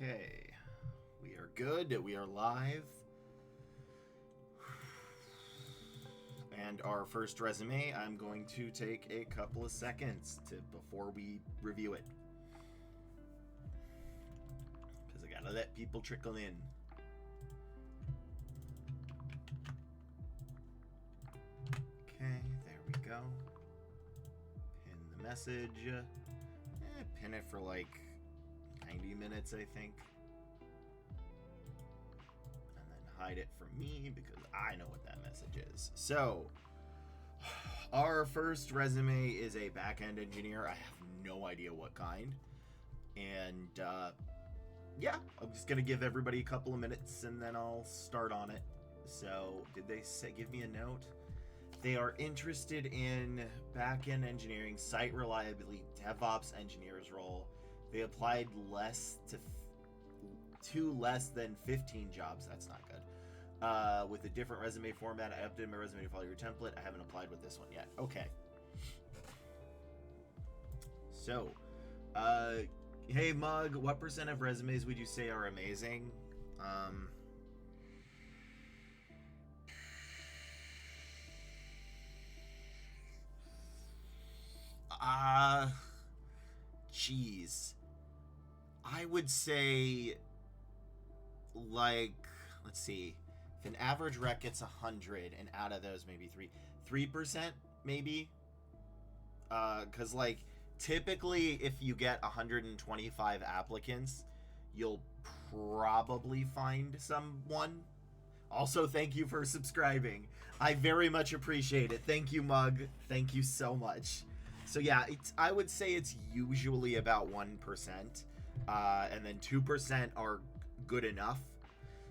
Okay, we are good. We are live. And our first resume, I'm going to take a couple of seconds before we review it. Because I gotta let people trickle in. Okay, there we go. Pin the message. Pin it for like 90 minutes, I think. And then hide it from me because I know what that message is. So, our first resume is a back-end engineer. I have no idea what kind. And, yeah, I'm just going to give everybody a couple of minutes and then I'll start on it. So, did they say, give me a note? They are interested in back-end engineering, site reliability, DevOps engineer's role. They applied to less than 15 jobs. That's not good. With a different resume format, I updated my resume to follow your template. I haven't applied with this one yet. Okay. So, hey Mug, what % of resumes would you say are amazing? Geez. I would say, like, let's see. If an average rec gets 100, and out of those, maybe 3%, maybe? Because, like, typically, if you get 125 applicants, you'll probably find someone. Also, thank you for subscribing. I very much appreciate it. Thank you, Mug. Thank you so much. So yeah, I would say it's usually about 1%, and then 2% are good enough.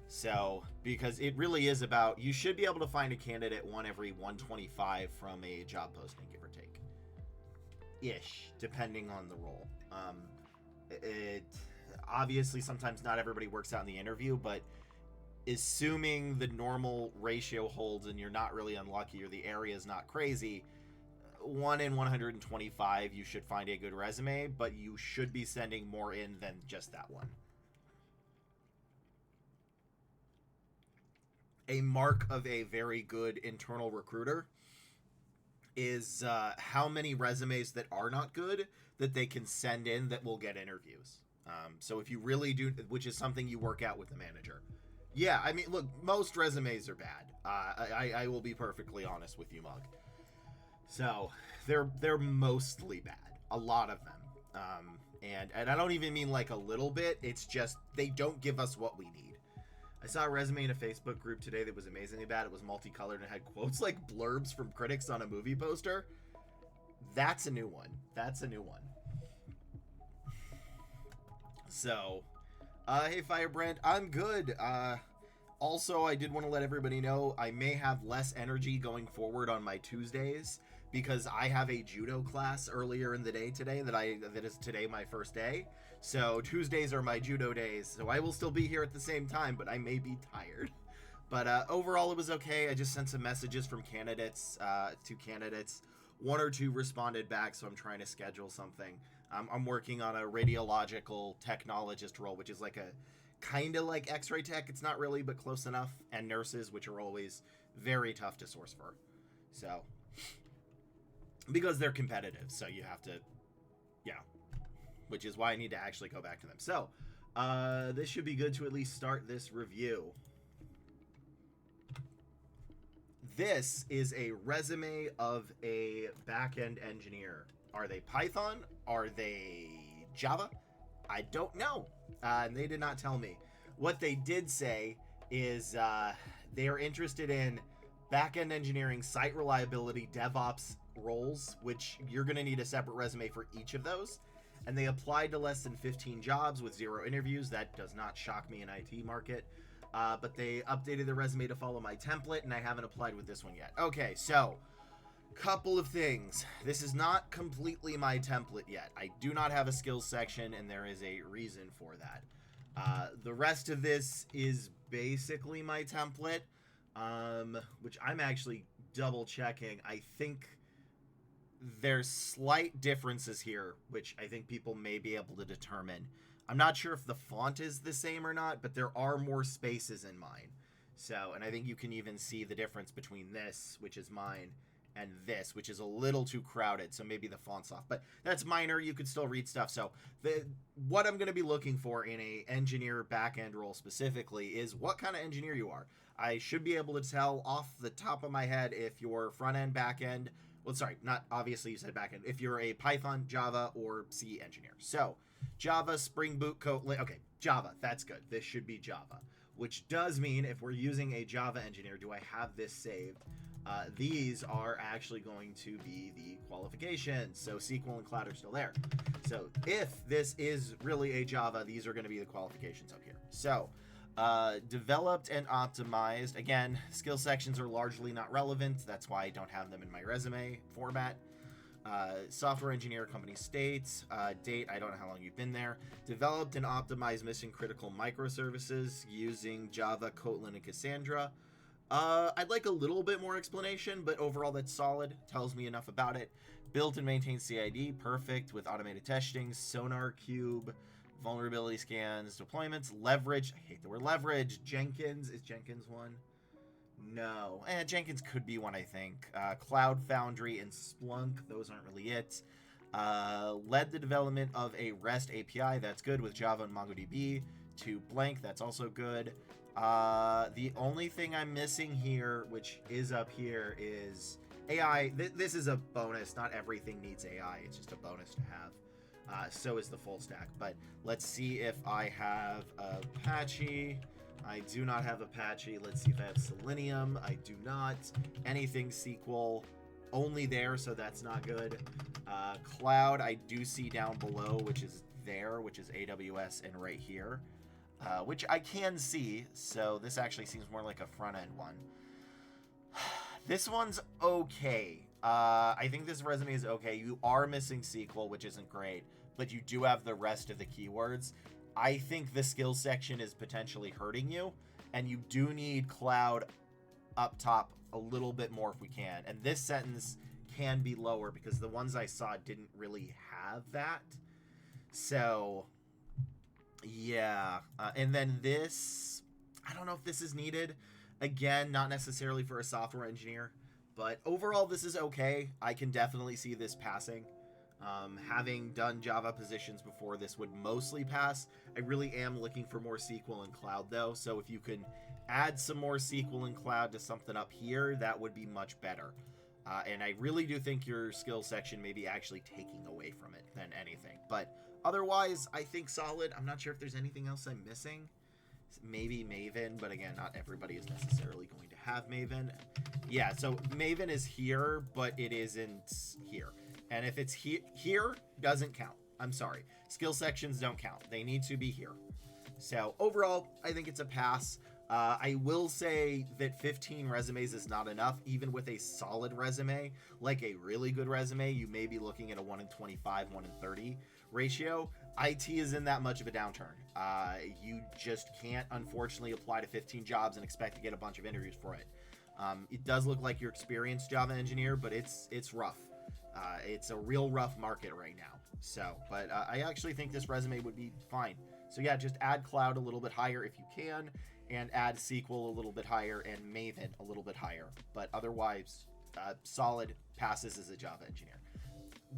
So, because it really is about, you should be able to find a candidate one every 125 from a job posting, give or take. Ish, depending on the role. It obviously sometimes not everybody works out in the interview, but assuming the normal ratio holds and you're not really unlucky or the area is not crazy, 1 in 125 you should find a good resume, but you should be sending more in than just that one. A mark of a very good internal recruiter is how many resumes that are not good that they can send in that will get interviews. So if you really do, which is something you work out with the manager. Yeah, I mean, look, most resumes are bad. I will be perfectly honest with you, Mug. So they're mostly bad, a lot of them, and I don't even mean like a little bit. It's just they don't give us what we need. I saw a resume in a Facebook group today that was amazingly bad. It was multicolored and had quotes like blurbs from critics on a movie poster. That's a new one. That's a new one. So, hey Firebrand, I'm good. Also, I did want to let everybody know I may have less energy going forward on my Tuesdays because I have a judo class earlier in the day today that is today my first day. So Tuesdays are my judo days. So I will still be here at the same time, but I may be tired. But overall, it was okay. I just sent some messages from candidates to candidates. 1 or 2 responded back, so I'm trying to schedule something. I'm working on a radiological technologist role, which is like a kind of like x-ray tech. It's not really, but close enough. And nurses, which are always very tough to source for. So, because they're competitive, so you have to, yeah, which is why I need to actually go back to them. So, this should be good to at least start this review. This is a resume of a back-end engineer. Are they Python? Are they Java? I don't know. And they did not tell me. What they did say is they are interested in back-end engineering, site reliability, DevOps roles, which you're going to need a separate resume for each of those. And they applied to less than 15 jobs with 0 interviews. That does not shock me in IT market. But they updated the resume to follow my template, and I haven't applied with this one yet. Okay, so couple of things. This is not completely my template yet. I do not have a skills section, and there is a reason for that. The rest of this is basically my template, which I'm actually double checking. I think there's slight differences here, which I think people may be able to determine. I'm not sure if the font is the same or not, but there are more spaces in mine. So, and I think you can even see the difference between this, which is mine, and this, which is a little too crowded, so maybe the font's off. But that's minor. You could still read stuff. So what I'm going to be looking for in a engineer back-end role specifically is what kind of engineer you are. I should be able to tell off the top of my head if you're front-end, back-end. Well, sorry, not obviously you said back-end. If you're a Python, Java, or C engineer. So Java, Spring Boot, Kotlin. Okay, Java. That's good. This should be Java, which does mean if we're using a Java engineer, do I have this saved? These are actually going to be the qualifications. So SQL and Cloud are still there. So if this is really a Java, these are going to be the qualifications up here. So developed and optimized. Again, skill sections are largely not relevant. That's why I don't have them in my resume format. Software engineer, company states, date, I don't know how long you've been there. Developed and optimized mission critical microservices using Java, Kotlin, and Cassandra. I'd like a little bit more explanation, but overall that's solid. Tells me enough about it. Built and maintained CID, perfect, with automated testing, Sonar Cube, vulnerability scans, deployments, leverage. I hate the word leverage. Jenkins, is Jenkins one? No. Jenkins could be one, I think. Cloud Foundry and Splunk, those aren't really it. Led the development of a REST API, that's good, with Java and MongoDB. To blank, that's also good. The only thing I'm missing here, which is up here, is AI. This is a bonus. Not everything needs AI. It's just a bonus to have. So is the full stack. But let's see if I have Apache. I do not have Apache. Let's see if I have Selenium. I do not. Anything SQL, only there, so that's not good. Cloud, I do see down below, which is there, which is AWS and right here. Which I can see, so this actually seems more like a front-end one. This one's okay. I think this resume is okay. You are missing SQL, which isn't great, but you do have the rest of the keywords. I think the skills section is potentially hurting you, and you do need cloud up top a little bit more if we can. And this sentence can be lower because the ones I saw didn't really have that. So yeah, and then this, I don't know if this is needed. Again, not necessarily for a software engineer, but overall this is okay. I can definitely see this passing. Having done Java positions before, this would mostly pass. I really am looking for more SQL and Cloud though, so if you can add some more SQL and Cloud to something up here, that would be much better. And I really do think your skill section may be actually taking away from it than anything. But otherwise, I think solid. I'm not sure if there's anything else I'm missing. Maybe Maven, but again, not everybody is necessarily going to have Maven. Yeah, so Maven is here, but it isn't here. And if it's here, doesn't count. I'm sorry. Skill sections don't count. They need to be here. So overall, I think it's a pass. I will say that 15 resumes is not enough. Even with a solid resume, like a really good resume, you may be looking at a 1 in 25, 1 in 30 ratio. IT is in that much of a downturn. You just can't, unfortunately, apply to 15 jobs and expect to get a bunch of interviews for it. It does look like you're experienced Java engineer, but it's rough. It's a real rough market right now. So, but I actually think this resume would be fine. So yeah, just add Cloud a little bit higher if you can, and add SQL a little bit higher, and Maven a little bit higher. But otherwise, solid, passes as a Java engineer.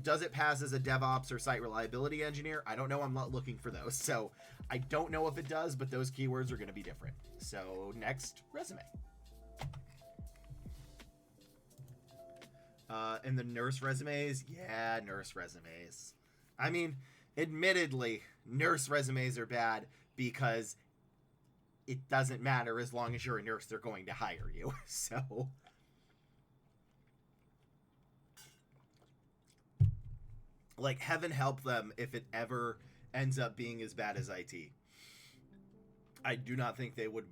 Does it pass as a DevOps or site reliability engineer? I don't know. I'm not looking for those. So I don't know if it does, but those keywords are going to be different. So next, resume. And the nurse resumes, yeah, nurse resumes. I mean, admittedly, nurse resumes are bad because it doesn't matter as long as you're a nurse, they're going to hire you. So, like, heaven help them if it ever ends up being as bad as IT. I do not think it would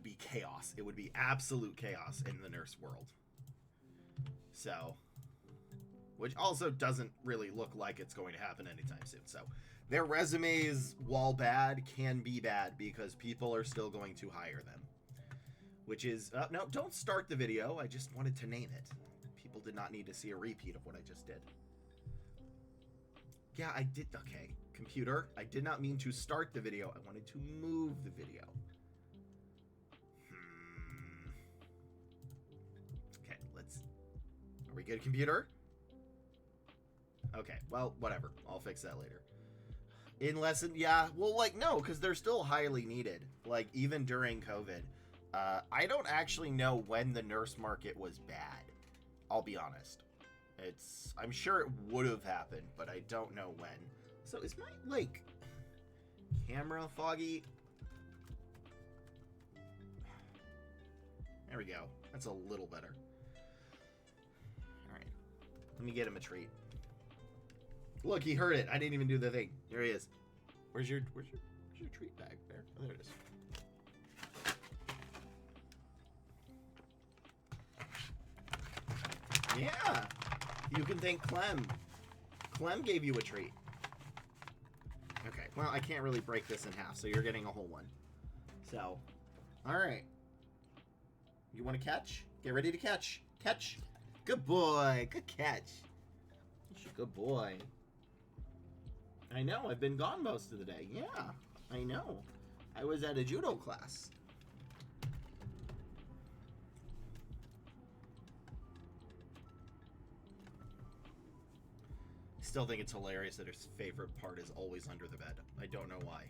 be chaos. It would be absolute chaos in the nurse world. So, which also doesn't really look like it's going to happen anytime soon. So, their resumes, while bad, can be bad because people are still going to hire them. Which is, no, don't start the video. I just wanted to name it. People did not need to see a repeat of what I just did. Yeah, I did. Okay, computer. I did not mean to start the video. I wanted to move the video. Okay, let's... Are we good, computer? Okay, well, whatever. I'll fix that later. In lesson, yeah. Well, like, no, because they're still highly needed. Like, even during COVID. I don't actually know when the nurse market was bad. I'll be honest. I'm sure it would have happened, but I don't know when. So is my, like, camera foggy? There we go. That's a little better. All right. Let me get him a treat. Look, he heard it. I didn't even do the thing. Here he is. Where's your treat bag, Bear? Oh, there it is. Yeah. You can thank Clem. Clem gave you a treat. Okay. Well, I can't really break this in half, so you're getting a whole one. So, all right. You want to catch? Get ready to catch. Catch. Good boy. Good catch. Good boy. I know. I've been gone most of the day. Yeah, I know. I was at a judo class. Still think it's hilarious that his favorite part is always under the bed. I don't know why.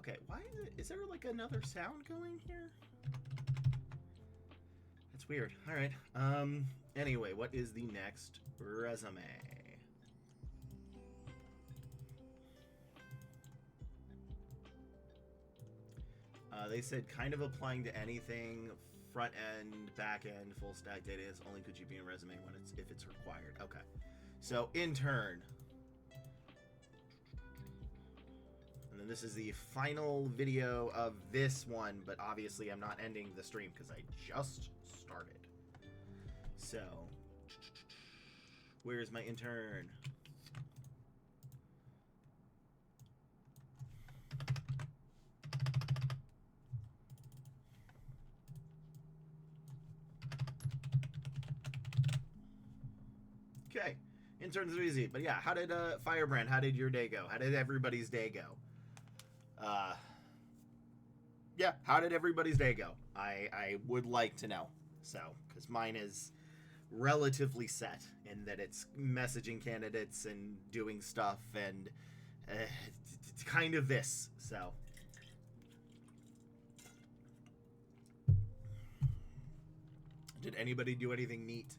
Okay, why is there like another sound going here? That's weird. All right. Anyway, what is the next resume? They said kind of applying to anything, front end, back end, full stack data is only could you be in resume when if it's required. Okay. So intern. And then this is the final video of this one, but obviously I'm not ending the stream because I just started. So where's my intern? Okay, interns are easy, but yeah, how did Firebrand? How did your day go? How did everybody's day go? Yeah, how did everybody's day go? I would like to know. So, because mine is relatively set in that it's messaging candidates and doing stuff and it's kind of this. So, did anybody do anything neat?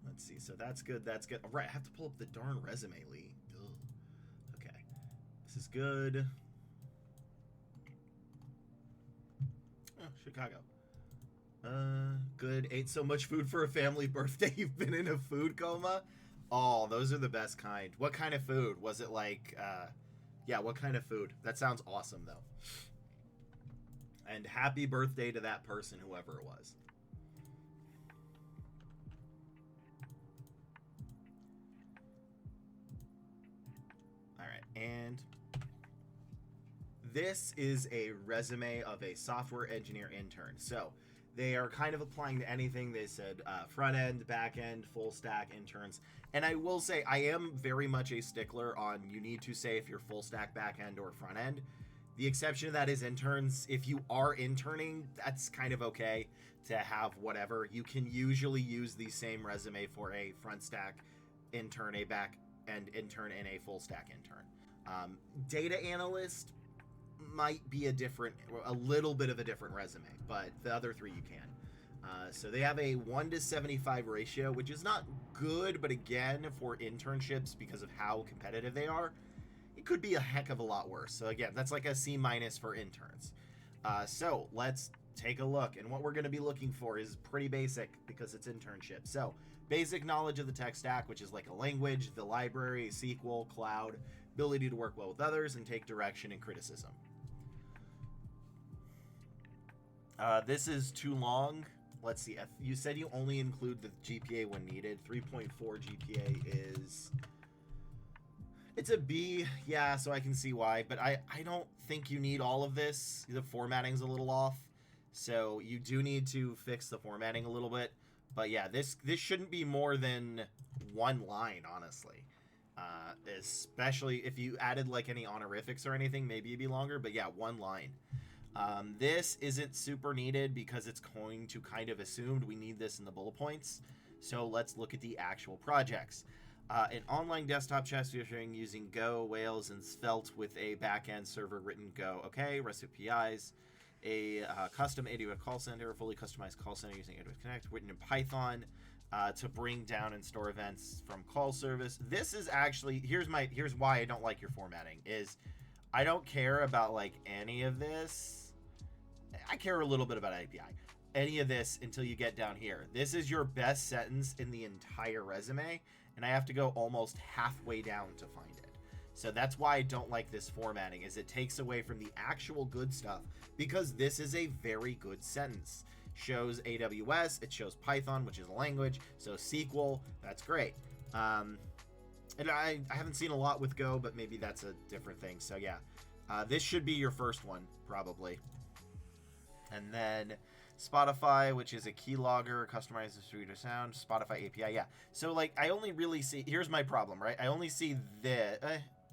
Let's see. So that's good. That's good. All right, I have to pull up the darn resume, Lee. Ugh. Okay, this is good. Oh, Chicago. Good. Ate so much food for a family birthday. You've been in a food coma. Oh, those are the best kind. What kind of food? Was it like, yeah, what kind of food? That sounds awesome, though. And happy birthday to that person, whoever it was. All right, and this is a resume of a software engineer intern. So they are kind of applying to anything. They said front end, back end, full stack interns. And I will say I am very much a stickler on you need to say if you're full stack, back end, or front end. The exception to that is interns. If you are interning, that's kind of okay to have whatever. You can usually use the same resume for a front stack intern, a back end intern, and a full stack intern. Data analyst might be a little bit of a different resume, but the other three you can. So they have a 1:75 ratio, which is not good, but again, for internships, because of how competitive they are, it could be a heck of a lot worse. So again, that's like a C- for interns. So let's take a look. And what we're going to be looking for is pretty basic because it's internship. So basic knowledge of the tech stack, which is like a language, the library, SQL, cloud, ability to work well with others, and take direction and criticism. This is too long. Let's see. You said you only include the GPA when needed. 3.4 GPA is... It's a B, yeah, so I can see why, but I don't think you need all of this. The formatting's a little off, so you do need to fix the formatting a little bit, But yeah, this shouldn't be more than one line, honestly. Especially if you added like any honorifics or anything, maybe it'd be longer. But yeah, one line. This isn't super needed because it's going to kind of assumed we need this in the bullet points. So let's look at the actual projects. An online desktop chat sharing using Go, Whales, and Svelte with a backend server written Go. Okay, REST APIs. A custom AWS call center, fully customized call center using AWS Connect, written in Python to bring down and store events from call service. This is actually here's why I don't like your formatting is I don't care about like any of this. I care a little bit about API. Any of this until you get down here. This is your best sentence in the entire resume, and I have to go almost halfway down to find it. So that's why I don't like this formatting, is it takes away from the actual good stuff, because this is a very good sentence. Shows AWS, it shows Python, which is a language, so SQL, that's great. And I haven't seen a lot with Go, but maybe that's a different thing. So yeah, this should be your first one, probably. And then Spotify, which is a keylogger, customized distributor sound, Spotify API, yeah. So like, I only really see, here's my problem, right? I only see this,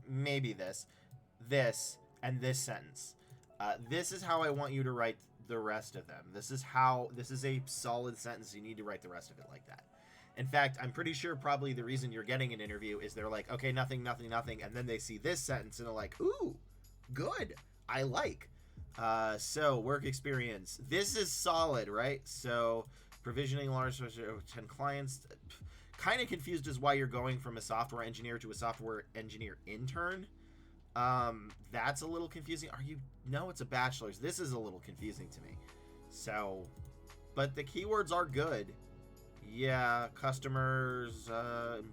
maybe this, and this sentence. This is how I want you to write the rest of them. This is a solid sentence. You need to write the rest of it like that. In fact, I'm pretty sure probably the reason you're getting an interview is they're like, okay, nothing, and then they see this sentence and they're like, ooh, good, I like. So work experience. This is solid, right? So provisioning large 10 clients. Kind of confused as why you're going from a software engineer to a software engineer intern. That's a little confusing. No, it's a bachelor's. This is a little confusing to me. So, but the keywords are good. Yeah, customers,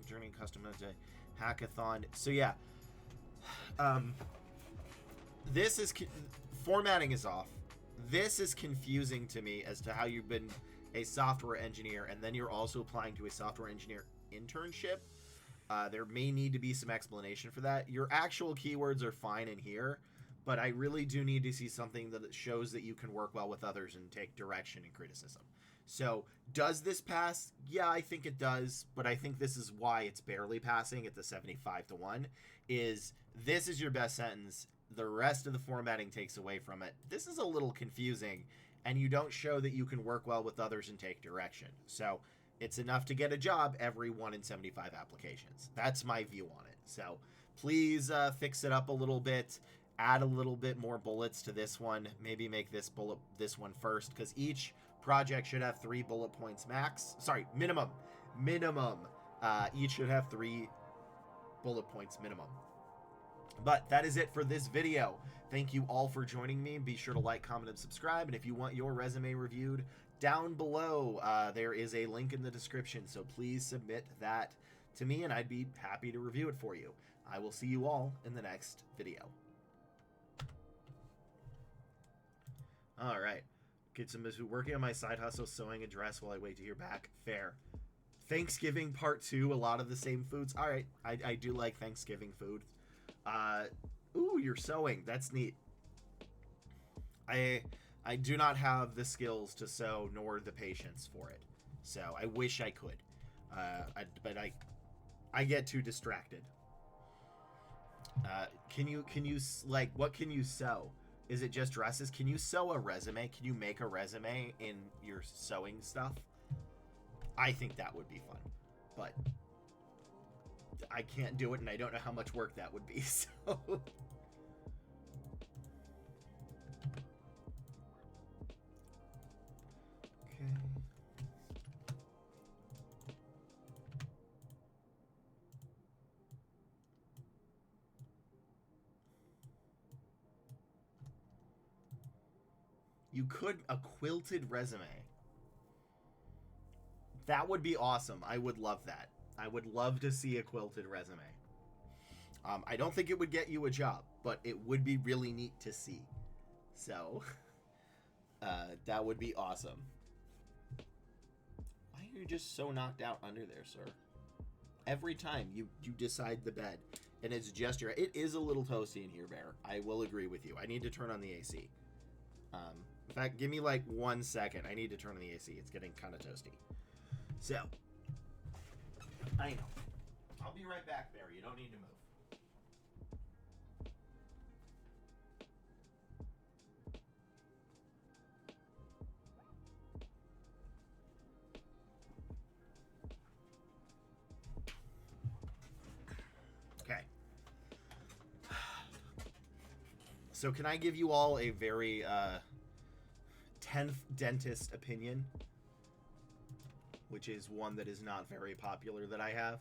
journey customers, hackathon. So yeah, this is formatting is off. This is confusing to me as to how you've been a software engineer and then you're also applying to a software engineer internship. There may need to be some explanation for that. Your actual keywords are fine in here, but I really do need to see something that shows that you can work well with others and take direction and criticism. So does this pass? Yeah, I think it does, but I think this is why it's barely passing at the 75-1 is this is your best sentence. The rest of the formatting takes away from it. This is a little confusing, and you don't show that you can work well with others and take direction. So it's enough to get a job every 1 in 75 applications. That's my view on it. So please fix it up a little bit. Add a little bit more bullets to this one. Maybe make this one first, because each project should have 3 bullet points max. Sorry, minimum. Each should have 3 bullet points minimum. But that is it for this video. Thank you all for joining me. Be sure to like, comment, and subscribe. And if you want your resume reviewed, down below there is a link in the description. So please submit that to me, and I'd be happy to review it for you. I will see you all in the next video. All right. Get some working on my side hustle, sewing a dress while I wait to hear back. Fair. Thanksgiving part 2, a lot of the same foods. All right. I do like Thanksgiving food. Ooh, you're sewing. That's neat. I do not have the skills to sew nor the patience for it. So I wish I could. But I get too distracted. Can you like, what can you sew? Is it just dresses? Can you sew a resume? Can you make a resume in your sewing stuff? I think that would be fun, but I can't do it, and I don't know how much work that would be, so. Okay. You could, a quilted resume. That would be awesome. I would love that. I would love to see a quilted resume. I don't think it would get you a job, but it would be really neat to see. So, that would be awesome. Why are you just so knocked out under there, sir? Every time you decide the bed, and it's just your... It is a little toasty in here, Bear. I will agree with you. I need to turn on the AC. In fact, give me like 1 second. I need to turn on the AC. It's getting kind of toasty. So, I know. I'll be right back there. You don't need to move. Okay. So can I give you all a very 10th dentist opinion? Which is one that is not very popular that I have.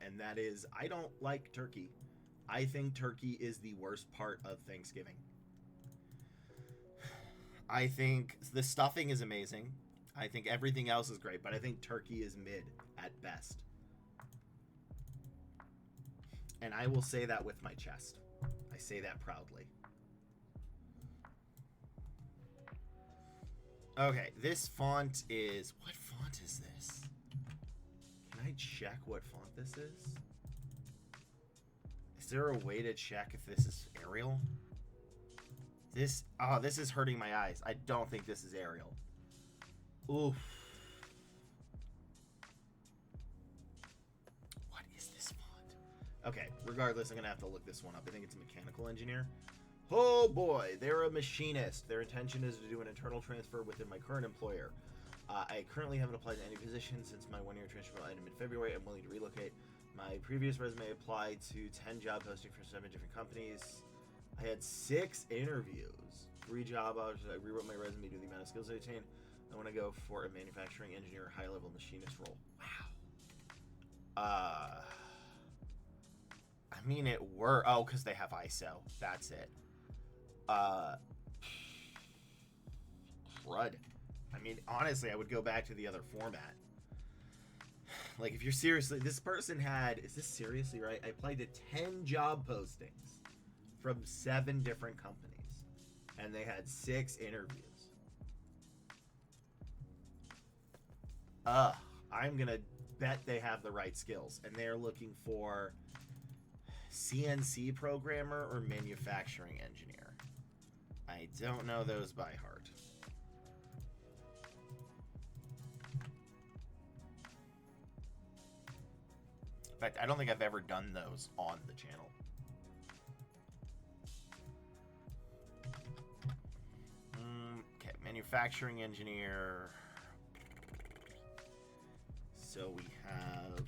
And that is, I don't like turkey. I think turkey is the worst part of Thanksgiving. I think the stuffing is amazing. I think everything else is great, but I think turkey is mid at best. And I will say that with my chest. I say that proudly. Okay, this font is... What font is this? Can I check what font this is? Is there a way to check if this is Arial? This... Oh, this is hurting my eyes. I don't think this is Arial. Oof. What is this font? Okay, regardless, I'm going to have to look this one up. I think it's a mechanical engineer. Oh boy, they're a machinist. Their intention is to do an internal transfer within my current employer. I currently haven't applied to any position since my one-year transfer ended in February. I'm willing to relocate. My previous resume applied to 10 job postings for 7 different companies. I had 6 interviews, 3 job offers. I rewrote my resume due to the amount of skills I attained. I want to go for a manufacturing engineer, high-level machinist role. Wow. I mean, it were... Oh, because they have ISO. That's it. Crud. I mean, honestly, I would go back to the other format. Like, if you're seriously... This person had... Is this seriously right? I applied to 10 job postings from 7 different companies. And they had 6 interviews. I'm gonna bet they have the right skills. And they're looking for CNC programmer or manufacturing engineer. I don't know those by heart. In fact, I don't think I've ever done those on the channel. Okay, manufacturing engineer. So we have...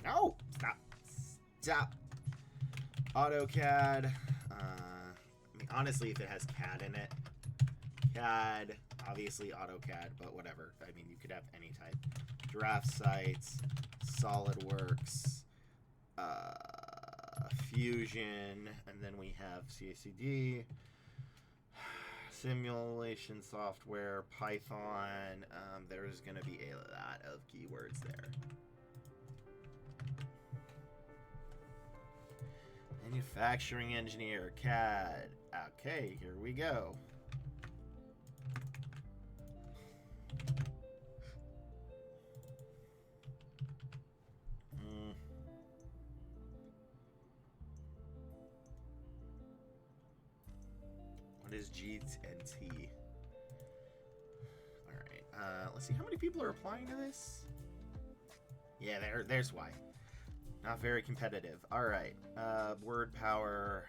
No! Stop. Stop. AutoCAD. I mean, honestly, if it has CAD in it. CAD. Obviously AutoCAD, but whatever. I mean, you could have any type. Draft sites. SolidWorks. Fusion. And then we have CACD. Simulation software. Python. There's going to be a lot of keywords there. Manufacturing engineer, CAD. Okay, here we go. What is G and T? All right. Let's see how many people are applying to this. Yeah, there's why. Not very competitive. All right. Word power.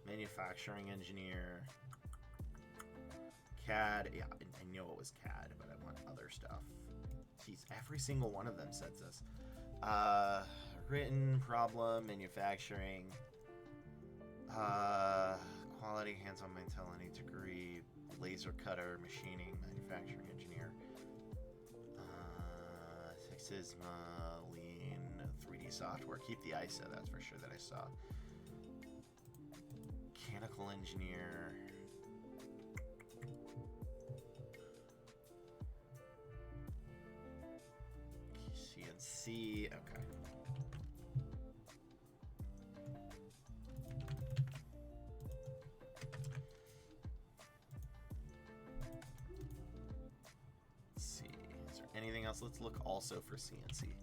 Manufacturing engineer. CAD. Yeah, I know it was CAD, but I want other stuff. Jeez, every single one of them says this. Written, problem, manufacturing. Quality, hands-on mentality degree. Laser cutter, machining, manufacturing engineer. Six Sigma, Lean, 3D software. Keep the ISO, that's for sure that I saw. Mechanical engineer. CNC, okay. Let's see, is there anything else? Let's look also for CNC.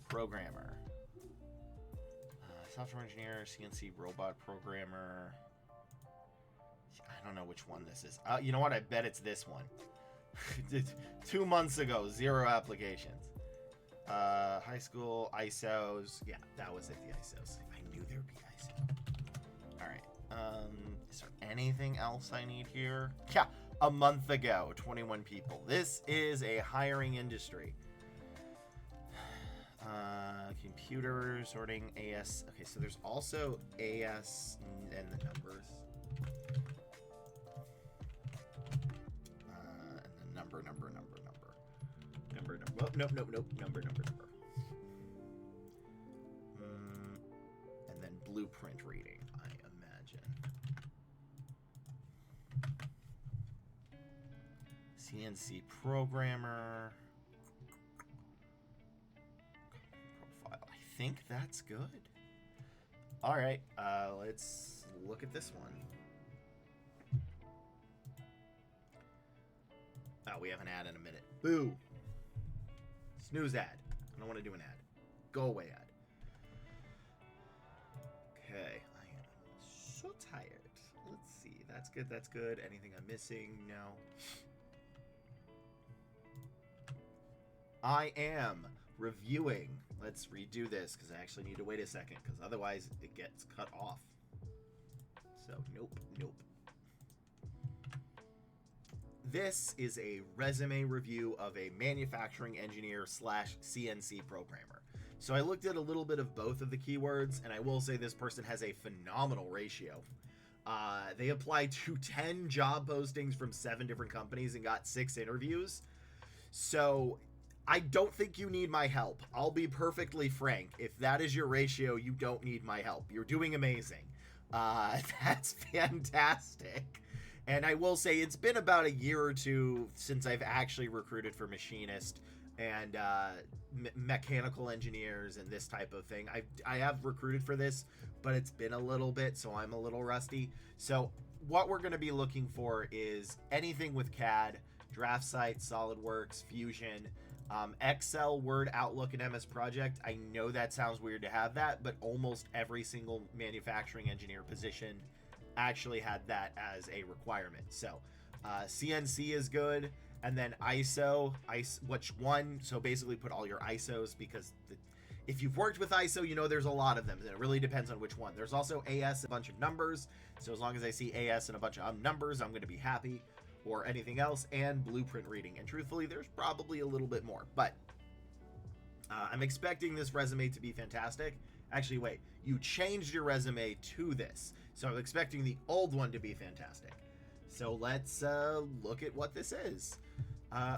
Programmer. Software engineer, CNC robot programmer. don't know which one this is. You know what? I bet it's this one. 2 months ago, 0 applications. High school, ISOs. Yeah, that was it, the ISOs. I knew there would be ISO. Alright. Is there anything else I need here? Yeah, a month ago, 21 people. This is a hiring industry. Computer sorting, AS. Okay, so there's also AS and the numbers. And then number. Oh, nope. Number. And then blueprint reading, I imagine. CNC programmer. Profile. I think that's good. All right, let's look at this one. Oh, we have an ad in a minute. Boo. Snooze ad. I don't want to do an ad. Go away ad. Okay. I am so tired. Let's see. That's good. Anything I'm missing? No. I am reviewing. Let's redo this because I actually need to wait a second because otherwise it gets cut off. So, nope. This is a resume review of a manufacturing engineer / CNC programmer. So I looked at a little bit of both of the keywords, and I will say this person has a phenomenal ratio. They applied to 10 job postings from 7 different companies and got 6 interviews. So I don't think you need my help. I'll be perfectly frank. If that is your ratio, you don't need my help. You're doing amazing. That's fantastic. And I will say it's been about a year or two since I've actually recruited for machinist and mechanical engineers and this type of thing. I have recruited for this, but it's been a little bit, so I'm a little rusty. So what we're going to be looking for is anything with CAD, DraftSight, SolidWorks, Fusion, Excel, Word, Outlook, and MS Project. I know that sounds weird to have that, but almost every single manufacturing engineer position actually had that as a requirement. So CNC is good, and then ISO, which one? So basically put all your ISOs, because if you've worked with ISO, you know there's a lot of them, and it really depends on which one. There's also AS, a bunch of numbers, so as long as I see AS and a bunch of numbers, I'm going to be happy, or anything else, and blueprint reading. And truthfully, there's probably a little bit more, but I'm expecting this resume to be fantastic. Actually, wait, you changed your resume to this, so I'm expecting the old one to be fantastic. So let's look at what this is.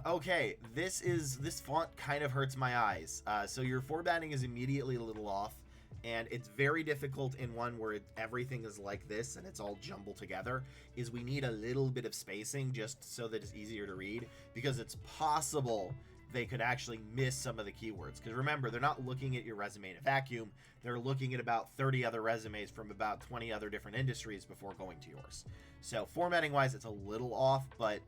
Okay, this font kind of hurts my eyes. So your formatting is immediately a little off, and it's very difficult in one where everything is like this and it's all jumbled together, is we need a little bit of spacing just so that it's easier to read, because it's possible they could actually miss some of the keywords. Because remember, they're not looking at your resume in a vacuum. They're looking at about 30 other resumes from about 20 other different industries before going to yours. So formatting wise, it's a little off, but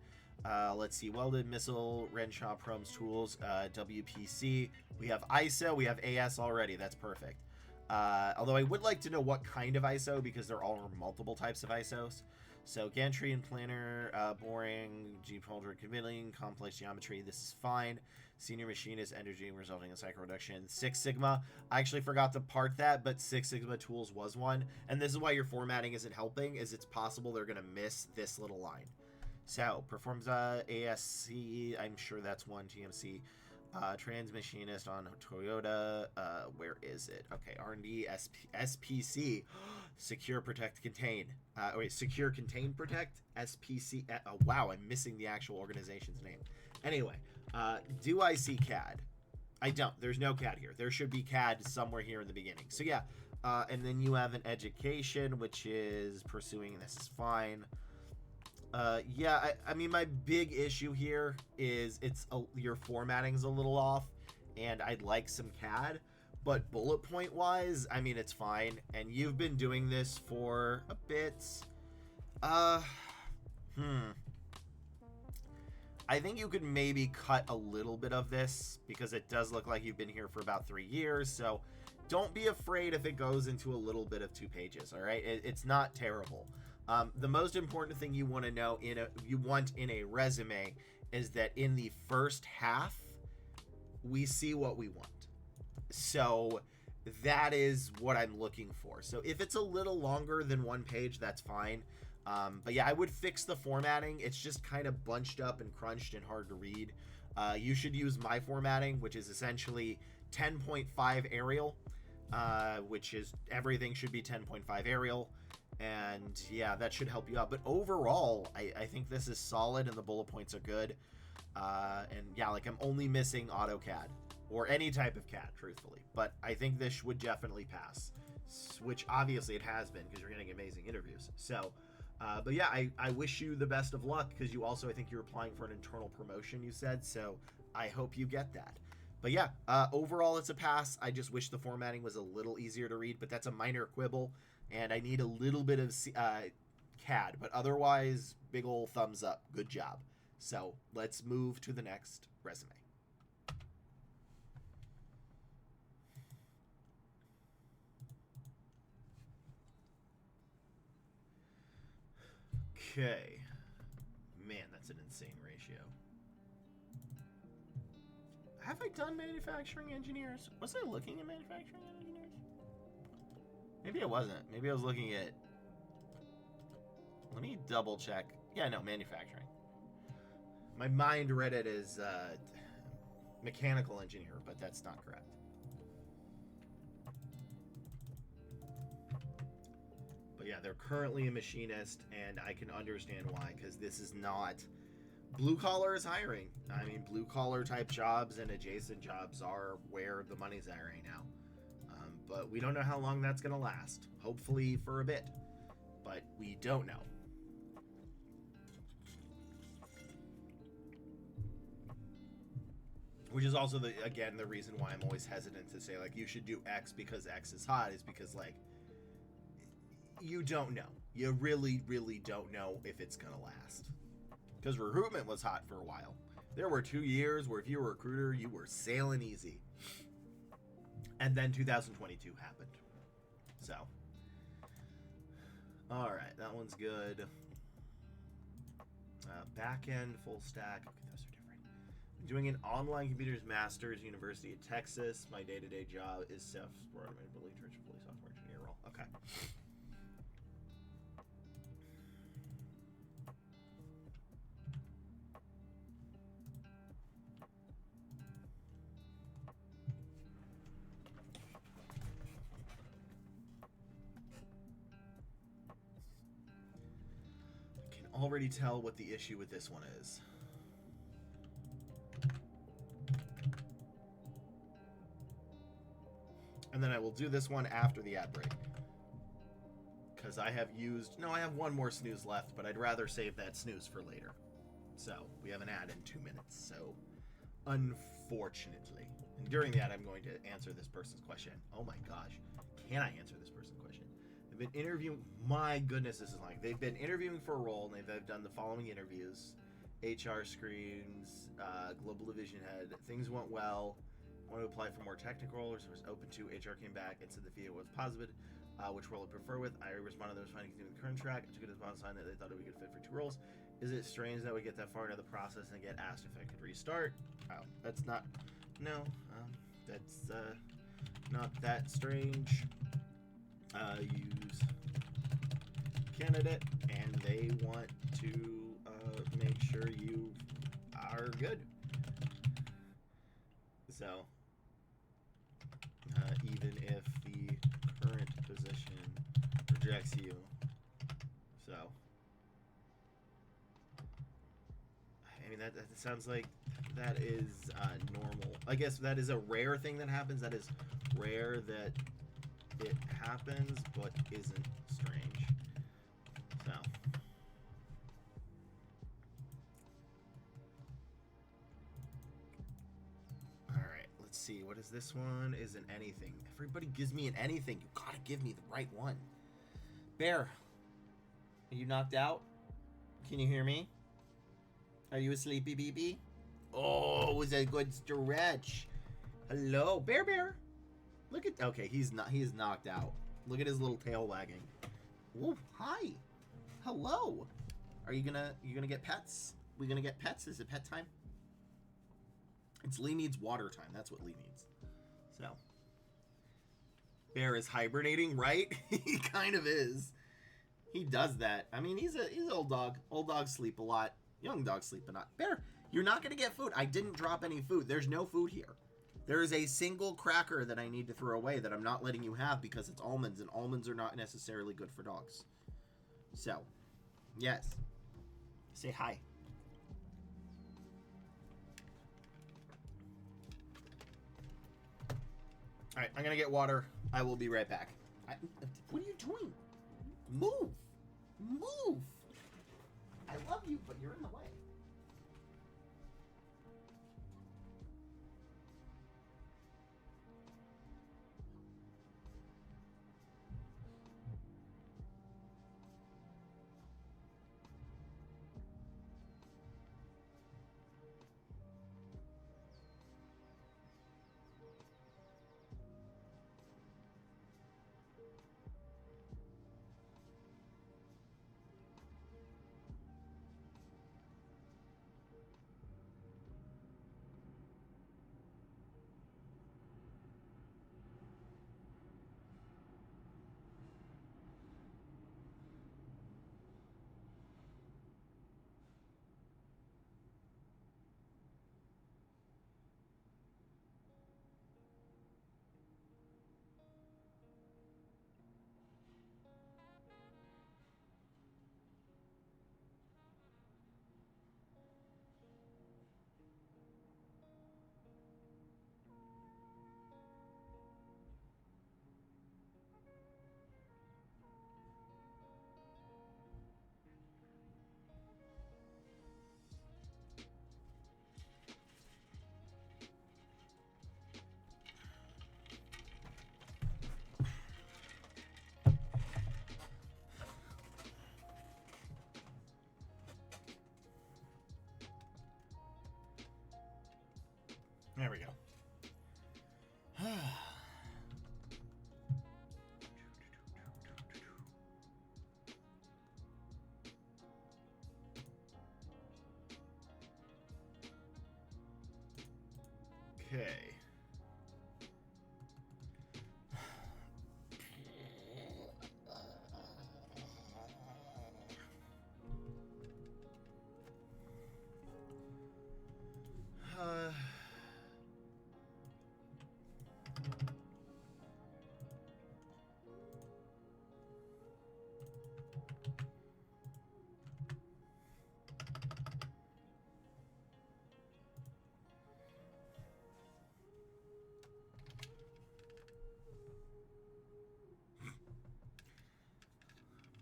let's see. Welded, missile, Renshaw, Proms, tools, WPC. We have ISO, we have AS already. That's perfect. Although I would like to know what kind of ISO, because there are multiple types of ISOs. So gantry and planner, boring, G-Polder convening, complex geometry, this is fine. Senior machinist, energy resulting in cycle reduction. 6 Sigma, I actually forgot to part that, but 6 Sigma tools was one. And this is why your formatting isn't helping, is it's possible they're going to miss this little line. So, performs ASC, I'm sure that's one, TMC. Trans machinist on Toyota, where is it? Okay, R&D, SPC, secure, protect, contain. Secure, contain, protect, SPC. Oh, wow, I'm missing the actual organization's name. Anyway, do I see CAD? I don't. There's no CAD here. There should be CAD somewhere here in the beginning. So yeah, and then you have an education, which is pursuing, this is fine. Yeah, I mean, my big issue here is your formatting's a little off, and I'd like some CAD, but bullet point wise, I mean, it's fine. And you've been doing this for a bit. I think you could maybe cut a little bit of this, because it does look like you've been here for about 3 years. So don't be afraid if it goes into a little bit of 2 pages. All right. It's not terrible. The most important thing you want to know you want in a resume is that in the first half, we see what we want. So that is what I'm looking for. So if it's a little longer than one page, that's fine. But yeah, I would fix the formatting. It's just kind of bunched up and crunched and hard to read. You should use my formatting, which is essentially 10.5 Arial, which is everything should be 10.5 Arial. And yeah, that should help you out. But overall, I think this is solid and the bullet points are good. And yeah, like I'm only missing AutoCAD or any type of CAD, truthfully. But I think this would definitely pass, which obviously it has been because you're getting amazing interviews. So, but yeah, I wish you the best of luck because you also, I think you're applying for an internal promotion, you said. So I hope you get that. But yeah, overall it's a pass. I just wish the formatting was a little easier to read, but that's a minor quibble. And I need a little bit of CAD, but otherwise, big ol' thumbs up. Good job. So let's move to the next resume. Okay. Man, that's an insane ratio. Have I done manufacturing engineers? Was I looking at manufacturing engineers? Maybe I wasn't. Maybe I was looking at... Let me double check. Yeah, no, manufacturing. My mind read it as mechanical engineer, but that's not correct. But yeah, they're currently a machinist, and I can understand why, because this is not... Blue collar is hiring. I mean, blue collar type jobs and adjacent jobs are where the money's at right now. But we don't know how long that's going to last. Hopefully for a bit. But we don't know. Which is also, again, the reason why I'm always hesitant to say, like, you should do X because X is hot, is because, like, you don't know. You really, really don't know if it's going to last. Because recruitment was hot for a while. There were 2 years where if you were a recruiter, you were sailing easy. And then 2022 happened. So. Alright, that one's good. Back end, full stack. Okay, those are different. I'm doing an online computers master's, University of Texas. My day-to-day job is software automated fully software engineer role. Okay. Already tell what the issue with this one is. And then I will do this one after the ad break. Because I have used... No, I have one more snooze left, but I'd rather save that snooze for later. So, we have an ad in 2 minutes. So, unfortunately. And during the ad, I'm going to answer this person's question. Oh my gosh. Can I answer this person's question? They've been interviewing, my goodness, this is like, they've been interviewing for a role, and they've done the following interviews. HR screens, global division head, things went well, wanted to apply for more technical roles, was open to, HR came back and said the feedback was positive, which role I prefer with. I responded that was fine to continue the current track. I took it as a sign that they thought it would be a good fit for 2 roles. Is it strange that we get that far into the process and get asked if I could restart? Oh, that's not, no, that's not that strange. Use candidate, and they want to make sure you are good. So, even if the current position rejects you. So, I mean, that sounds like that is normal. I guess that is a rare thing that happens. That is rare that it happens, but isn't strange. So. Alright, let's see. What is this one? Isn't anything. Everybody gives me an anything. You gotta give me the right one. Bear, are you knocked out? Can you hear me? Are you a sleepy BB? Oh, it was a good stretch. Hello, Bear. Look at, okay, he is knocked out. Look at his little tail wagging. Whoa, hi. Hello. Are you gonna get pets? We gonna get pets? Is it pet time? It's Lee needs water time. That's what Lee needs. So Bear is hibernating, right? He kind of is. He does that. I mean, he's an old dog. Old dogs sleep a lot. Young dogs sleep a lot. Bear, you're not gonna get food. I didn't drop any food. There's no food here. There is a single cracker that I need to throw away that I'm not letting you have because it's almonds, and almonds are not necessarily good for dogs. So, yes. Say hi. All right, I'm going to get water. I will be right back. What are you doing? Move. Move. I love you, but you're in the way. There we go. Okay.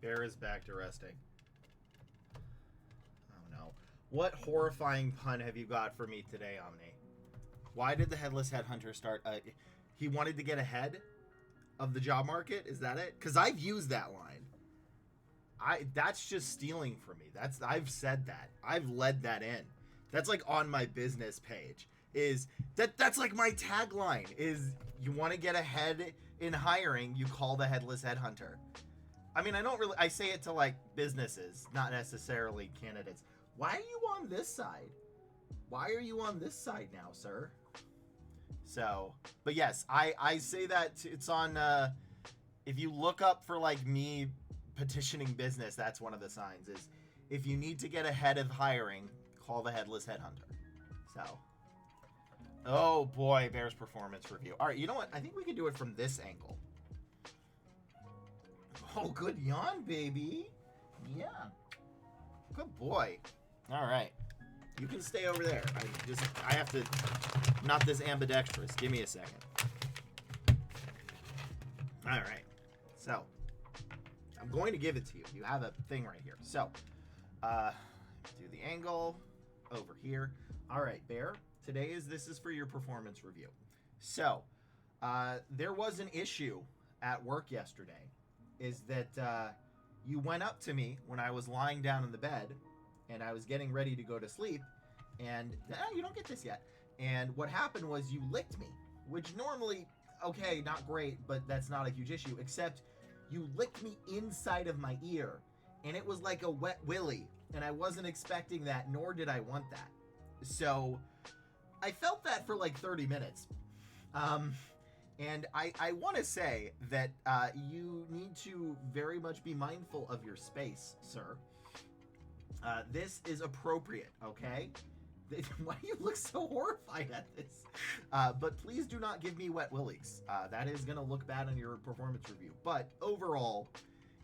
Bear is back to resting. Oh no. What horrifying pun have you got for me today, Omni? Why did the Headless Headhunter start? He wanted to get ahead of the job market? Is that it? Because I've used that line. That's just stealing from me. I've said that. I've led that in. That's like on my business page. That's like my tagline is you want to get ahead in hiring, you call the Headless Headhunter. I mean, I say it to like businesses, not necessarily candidates. Why are you on this side? Why are you on this side now, sir? So, but yes, I say that it's on, if you look up for like me petitioning business, that's one of the signs is if you need to get ahead of hiring, call the Headless Headhunter. So, oh boy, Bear's performance review. All right, you know what? I think we can do it from this angle. Oh, good yawn, baby. Yeah. Good boy. All right. You can stay over there. I have to, not this ambidextrous. Give me a second. All right. So, I'm going to give it to you. You have a thing right here. So, do the angle over here. All right, Bear. This is for your performance review. So, there was an issue at work yesterday. Is that you went up to me when I was lying down in the bed and I was getting ready to go to sleep, and you don't get this yet. And what happened was you licked me, which normally, okay, not great, but that's not a huge issue, except you licked me inside of my ear. and it was like a wet willy, and I wasn't expecting that, nor did I want that. So I felt that for like 30 minutes. And I want to say that you need to very much be mindful of your space, sir. This is appropriate, okay? Why do you look so horrified at this? But please do not give me wet willies. That is going to look bad on your performance review. But overall,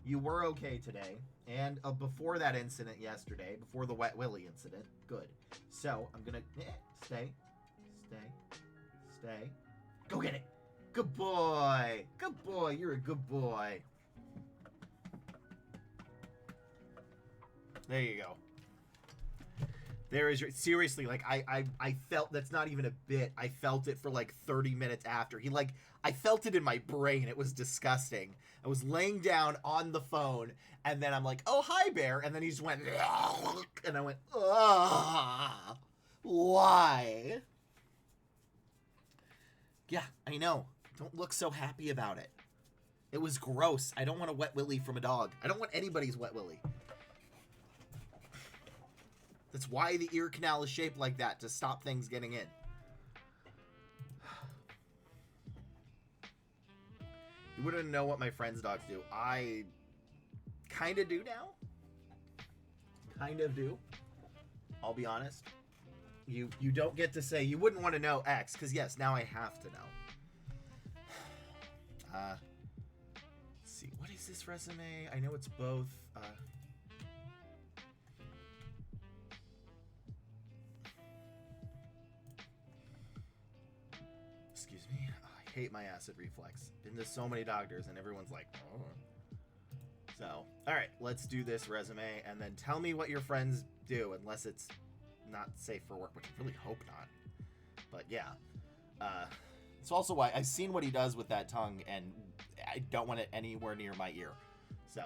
you were okay today. And before that incident yesterday, before the wet willy incident, good. So I'm going to stay. Go get it. Good boy. Good boy. You're a good boy. There you go. There is your, seriously, like, I felt, that's not even a bit, I felt it for like 30 minutes after. I felt it in my brain. It was disgusting. I was laying down on the phone, and then I'm like, oh, hi, bear. And then he just went, and I went, ugh, why? Yeah, I know. Don't look so happy about it. It was gross. I don't want a wet willy from a dog. I don't want anybody's wet willy. That's why the ear canal is shaped like that, to stop things getting in. You wouldn't know what my friends' dogs do. I kind of do now. Kind of do. I'll be honest. You don't get to say, you wouldn't want to know X, because yes, now I have to know. Let's see, what is this resume? I know it's both. Excuse me. Oh, I hate my acid reflux. Been to so many doctors, and everyone's like, oh. So, all right, let's do this resume, and then tell me what your friends do, unless it's not safe for work, which I really hope not. But yeah. It's also why I've seen what he does with that tongue, and I don't want it anywhere near my ear. So.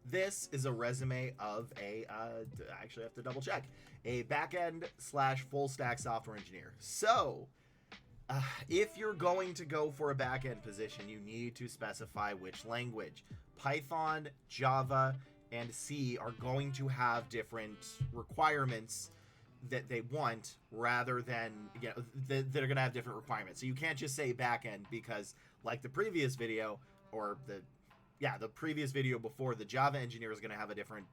This is a resume of a, I actually have to double check, a back-end / full-stack software engineer. So, if you're going to go for a back-end position, you need to specify which language. Python, Java, and C are going to have different requirements that they want, rather than, you know, that are going to have different requirements. So you can't just say back-end, because like the previous video, or the previous video before, the Java engineer is going to have a different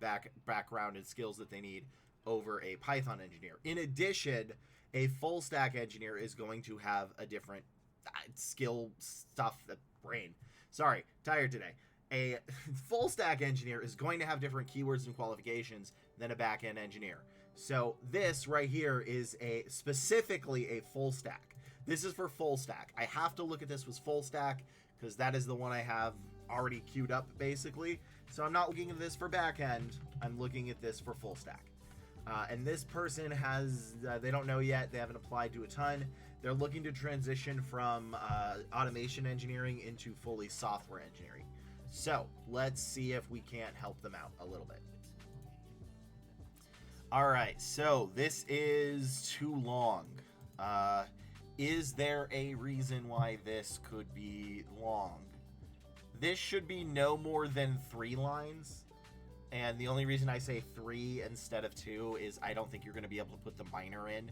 background and skills that they need over a Python engineer. In addition, a full stack engineer is going to have a different skill stuff, Sorry, tired today. A full stack engineer is going to have different keywords and qualifications than a back end engineer. So this right here is specifically a full stack. This is for full stack. I have to look at this as full stack because that is the one I have already queued up, basically. So I'm not looking at this for back end. I'm looking at this for full stack. And this person has, they don't know yet. They haven't applied to a ton. They're looking to transition from automation engineering into fully software engineering. So let's see if we can't help them out a little bit. All right, so this is too long. Is there a reason why this could be long? This should be no more than 3 lines. And the only reason I say 3 instead of 2 is I don't think you're going to be able to put the minor in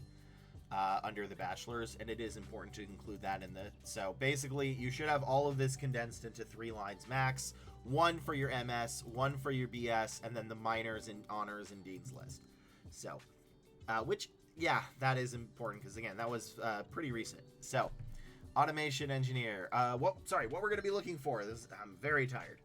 under the bachelor's, and it is important to include that in the... So basically, you should have all of this condensed into 3 lines max. 1 for your MS, 1 for your BS, and then the minors and honors and dean's list. So, which, yeah, that is important because, again, that was pretty recent. So, automation engineer. What we're going to be looking for. I'm very tired.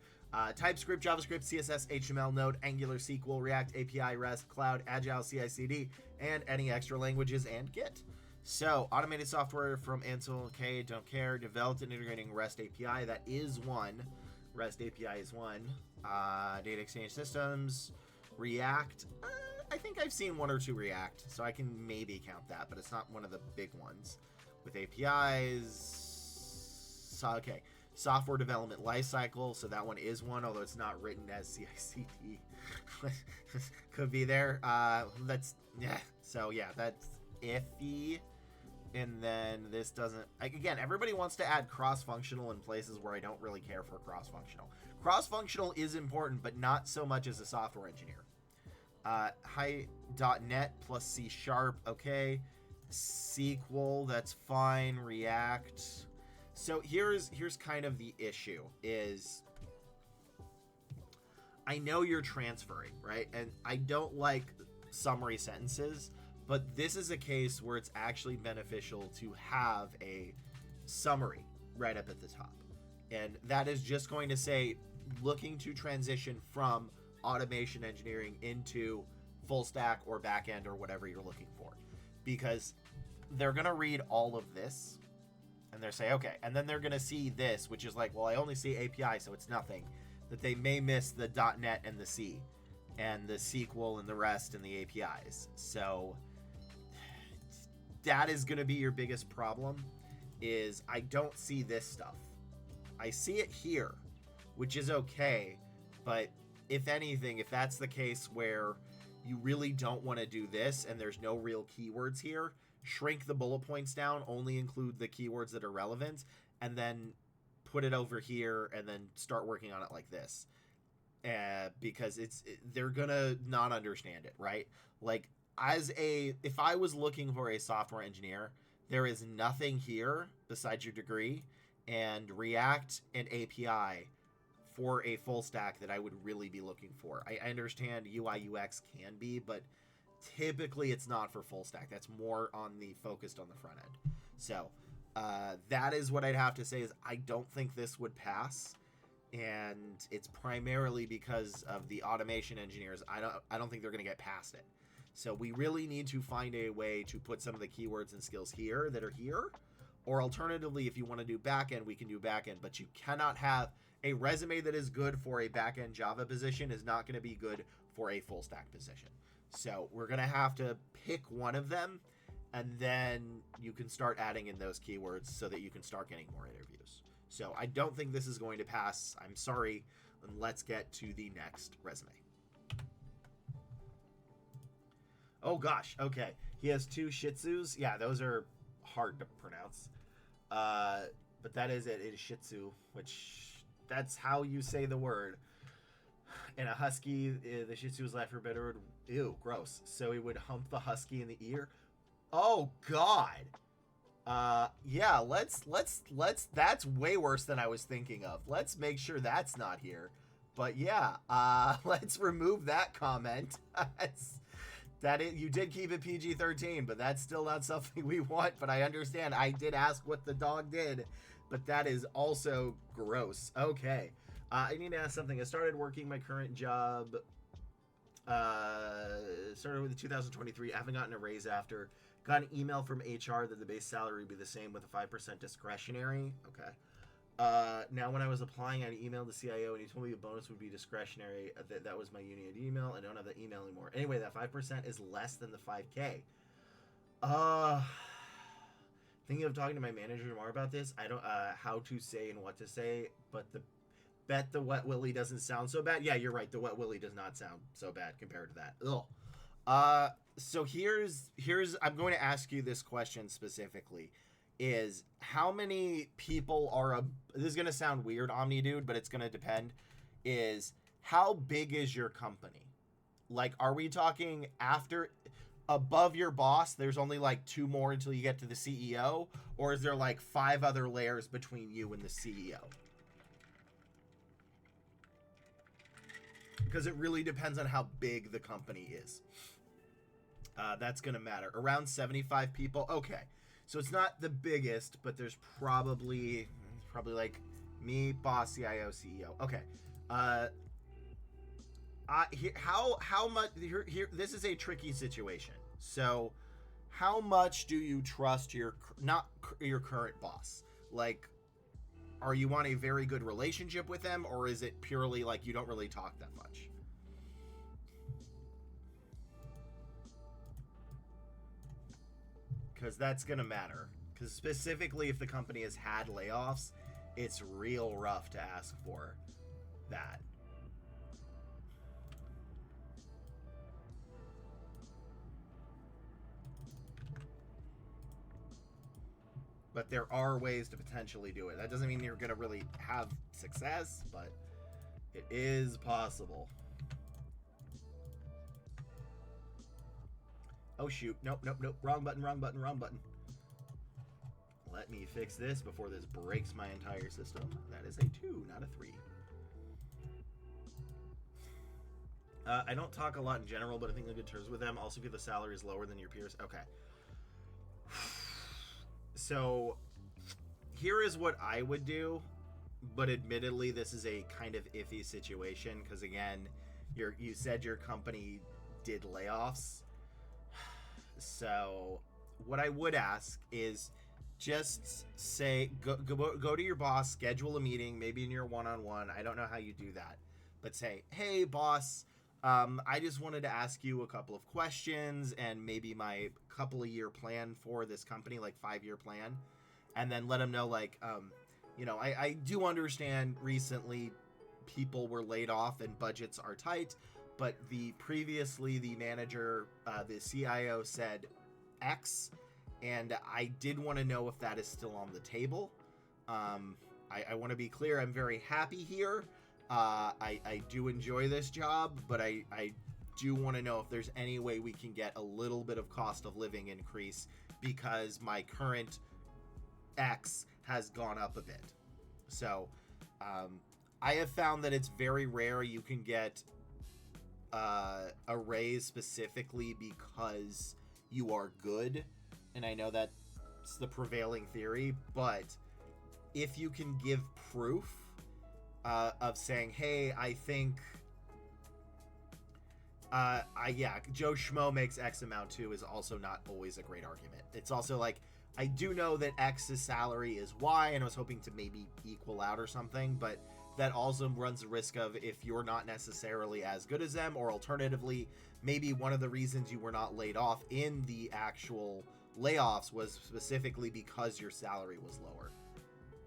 TypeScript, JavaScript, CSS, HTML, Node, Angular, SQL, React, API, REST, Cloud, Agile, CI/CD, and any extra languages and Git. So, automated software from Ansel, okay, don't care. Developed and integrating REST API, that is one. REST API is one. Data exchange systems, React. I think I've seen 1 or 2 React, so I can maybe count that, but it's not one of the big ones. With APIs, so, okay. Software development lifecycle, so that one is one, although it's not written as CI/CD. Could be there. That's, yeah. So yeah, that's iffy. And then this doesn't, like, again, everybody wants to add cross-functional in places where I don't really care for cross-functional. Cross-functional is important, but not so much as a software engineer. High.net plus C#, okay. SQL, that's fine. React. So here's kind of the issue is I know you're transferring, right? And I don't like summary sentences, but this is a case where it's actually beneficial to have a summary right up at the top. And that is just going to say, looking to transition from automation engineering into full stack or back end or whatever you're looking for. Because they're going to read all of this and they're say, okay, and then they're going to see this, which is like, well, I only see API, so it's nothing. That they may miss the .NET and the C and the SQL and the REST and the APIs. So that is going to be your biggest problem is I don't see this stuff. I see it here, which is okay. But if anything, if that's the case where you really don't want to do this and there's no real keywords here, shrink the bullet points down, only include the keywords that are relevant, and then put it over here and then start working on it like this. Because they're gonna not understand it, right? Like, if I was looking for a software engineer, there is nothing here besides your degree and React and API for a full stack that I would really be looking for. I understand UI UX can be, but typically it's not for full stack. That's more on the focused on the front end. So that is what I'd have to say is I don't think this would pass. And it's primarily because of the automation engineers. I don't think they're going to get past it. So we really need to find a way to put some of the keywords and skills here that are here. Or alternatively, if you want to do backend, we can do backend. But you cannot have a resume that is good for a backend Java position is not going to be good for a full stack position. So we're going to have to pick one of them. And then you can start adding in those keywords so that you can start getting more interviews. So I don't think this is going to pass. I'm sorry. And let's get to the next resume. Oh, gosh. Okay. He has 2 Shih Tzus. Yeah, those are hard to pronounce. But that is it. It is Shih Tzu, which that's how you say the word. And a husky, the Shih Tzu's life for better. Ew, gross. So he would hump the husky in the ear. Oh, God. Yeah, let's that's way worse than I was thinking of. Let's make sure that's not here. But yeah, let's remove that comment. You did keep it PG-13, but that's still not something we want. But I understand. I did ask what the dog did, but that is also gross. Okay. I need to ask something. I started working my current job, started with 2023. I haven't gotten a raise after. Got an email from HR that the base salary would be the same with a 5% discretionary. Okay. Now, when I was applying, I had emailed the CIO, and he told me the bonus would be discretionary. That was my union email. I don't have that email anymore. Anyway, that 5% is less than the 5K. Thinking of talking to my manager tomorrow about this. I don't how to say and what to say, but bet the Wet Willy doesn't sound so bad. Yeah, you're right. The Wet Willy does not sound so bad compared to that. Ugh. So here's I'm going to ask you this question specifically is how many people are this is going to sound weird, Omni Dude, but it's going to depend, is how big is your company? Like, are we talking above your boss, there's only like 2 more until you get to the CEO, or is there like 5 other layers between you and the CEO? Because it really depends on how big the company is. That's going to matter. Around 75 people. Okay. So it's not the biggest, but there's probably like me, boss, CIO, CEO. Okay. How much here this is a tricky situation. So how much do you trust your current boss? Like, are you on a very good relationship with them, or is it purely like you don't really talk that much? Because that's going to matter. Because specifically if the company has had layoffs, it's real rough to ask for that. But there are ways to potentially do it. That doesn't mean you're going to really have success, but it is possible. Oh, shoot. Nope. Wrong button. Let me fix this before this breaks my entire system. That is a 2, not a 3. I don't talk a lot in general, but I think in good terms with them. Also, if the salary is lower than your peers. Okay. So, here is what I would do, but admittedly, this is a kind of iffy situation because, again, you said your company did layoffs. So, what I would ask is just say, go to your boss, schedule a meeting, maybe in your one-on-one. I don't know how you do that, but say, hey, boss, I just wanted to ask you a couple of questions and maybe my couple of year plan for this company, like 5-year plan. And then let them know, like, I do understand recently people were laid off and budgets are tight, but the manager, the CIO said X, and I did want to know if that is still on the table. I want to be clear, I'm very happy here. I do enjoy this job, but I do want to know if there's any way we can get a little bit of cost of living increase because my current X has gone up a bit. So I have found that it's very rare you can get a raise specifically because you are good. And I know that's the prevailing theory, but if you can give proof of saying, hey, I think Joe Schmo makes X amount too is also not always a great argument. It's also like, I do know that X's salary is Y, and I was hoping to maybe equal out or something, but that also runs the risk of if you're not necessarily as good as them, or alternatively, maybe one of the reasons you were not laid off in the actual layoffs was specifically because your salary was lower.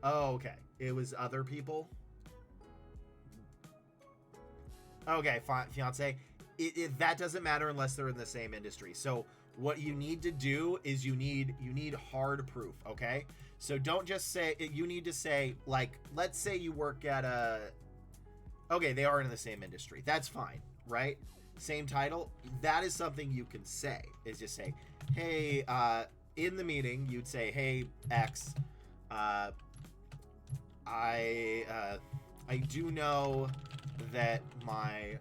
Oh, okay. It was other people? Okay, fiance. That doesn't matter unless they're in the same industry. So what you need to do is you need hard proof, okay? So don't just say, you need to say, like, let's say you work at okay, they are in the same industry. That's fine, right? Same title. That is something you can say, is just say, hey, in the meeting, you'd say, hey, X, I do know that my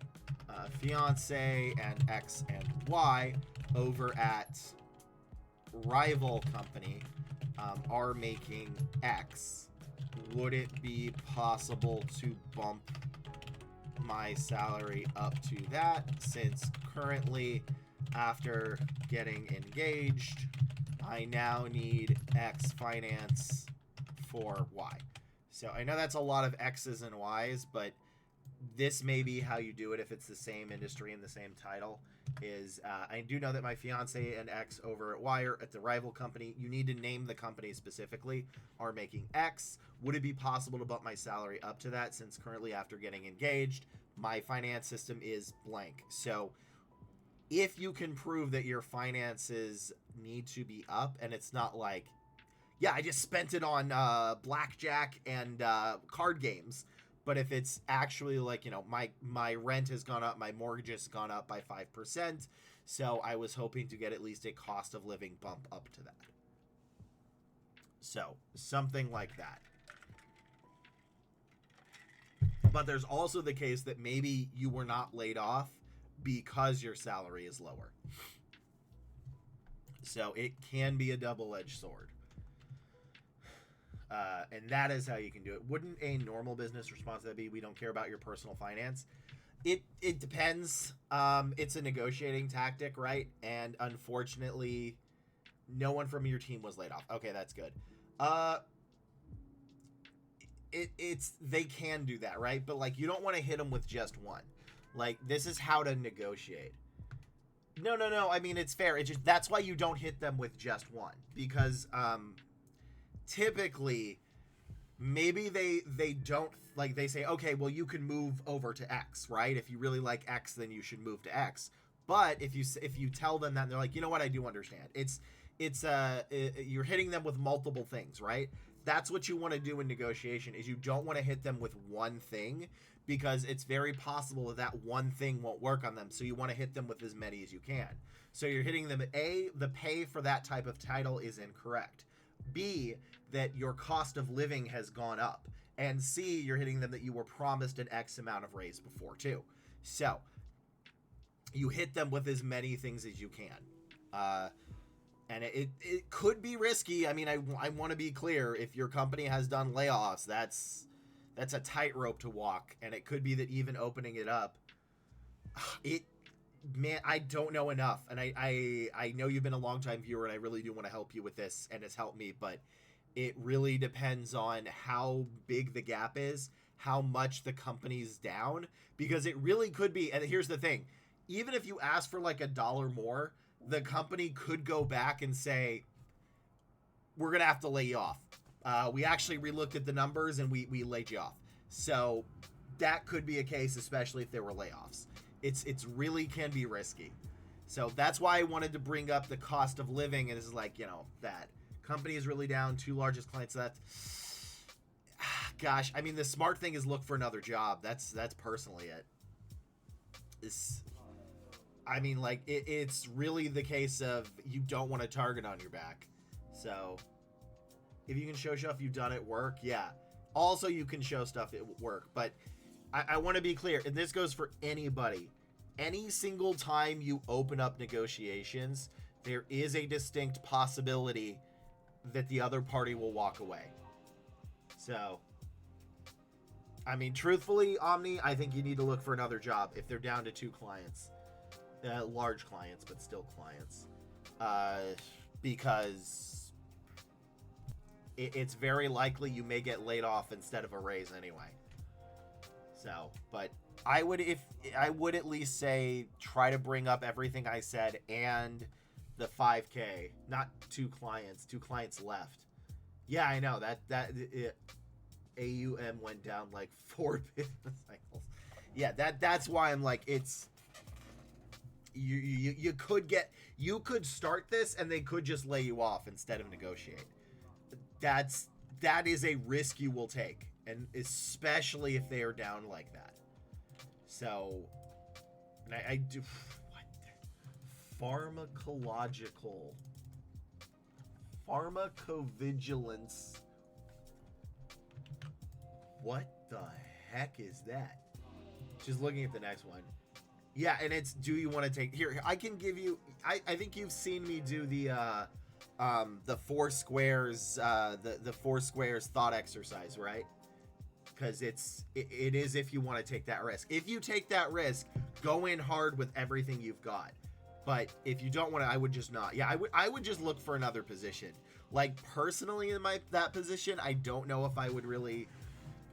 fiance and X and Y over at rival company are making X. Would it be possible to bump my salary up to that, since currently after getting engaged I now need X finance for Y? So I know that's a lot of X's and Y's, but this may be how you do it if it's the same industry and the same title. Is I do know that my fiance and X over at Wire at the rival company, you need to name the company specifically, are making X. Would it be possible to bump my salary up to that, since currently after getting engaged my finance system is blank? So if you can prove that your finances need to be up, and it's not like, yeah, I just spent it on blackjack and card games, but if it's actually like, my rent has gone up, my mortgage has gone up by 5%, so I was hoping to get at least a cost of living bump up to that. So something like that. But there's also the case that maybe you were not laid off because your salary is lower. So it can be a double-edged sword. And that is how you can do it. Wouldn't a normal business response that be, we don't care about your personal finance? It depends. It's a negotiating tactic, right? And unfortunately, no one from your team was laid off. Okay, that's good. They can do that, right? But like, you don't want to hit them with just one. Like, this is how to negotiate. No. I mean, it's fair. It's just, that's why you don't hit them with just one, because typically maybe they don't, like, they say, okay, well, you can move over to X, right? If you really like X, then you should move to X. But if you tell them that, and they're like, you know what, I do understand. you're hitting them with multiple things, right? That's what you want to do in negotiation, is you don't want to hit them with one thing, because it's very possible that that one thing won't work on them. So you want to hit them with as many as you can. So you're hitting them, A, the pay for that type of title is incorrect. B, that your cost of living has gone up. And C, you're hitting them that you were promised an X amount of raise before too. So you hit them with as many things as you can. And it could be risky. I mean, I want to be clear. If your company has done layoffs, that's a tightrope to walk. And it could be that even opening it up, man, I don't know enough. And I know you've been a long-time viewer, and I really do want to help you with this, and it's helped me. But it really depends on how big the gap is, how much the company's down. Because it really could be, and here's the thing. Even if you ask for like $1 more, the company could go back and say, we're going to have to lay you off. We actually relooked at the numbers and we laid you off. So that could be a case, especially if there were layoffs. It's really can be risky. So that's why I wanted to bring up the cost of living. And it's like, you know, that company is really down, 2 largest clients. So that's, gosh, I mean, the smart thing is look for another job. That's personally it. I mean, like, it's really the case of you don't want a target on your back. So if you can show stuff you've done at work, yeah. Also, you can show stuff at work. But I want to be clear, and this goes for anybody. Any single time you open up negotiations, there is a distinct possibility that the other party will walk away. So, I mean, truthfully, Omni, I think you need to look for another job if they're down to 2 clients. Large clients, but still clients. Because it's very likely you may get laid off instead of a raise anyway. So, but I would at least say try to bring up everything I said and the 5K, not 2 clients left. Yeah, I know that AUM went down like 4 business cycles. Yeah, that's why I'm like, it's you could start this and they could just lay you off instead of negotiate. That is a risk you will take, and especially if they are down like that. So, and I do pharmacovigilance. What the heck is that? Just looking at the next one. Yeah, and it's, do you want to take, here, I can give you, I think you've seen me do the 4 squares, the 4 squares thought exercise, right? Because it is if you want to take that risk. If you take that risk, go in hard with everything you've got. But if you don't want to, I would just not. Yeah, I would just look for another position. Like, personally in that position, I don't know if I would really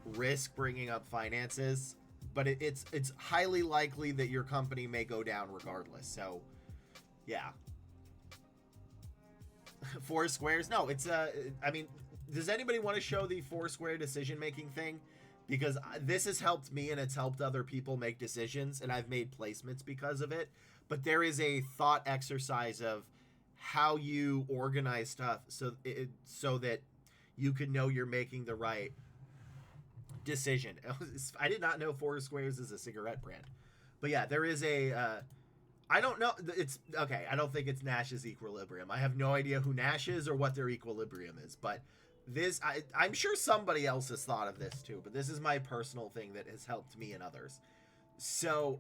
risk bringing up finances. But it's highly likely that your company may go down regardless. So, yeah. 4 squares? No, it's I mean, does anybody want to show the 4 square decision making thing? Because this has helped me and it's helped other people make decisions, and I've made placements because of it. But there is a thought exercise of how you organize stuff so that you can know you're making the right decision. I did not know 4 squares is a cigarette brand. But yeah, there is a I don't know, it's okay, I don't think it's Nash's equilibrium. I have no idea who Nash is or what their equilibrium is, but this I'm sure somebody else has thought of this too, but this is my personal thing that has helped me and others. So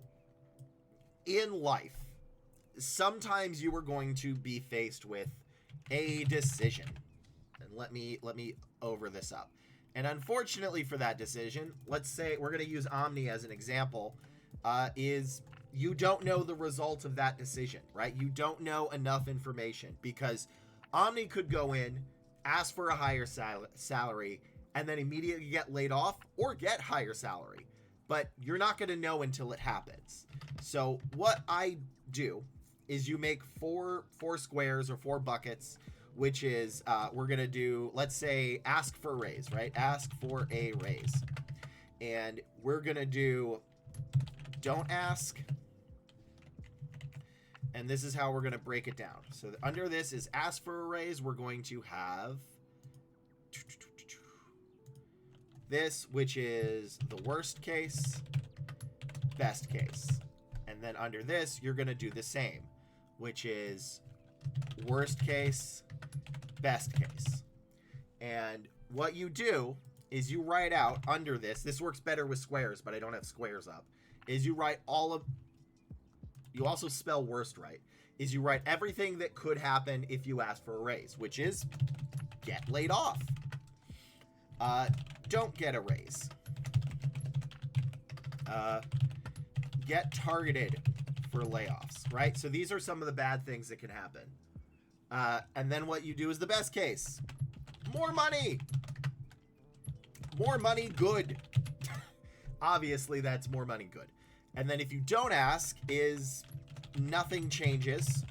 in life, sometimes you are going to be faced with a decision. And let me over this up. And unfortunately for that decision, let's say we're going to use Omni as an example, is you don't know the result of that decision, right? You don't know enough information, because Omni could go in, ask for a higher salary, and then immediately get laid off or get higher salary. But you're not going to know until it happens. So what I do is you make four squares or 4 buckets, which is we're going to do, let's say, ask for a raise, right? Ask for a raise. And we're going to do don't ask, And this is how we're going to break it down. So under this is ask for a raise. We're going to have this, which is the worst case, best case. And then under this, you're going to do the same, which is worst case, best case. And what you do is you write out under this. This works better with squares, but I don't have squares up. Is you write all of... You also spell worst right. Is you write everything that could happen if you ask for a raise, which is get laid off. Don't get a raise. Get targeted for layoffs, right? So these are some of the bad things that can happen. And then what you do is the best case. More money. More money, good. Obviously, that's more money, good. And then if you don't ask, is nothing changes.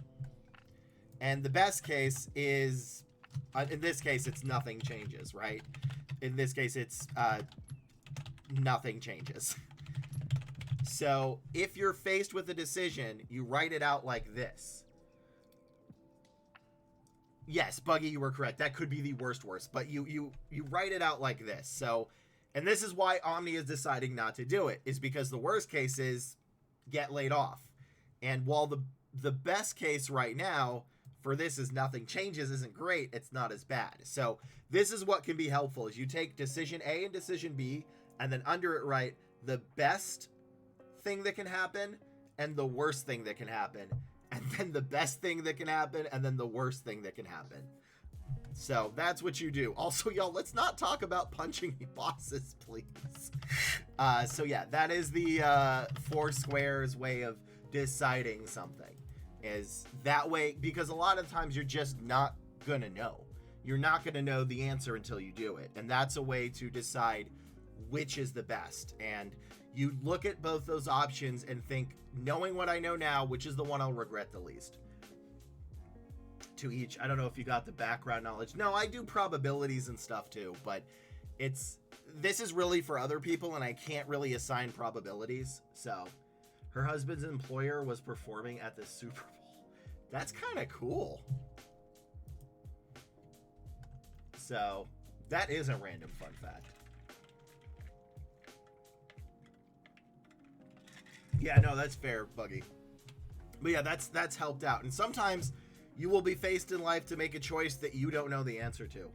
And the best case is, in this case, it's nothing changes, right? In this case, it's nothing changes. So if you're faced with a decision, you write it out like this. Yes, Buggy, you were correct. That could be the worst, but you write it out like this. So, and this is why Omni is deciding not to do it, is because the worst case is get laid off. And while the best case right now for this is nothing changes isn't great, it's not as bad. So this is what can be helpful, is you take decision A and decision B, and then under it write the best thing that can happen and the worst thing that can happen, and then the best thing that can happen, and then the worst thing that can happen. So that's what you do. Also, y'all, let's not talk about punching bosses, please. So yeah, that is the four squares way of deciding something. Is that way, because a lot of times you're just not gonna know. You're not gonna know the answer until you do it. And that's a way to decide which is the best. And you look at both those options and think, knowing what I know now, which is the one I'll regret the least? To each. I don't know if you got the background knowledge. No, I do probabilities and stuff too, but this is really for other people, and I can't really assign probabilities. So her husband's employer was performing at the Super Bowl. That's kind of cool. So that is a random fun fact. Yeah, no, that's fair, Buggy. But yeah, that's helped out. And sometimes you will be faced in life to make a choice that you don't know the answer to.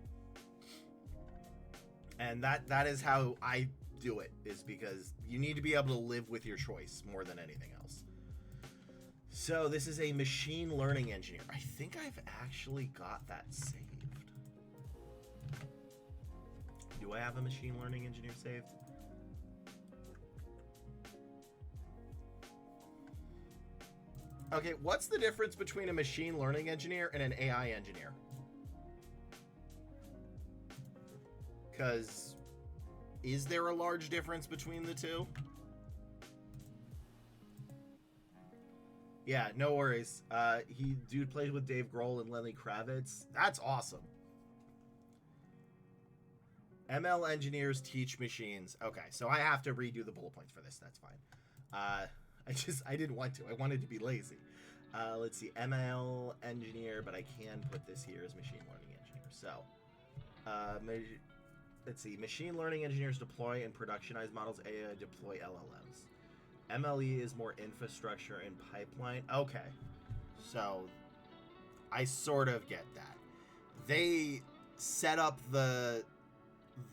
And that is how I do it, is because you need to be able to live with your choice more than anything else. So this is a machine learning engineer. I think I've actually got that saved. Do I have a machine learning engineer saved? Okay, what's the difference between a machine learning engineer and an AI engineer? Because is there a large difference between the two? Yeah, no worries. Dude plays with Dave Grohl and Lenny Kravitz. That's awesome. ML engineers teach machines. Okay, so I have to redo the bullet points for this. That's fine. I didn't want to. I wanted to be lazy. Let's see, ML engineer, but I can put this here as machine learning engineer. So, let's see, machine learning engineers deploy and productionize models. AI deploy LLMs. MLE is more infrastructure and pipeline. Okay, so I sort of get that. They set up the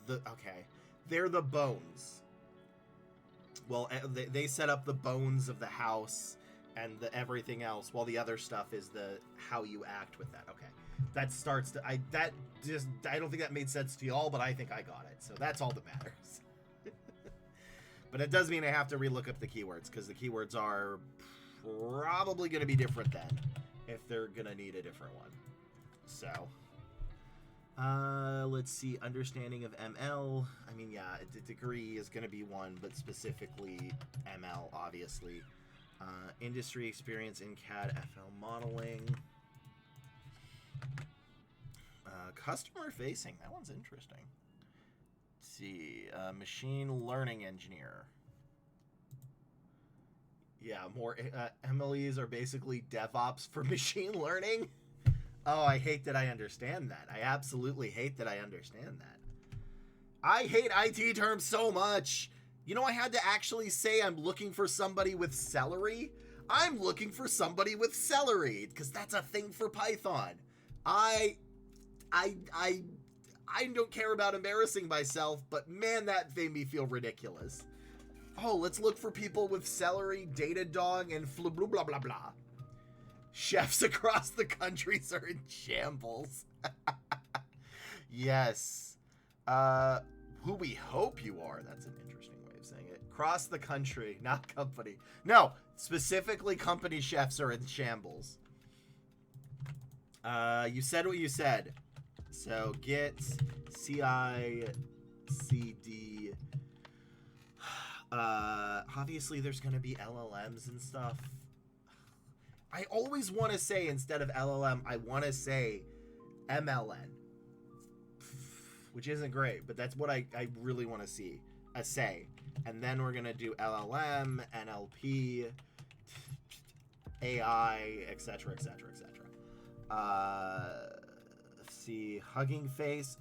okay, they're the bones. Well, they set up the bones of the house and the everything else, while the other stuff is the how you act with that. Okay, that starts to I don't think that made sense to y'all, but I think I got it. So that's all that matters. But it does mean I have to relook up the keywords, because the keywords are probably going to be different then, if they're going to need a different one. So, let's see, understanding of ML. I mean, yeah, a degree is going to be one, but specifically ML, obviously. Industry experience in CAD FL modeling. Customer facing, that one's interesting. Let's see, machine learning engineer. Yeah, more MLEs are basically DevOps for machine learning. Oh, I hate that I understand that. I absolutely hate that I understand that. I hate IT terms so much. You know, I had to actually say I'm looking for somebody with celery. I'm looking for somebody with celery because that's a thing for Python. I don't care about embarrassing myself, but man, that made me feel ridiculous. Oh, let's look for people with celery, Datadog, and blah blah blah blah. Chefs across the countries are in shambles. Yes. Who we hope you are. That's an interesting way of saying it. Across the country, not company. No, specifically company chefs are in shambles. You said what you said. So git CI CD. Obviously there's going to be LLMs and stuff. I always want to say, instead of LLM, I want to say MLN. Which isn't great, but that's what I really want to see. Say. And then we're going to do LLM, NLP, AI, etc., etc., etc. Let's see. Hugging Face.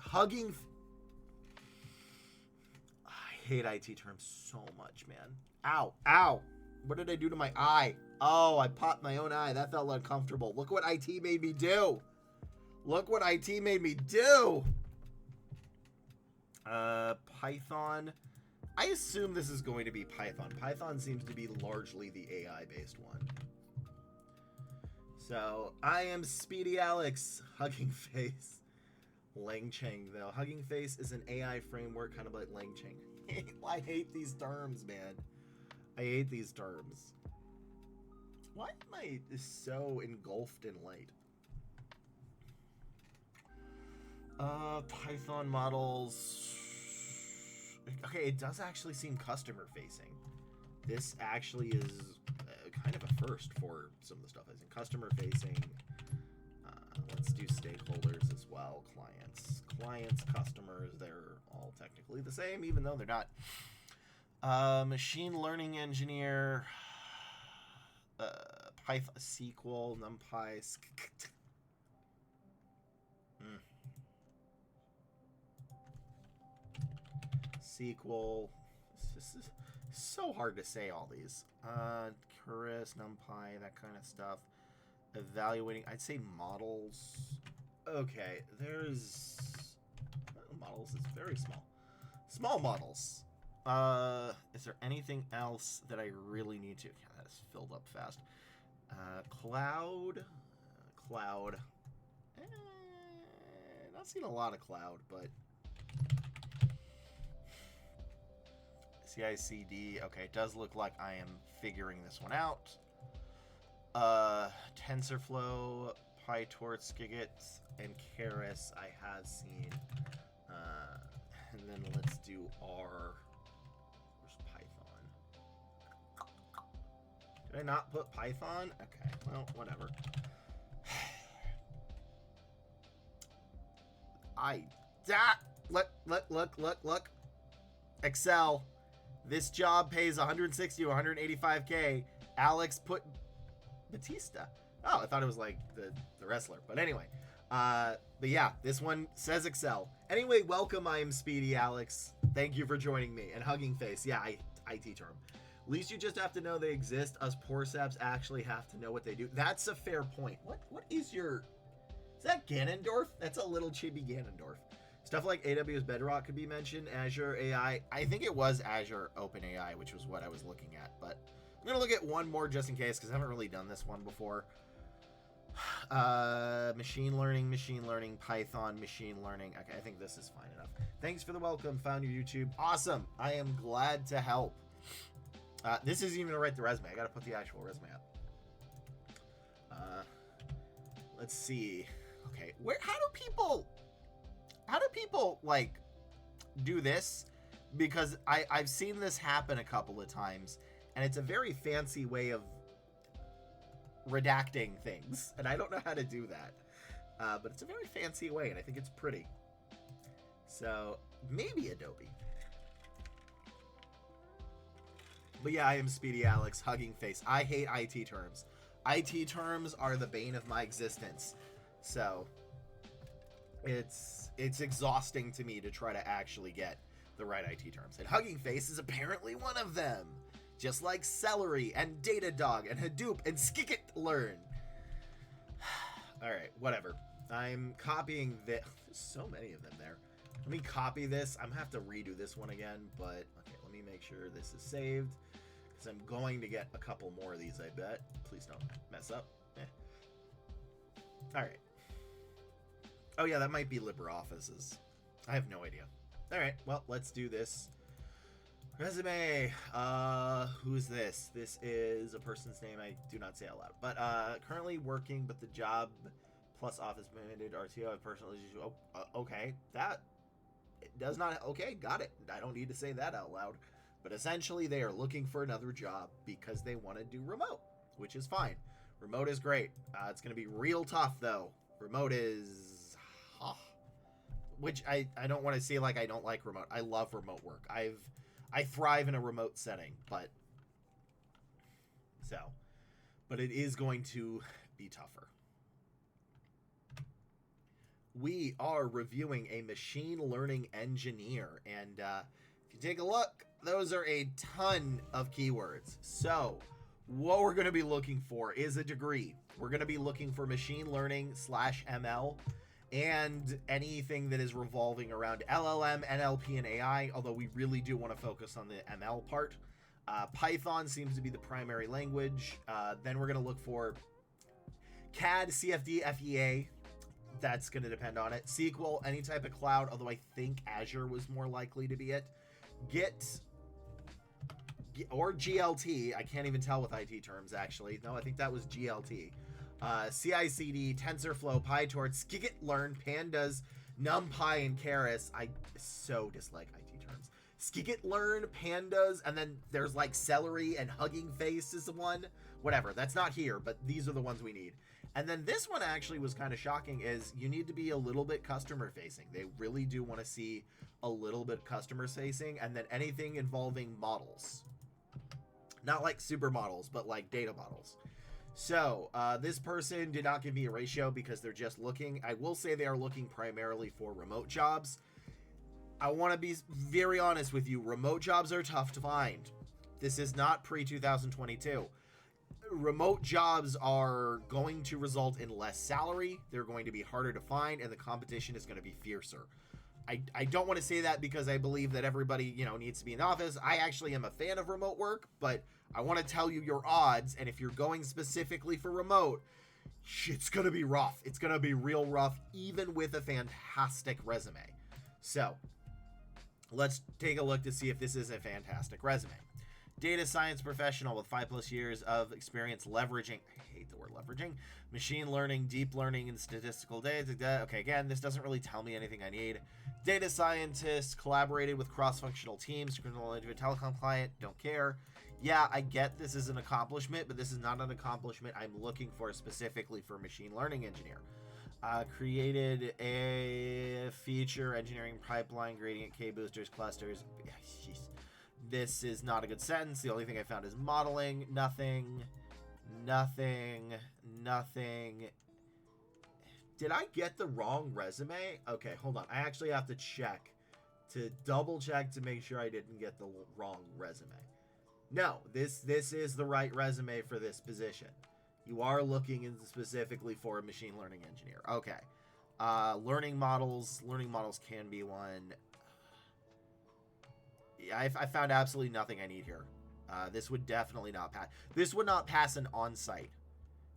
I hate IT terms so much, man. Ow. Ow. What did I do to my eye? Oh, I popped my own eye. That felt uncomfortable. Look what IT made me do. Look what IT made me do. Python. I assume this is going to be Python. Python seems to be largely the AI-based one. So, I am Speedy Alex. Hugging Face. Langchain, though. Hugging Face is an AI framework, kind of like Langchain. I hate these terms, man. I hate these terms. Why am I so engulfed in light? Python models. Okay, it does actually seem customer facing. This actually is kind of a first for some of the stuff. As in customer facing. Let's do stakeholders as well. Clients, customers, they're all technically the same, even though they're not. Machine learning engineer. Python, SQL, NumPy. SQL. This is so hard to say all these. Chorus, NumPy, that kind of stuff. Evaluating, I'd say models. Okay, there's models is very small. Small models. Is there anything else that I really need to? Yeah, that's filled up fast. Cloud. Not seen a lot of cloud, but CI/CD. Okay, it does look like I am figuring this one out. TensorFlow, PyTorch, Skiggit, and Keras I have seen. And then let's do R. Where's Python? Did I not put Python? Okay, well, whatever. Look. Excel. This job pays 160 or 185K. Alex put Batista. Oh, I thought it was like the wrestler. But anyway. But yeah, this one says Excel. Anyway, welcome. I am Speedy Alex. Thank you for joining me. And Hugging Face. Yeah, IT term. At least you just have to know they exist. Us poor saps actually have to know what they do. That's a fair point. What is your... Is that Ganondorf? That's a little chibi Ganondorf. Stuff like AWS Bedrock could be mentioned. Azure AI. I think it was Azure OpenAI, which was what I was looking at. But I'm going to look at one more just in case because I haven't really done this one before. Machine learning, Python, machine learning. Okay, I think this is fine enough. Thanks for the welcome. Found your YouTube. Awesome. I am glad to help. This isn't even to write the resume. I got to put the actual resume up. Let's see. Okay, how do people like do this? Because I've seen this happen a couple of times, and it's a very fancy way of redacting things, and I don't know how to do that. But it's a very fancy way, and I think it's pretty. So maybe Adobe. But yeah, I am Speedy Alex, Hugging Face. I hate IT terms. IT terms are the bane of my existence. So it's exhausting to me to try to actually get the right IT terms. And Hugging Face is apparently one of them. Just like celery and Datadog and Hadoop and Skikit-learn. Alright, whatever. I'm copying this. There's so many of them there. Let me copy this. I'm going to have to redo this one again, but okay, let me make sure this is saved, because I'm going to get a couple more of these, I bet. Please don't mess up. Alright. Oh yeah, that might be LibreOffice's. I have no idea. Alright, well, let's do this. Resume. Who's this? This is a person's name I do not say out loud. But currently working, but the job plus office mandated RTO and personal issues. Oh, okay. That does not. Okay, got it. I don't need to say that out loud. But essentially, they are looking for another job because they want to do remote, which is fine. Remote is great. It's going to be real tough, though. Remote is... which I don't want to say like I don't like remote. I love remote work. I thrive in a remote setting, but it is going to be tougher. We are reviewing a machine learning engineer, and if you take a look, those are a ton of keywords. So what we're going to be looking for is a degree. We're going to be looking for machine learning / ML and anything that is revolving around LLM, NLP, and AI, although we really do want to focus on the ML part. Python seems to be the primary language. Then we're going to look for CAD, CFD, FEA. That's going to depend on it. SQL, any type of cloud, although I think Azure was more likely to be it. Git or GLT. I can't even tell with IT terms, actually. No, I think that was GLT. CI/CD, TensorFlow, PyTorch, Skikit-learn, Pandas, NumPy, and Keras. I so dislike IT terms. Skikit-learn, Pandas, and then there's like celery and Hugging Face is the one. Whatever, that's not here, but these are the ones we need. And then this one actually was kind of shocking, is you need to be a little bit customer-facing. They really do want to see a little bit customer-facing, and then anything involving models. Not like supermodels, but like data models. So, this person did not give me a ratio because they're just looking. I will say they are looking primarily for remote jobs. I want to be very honest with you. Remote jobs are tough to find. This is not pre-2022. Remote jobs are going to result in less salary. They're going to be harder to find, and the competition is going to be fiercer. I don't want to say that because I believe that everybody, needs to be in the office. I actually am a fan of remote work, but I want to tell you your odds, and if you're going specifically for remote, it's going to be rough. It's going to be real rough, even with a fantastic resume. So, let's take a look to see if this is a fantastic resume. Data science professional with 5+ years of experience leveraging, I hate the word leveraging, machine learning, deep learning, and statistical data. Okay, again, this doesn't really tell me anything I need. Data scientist, collaborated with cross-functional teams, criminal into a telecom client, don't care. Yeah, I get this is an accomplishment, but this is not an accomplishment I'm looking for specifically for machine learning engineer. Created a feature engineering pipeline, gradient K-boosters, clusters. Jeez. This is not a good sentence. The only thing I found is modeling. Nothing. Did I get the wrong resume? Okay, hold on. I actually have to check, to double check to make sure I didn't get the wrong resume. No, this is the right resume for this position. You are looking specifically for a machine learning engineer. Okay. Learning models can be one. Yeah, I found absolutely nothing I need here. This would definitely not pass. This would not pass an on-site.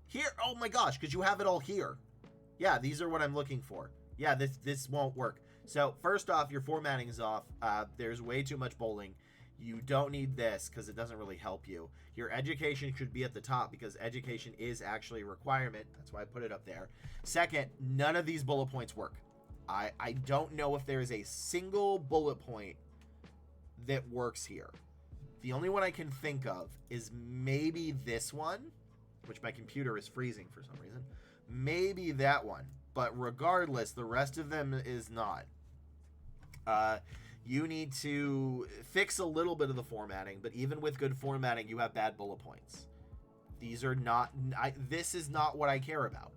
Here, oh my gosh, because you have it all here. Yeah, these are what I'm looking for. Yeah, this won't work. So, first off, your formatting is off. There's way too much bolding. You don't need this because it doesn't really help you. Your education should be at the top because education is actually a requirement. That's why I put it up there. Second, none of these bullet points work. I don't know if there is a single bullet point that works here. The only one I can think of is maybe this one, which my computer is freezing for some reason. Maybe that one. But regardless, the rest of them is not. You need to fix a little bit of the formatting, but even with good formatting, you have bad bullet points. These are not, this is not what I care about.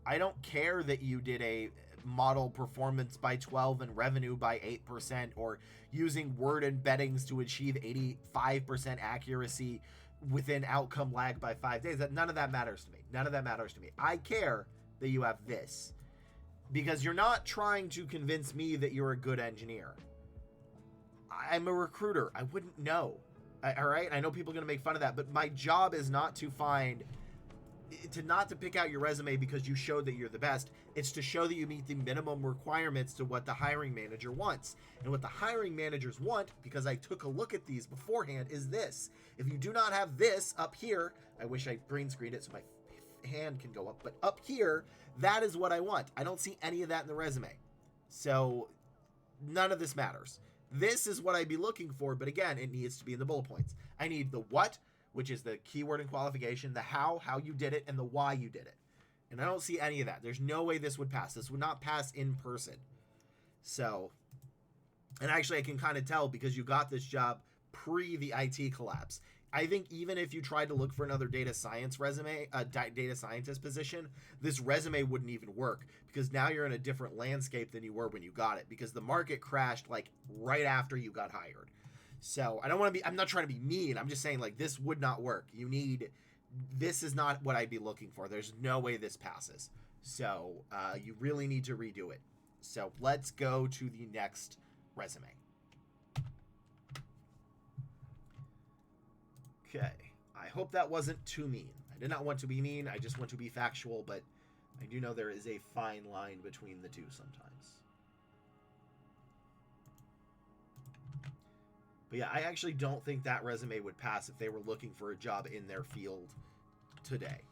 I don't care that you did a model performance by 12 and revenue by 8%, or using word embeddings to achieve 85% accuracy within outcome lag by 5 days. None of that matters to me. None of that matters to me. I care that you have this, because you're not trying to convince me that you're a good engineer. I'm a recruiter. I wouldn't know. All right? I know people are going to make fun of that, but my job is not to pick out your resume because you showed that you're the best. It's to show that you meet the minimum requirements to what the hiring manager wants. And what the hiring managers want, because I took a look at these beforehand, is this. If you do not have this up here, I wish I green screened it so my hand can go up, but up here, that is what I want. I don't see any of that in the resume. So none of this matters. This is what I'd be looking for, but again, it needs to be in the bullet points. I need the what, which is the keyword and qualification, the how you did it, and the why you did it. And I don't see any of that. There's no way this would pass. This would not pass in person. So, and actually I can kind of tell because you got this job pre the IT collapse. I think even if you tried to look for another data science resume, data scientist position, this resume wouldn't even work, because now you're in a different landscape than you were when you got it, because the market crashed like right after you got hired. So I'm not trying to be mean. I'm just saying, like, this would not work. This is not what I'd be looking for. There's no way this passes. So you really need to redo it. So let's go to the next resume. Okay, I hope that wasn't too mean. I did not want to be mean. I just want to be factual, but I do know there is a fine line between the two sometimes. But yeah, I actually don't think that resume would pass if they were looking for a job in their field today.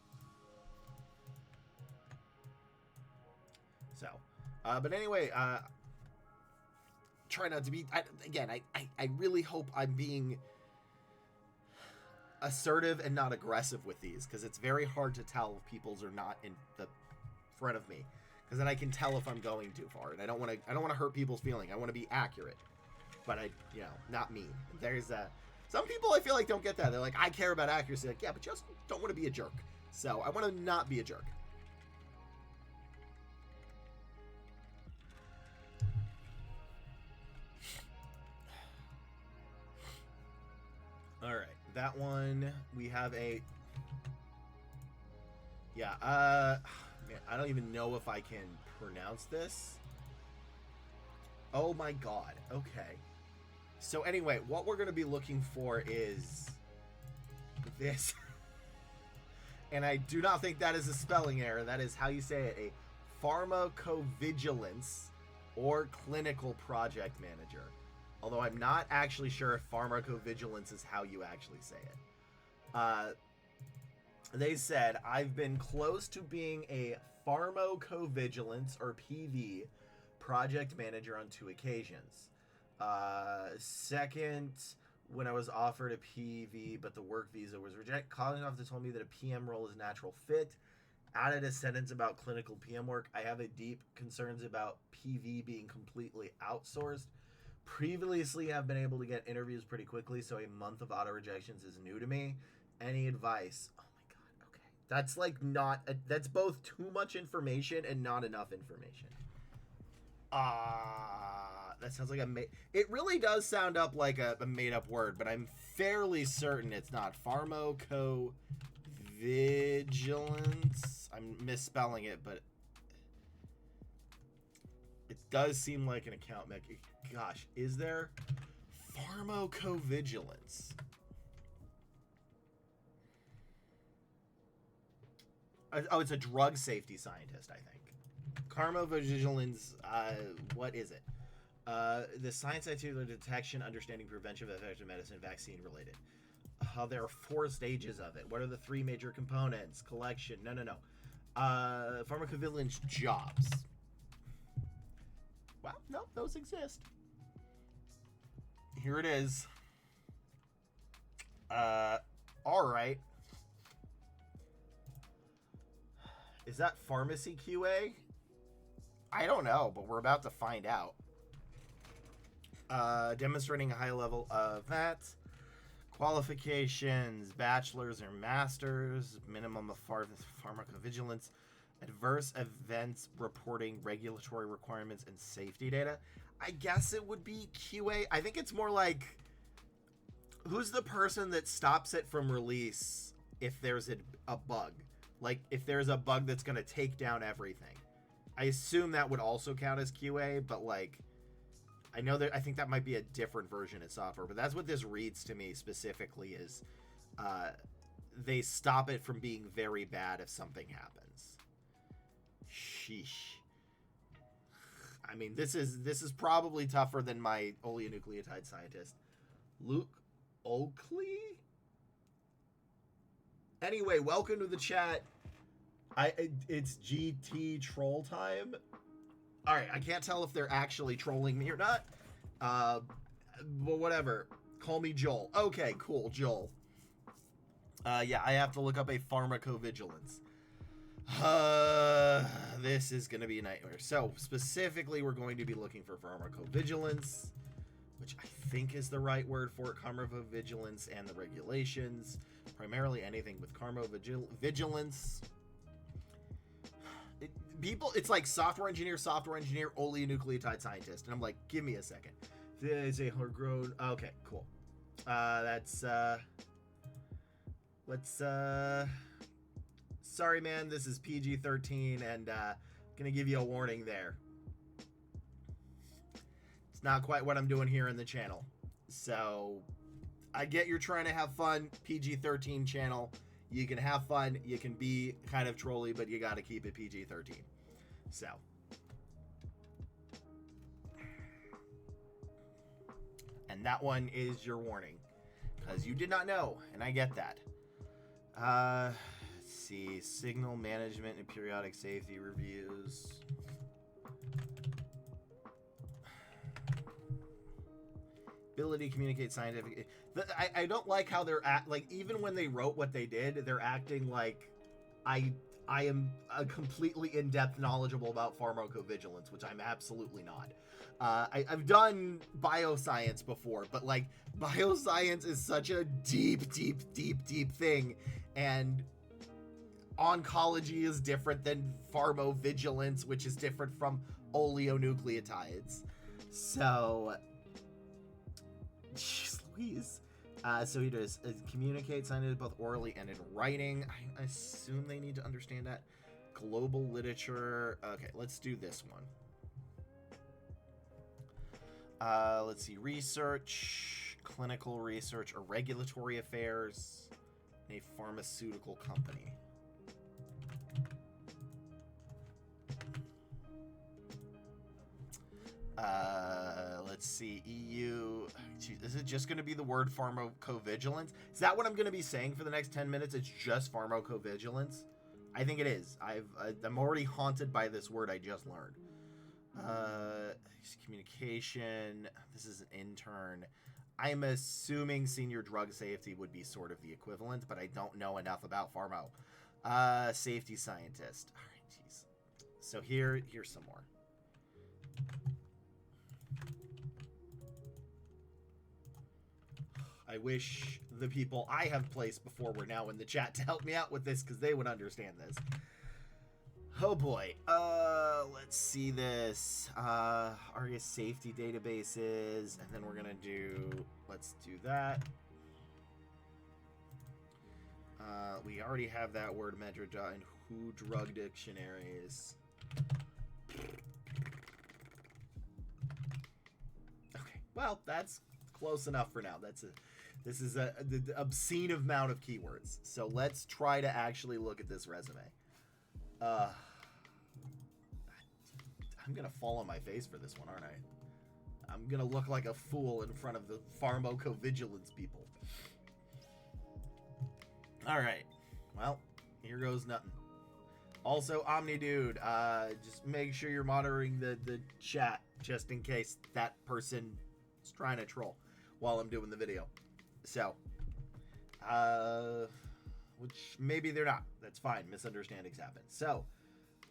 So, but anyway, try not to be, I really hope I'm being assertive and not aggressive with these, because it's very hard to tell if people's are not in the front of me, because then I can tell if I'm going too far, and I don't want to hurt people's feeling. I want to be accurate, but not mean. There's some people I feel like don't get that. They're like, I care about accuracy. Like, yeah, but just don't want to be a jerk. So I want to not be a jerk. All right. That one, we have a, man, I don't even know if I can pronounce this. Oh my god. Okay. So anyway, what we're going to be looking for is this. And I do not think that is a spelling error. That is how you say it. A pharmacovigilance or clinical project manager. Although I'm not actually sure if pharmacovigilance is how you actually say it. They said, I've been close to being a pharmacovigilance or PV project manager on 2 occasions. Second, when I was offered a PV, but the work visa was rejected. College officer told me that a PM role is a natural fit. Added a sentence about clinical PM work. I have a deep concerns about PV being completely outsourced. Previously have been able to get interviews pretty quickly, so a month of auto rejections is new to me. Any advice? Oh my god, okay. That's like that's both too much information and not enough information. That sounds like it really does sound up like a made-up word, but I'm fairly certain it's not. Pharmacovigilance. I'm misspelling it, but it does seem like an account mech. Gosh, is there pharmacovigilance? Oh, it's a drug safety scientist, I think. Pharmacovigilance, what is it? The science activity of detection, understanding, prevention of effective medicine, vaccine related. There are 4 stages of it. What are the 3 major components? Collection. No. Pharmacovigilance jobs. Wow, no, those exist. Here it is. Alright. Is that pharmacy QA? I don't know, but we're about to find out. Demonstrating a high level of that. Qualifications, bachelor's or master's, minimum of pharmacovigilance, adverse events reporting, regulatory requirements, and safety data. I guess it would be QA. I think it's more like, who's the person that stops it from release if there's a bug? Like, if there's a bug that's going to take down everything. I assume that would also count as QA, but like, I think that might be a different version of software, but that's what this reads to me specifically is they stop it from being very bad if something happens. Sheesh. I mean, this is probably tougher than my oleonucleotide scientist, Luke Oakley. Anyway, welcome to the chat. It's GT troll time. All right, I can't tell if they're actually trolling me or not. But whatever. Call me Joel. Okay, cool, Joel. Yeah, I have to look up a pharmacovigilance. This is going to be a nightmare. So, specifically, we're going to be looking for pharmacovigilance, which I think is the right word for it. Pharmacovigilance and the regulations. Primarily anything with pharmacovigilance. It's like software engineer, oleonucleotide scientist. And I'm like, give me a second. There's a grown. Okay, cool. Sorry, man, this is PG-13, and gonna give you a warning there. It's not quite what I'm doing here in the channel. So, I get you're trying to have fun, PG-13 channel. You can have fun, you can be kind of trolly, but you gotta keep it PG-13. So. And that one is your warning. Because you did not know, and I get that. Let's see. Signal management and periodic safety reviews. Ability to communicate scientifically. I don't like how they're even when they wrote what they did, they're acting like I am completely in-depth knowledgeable about pharmacovigilance, which I'm absolutely not. I've done bioscience before, but like bioscience is such a deep thing, and oncology is different than pharmacovigilance, which is different from oleonucleotides. So, jeez Louise. So he does communicate scientifically both orally and in writing. I assume they need to understand that. Global literature. Okay, let's do this one. Let's see. Research, clinical research, or regulatory affairs in a pharmaceutical company. Let's see. EU. Geez, is it just going to be the word pharmacovigilance? Is that what I'm going to be saying for the next 10 minutes? It's just pharmacovigilance? I think it is. I'm already haunted by this word I just learned. Communication. This is an intern. I'm assuming senior drug safety would be sort of the equivalent, but I don't know enough about pharma. Safety scientist. All right, jeez. So here's some more. I wish the people I have placed before were now in the chat to help me out with this, because they would understand this. Oh boy. Let's see this. ARIA safety databases, and then we're gonna let's do that. We already have that word Medraja in WHO drug dictionaries. Okay, well, that's close enough for now. This is the obscene amount of keywords. So let's try to actually look at this resume. I'm gonna fall on my face for this one, aren't I? I'm gonna look like a fool in front of the pharmacovigilance people. All right. Well, here goes nothing. Also, Omni Dude, just make sure you're monitoring the chat just in case that person is trying to troll while I'm doing the video. So, which maybe they're not. That's fine. Misunderstandings happen. So,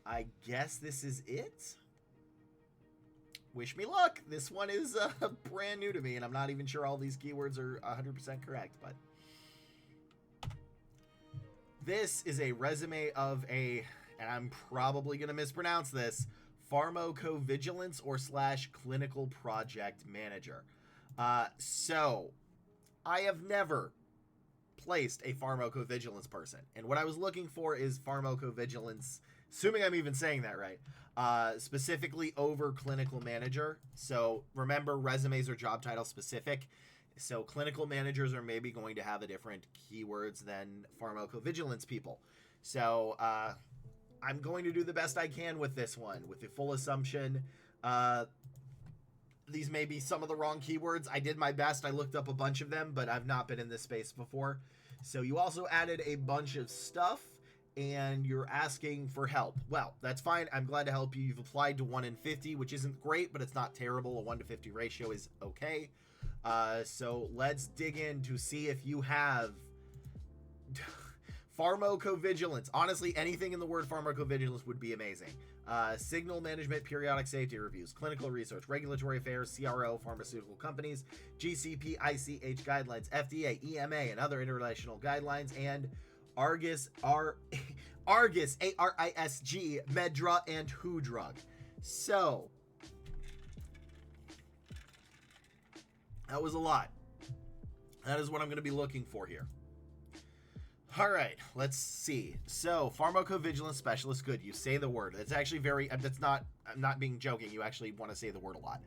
I guess this is it. wish me luck. This one is brand new to me, and I'm not even sure all these keywords are 100% correct, but this is a resume of a, and I'm probably going to mispronounce this, pharmacovigilance or / clinical project manager. So I have never placed a pharmacovigilance person, and what I was looking for is pharmacovigilance, assuming I'm even saying that right, specifically over clinical manager. So remember, resumes are job title specific, so clinical managers are maybe going to have a different keywords than pharmacovigilance people. So I'm going to do the best I can with this one, with the full assumption these may be some of the wrong keywords. I did my best. I looked up a bunch of them, but I've not been in this space before. So you also added a bunch of stuff, and you're asking for help. Well, that's fine. I'm glad to help you. You've applied to 1 in 50, which isn't great, but it's not terrible. A 1 to 50 ratio is okay. So let's dig in to see if you have pharmacovigilance. Honestly, anything in the word pharmacovigilance would be amazing. Signal management, periodic safety reviews, clinical research, regulatory affairs, CRO, pharmaceutical companies, GCP, ICH guidelines, FDA, EMA, and other international guidelines, and Argus, ARISG, Medra, and WHO drug. So, that was a lot. That is what I'm going to be looking for here. All right, let's see. So, pharmacovigilance specialist, good. You say the word. It's actually very, that's not, I'm not being joking. You actually want to say the word a lot.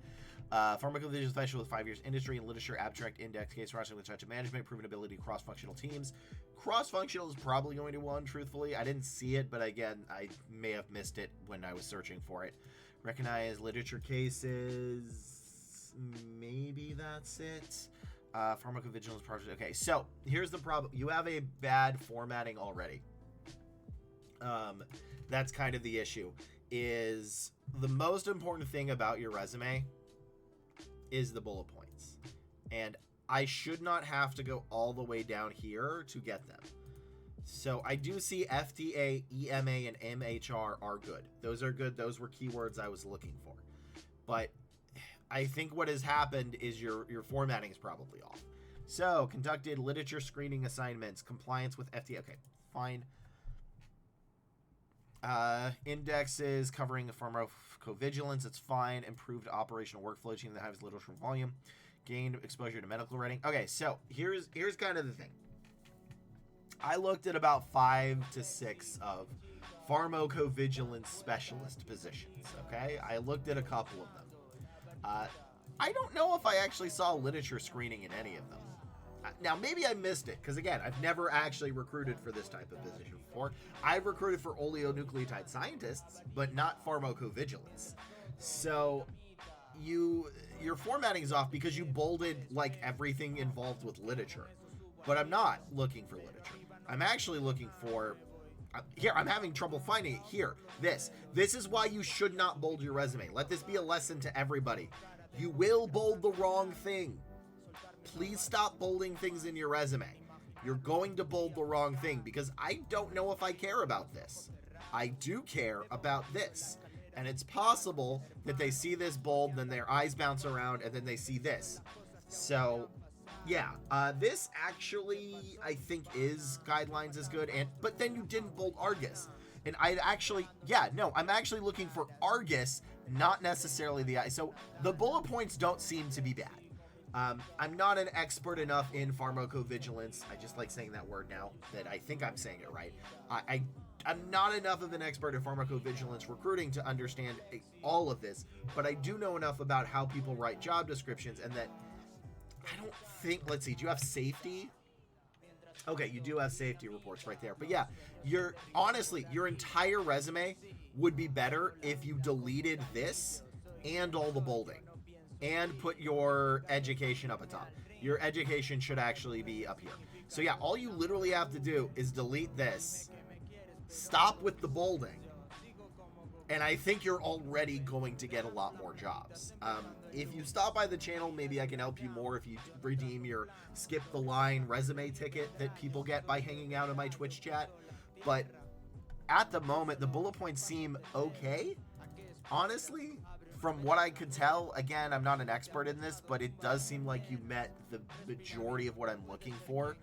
Pharmacovigilance specialist with 5 years industry and literature, abstract, index, case processing, with management, proven ability, cross-functional teams. Cross-functional is probably going to one, truthfully. I didn't see it, but again, I may have missed it when I was searching for it. Recognize literature cases. Maybe that's it. Pharmacovigilance project. Okay, so here's the problem. You have a bad formatting already. That's kind of the issue. Is the most important thing about your resume is the bullet points. And I should not have to go all the way down here to get them. So I do see FDA, EMA, and MHR are good. Those are good. Those were keywords I was looking for. But I think what has happened is your formatting is probably off. So, conducted literature screening assignments, compliance with FDA. Okay, fine. Indexes covering the pharmacovigilance. It's fine. Improved operational workflow, achieving the highest literature volume. Gained exposure to medical writing. Okay, so here's kind of the thing. I looked at about 5 to 6 of pharmacovigilance specialist positions. Okay, I looked at a couple of them. I don't know if I actually saw literature screening in any of them. Now, maybe I missed it, because again, I've never actually recruited for this type of position before. I've recruited for oligonucleotide scientists, but not pharmacovigilance. So, your formatting is off because you bolded like everything involved with literature. But I'm not looking for literature. I'm actually looking for... Here, I'm having trouble finding it. Here, this is why you should not bold your resume. Let this be a lesson to everybody. You will bold the wrong thing. Please stop bolding things in your resume. You're going to bold the wrong thing because I don't know if I care about this. I do care about this. And it's possible that they see this bold, then their eyes bounce around, and then they see this. So... yeah, this actually, I think, is guidelines is good, but then you didn't bold Argus. And I'm actually looking for Argus, not necessarily so the bullet points don't seem to be bad. I'm not an expert enough in pharmacovigilance. I just like saying that word now that I think I'm saying it right. I'm not enough of an expert in pharmacovigilance recruiting to understand all of this, but I do know enough about how people write job descriptions, and that I don't think, let's see, do you have safety? Okay, you do have safety reports right there. But yeah, honestly, your entire resume would be better if you deleted this and all the bolding and put your education up atop. Your education should actually be up here. So yeah, all you literally have to do is delete this, stop with the bolding, and I think you're already going to get a lot more jobs. If you stop by the channel, maybe I can help you more if you redeem your skip the line resume ticket that people get by hanging out in my Twitch chat. But at the moment, the bullet points seem okay, honestly, from what I could tell, again, I'm not an expert in this, but it does seem like you met the majority of what I'm looking for.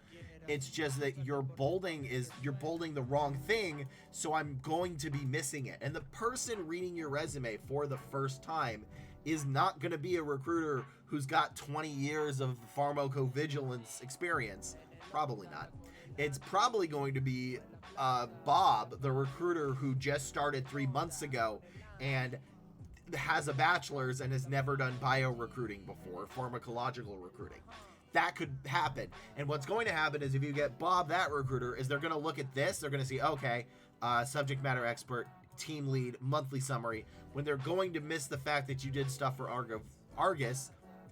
It's just that you're bolding the wrong thing, so I'm going to be missing it. And the person reading your resume for the first time is not going to be a recruiter who's got 20 years of pharmacovigilance experience. Probably not. It's probably going to be Bob, the recruiter who just started 3 months ago and has a bachelor's and has never done bio recruiting before, pharmacological recruiting. That could happen. And what's going to happen is if you get Bob, that recruiter, is they're going to look at this. They're going to see, okay, subject matter expert, team lead, monthly summary. When they're going to miss the fact that you did stuff for Argus,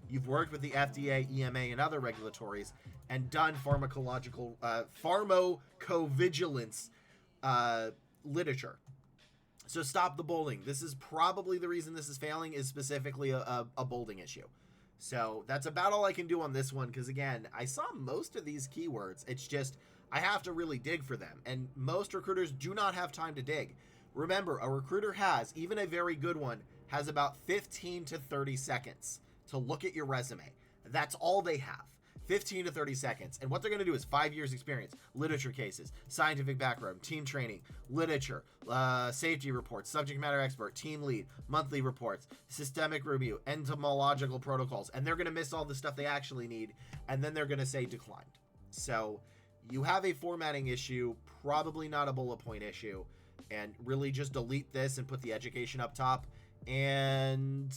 you've worked with the FDA, EMA, and other regulatories and done pharmacovigilance literature. So stop the bolding. This is probably the reason this is failing, is specifically a bolding issue. So that's about all I can do on this one, because again, I saw most of these keywords. It's just I have to really dig for them, and most recruiters do not have time to dig. Remember, a recruiter has, even a very good one, has about 15 to 30 seconds to look at your resume. That's all they have. 15 to 30 seconds. And what they're going to do is 5 years experience, literature cases, scientific background, team training, literature, safety reports, subject matter expert, team lead, monthly reports, systemic review, entomological protocols. And they're going to miss all the stuff they actually need. And then they're going to say declined. So you have a formatting issue, probably not a bullet point issue. And really just delete this and put the education up top. And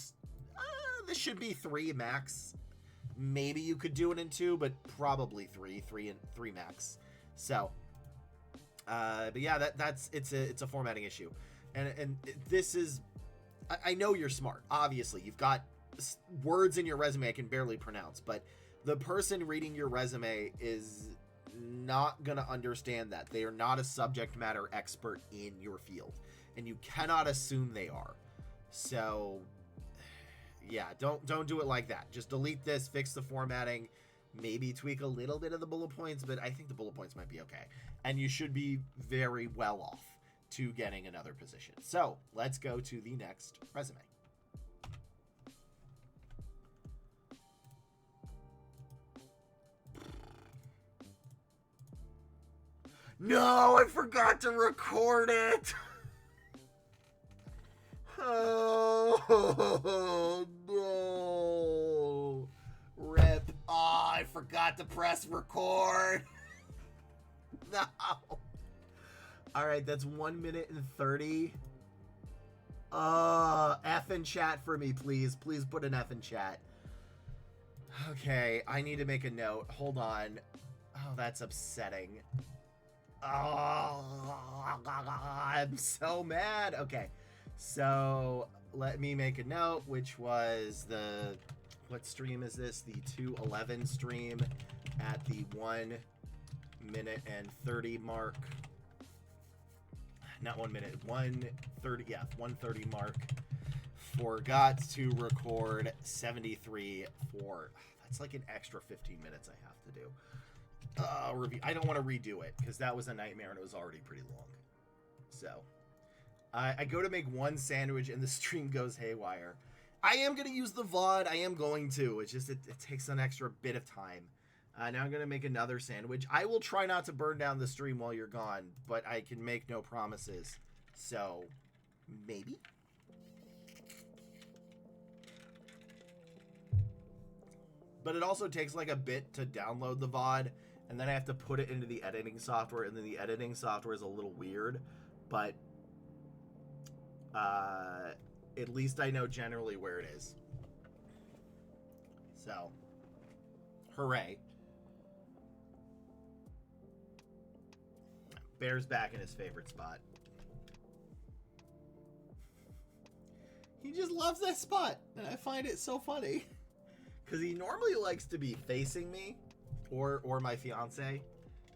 this should be 3 max. Maybe you could do it in 2, but probably 3 max. So, but yeah, it's a formatting issue, and this is, I know you're smart. Obviously, you've got words in your resume I can barely pronounce, but the person reading your resume is not gonna understand that. They are not a subject matter expert in your field, and you cannot assume they are. So yeah, don't do it like that. Just delete this, fix the formatting, maybe tweak a little bit of the bullet points, but I think the bullet points might be okay. And you should be very well off to getting another position. So let's go to the next resume. No, I forgot to record it. Oh, no. Rip. Oh, I forgot to press record. No. All right, that's 1 minute and 30. F in chat for me, please. Please put an F in chat. Okay, I need to make a note. Hold on. Oh, that's upsetting. Oh, I'm so mad. Okay. So let me make a note, which was what stream is this? The 2:11 stream at the 1 minute and 30 mark. Not 1 minute, 1:30. Yeah, 1:30 mark. Forgot to record 73 for. That's like an extra 15 minutes I have to do. Review. I don't want to redo it because that was a nightmare and it was already pretty long. So. I go to make one sandwich and the stream goes haywire. I am going to use the VoD. I am going to. It's just, it takes an extra bit of time. Now I'm going to make another sandwich. I will try not to burn down the stream while you're gone, but I can make no promises. So, maybe? But it also takes like a bit to download the VoD, and then I have to put it into the editing software, and then the editing software is a little weird, but at least I know generally where it is. So, hooray. Bear's back in his favorite spot. He just loves that spot, and I find it so funny. Because he normally likes to be facing me, or my fiance.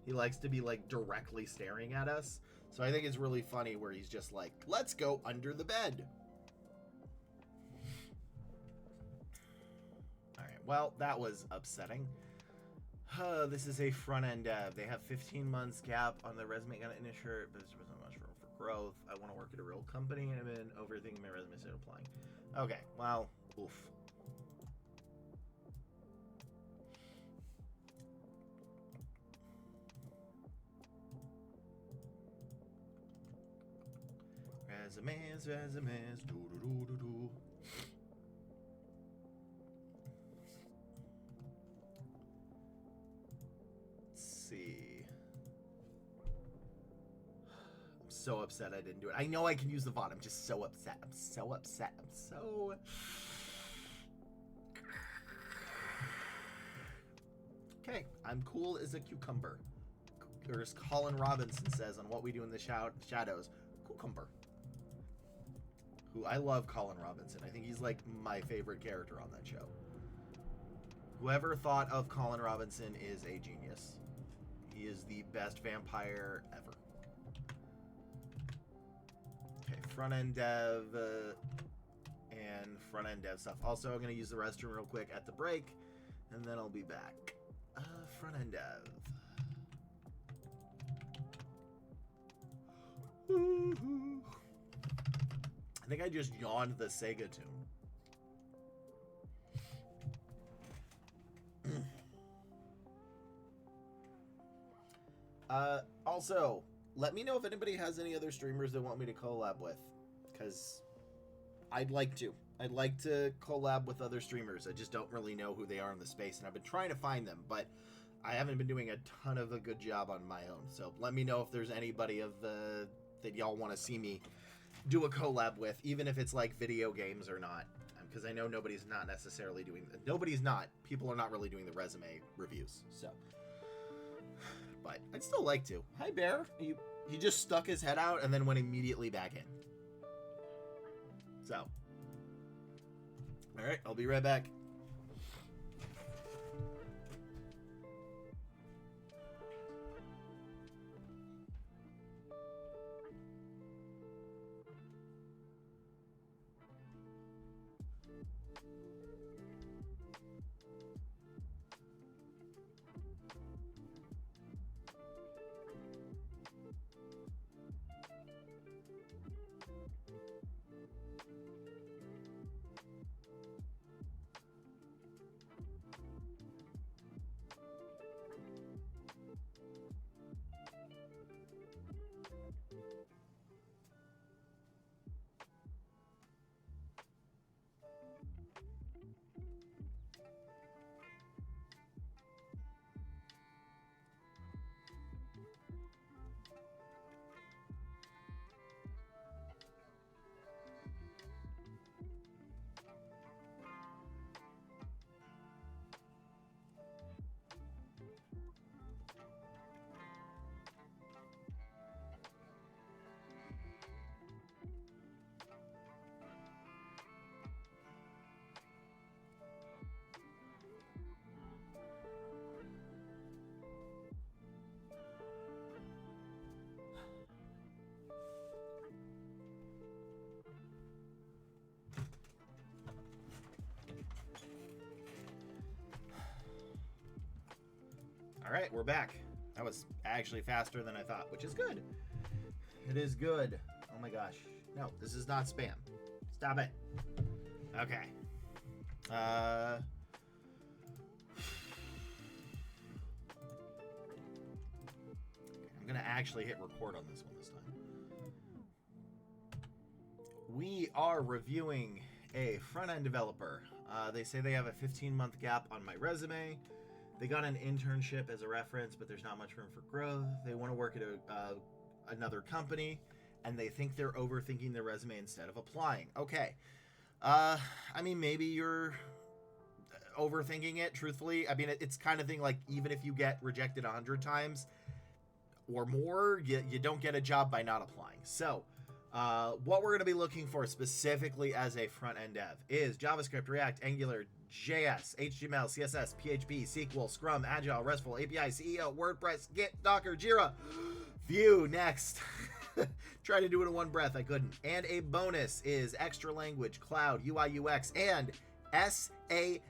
He likes to be, like, directly staring at us. So I think it's really funny where he's just like, let's go under the bed. All right, well, that was upsetting. This is a front-end dev. They have 15 months gap on the resume. Got an shirt, but there's not much room for growth. I want to work at a real company, and I've been overthinking my resume instead of applying. Okay, well, oof. Resumes, do. Let's see. I'm so upset I didn't do it. I know I can use the VoD. I'm just so upset. I'm so upset. I'm so... Okay, I'm cool as a cucumber. Or as Colin Robinson says on What We Do in the Shadows, cucumber. Who I love Colin Robinson. I think he's like my favorite character on that show. Whoever thought of Colin Robinson is a genius. He is the best vampire ever. Okay, front-end dev and front-end dev stuff. Also, I'm going to use the restroom real quick at the break, and then I'll be back. Front-end dev. I think I just yawned the Sega tune. Also, let me know if anybody has any other streamers they want me to collab with, because I'd like to. I'd like to collab with other streamers. I just don't really know who they are in the space, and I've been trying to find them, but I haven't been doing a ton of a good job on my own. So let me know if there's anybody that y'all want to see me do a collab with, even if it's like video games or not, because I know nobody's not necessarily doing... People are not really doing the resume reviews, so... But I'd still like to. Hi, Bear. He just stuck his head out and then went immediately back in. So. Alright, I'll be right back. All right, we're back. That was actually faster than I thought, which is good. It is good. Oh my gosh. No, this is not spam. Stop it. Okay. I'm going to actually hit record on this one this time. We are reviewing a front-end developer. They say they have a 15-month gap on my resume. They got an internship as a reference, but there's not much room for growth. They want to work at another company, and they think they're overthinking their resume instead of applying. Okay. I mean, maybe you're overthinking it, truthfully. I mean, it's kind of thing like, even if you get rejected 100 times or more, you don't get a job by not applying. So, what we're going to be looking for specifically as a front-end dev is JavaScript, React, Angular, JS, HTML, CSS, PHP, SQL, Scrum, Agile, RESTful, API, CEO, WordPress, Git, Docker, Jira, Vue, next. Try to do it in one breath. I couldn't. And a bonus is extra language, cloud, UI, UX, and SASS,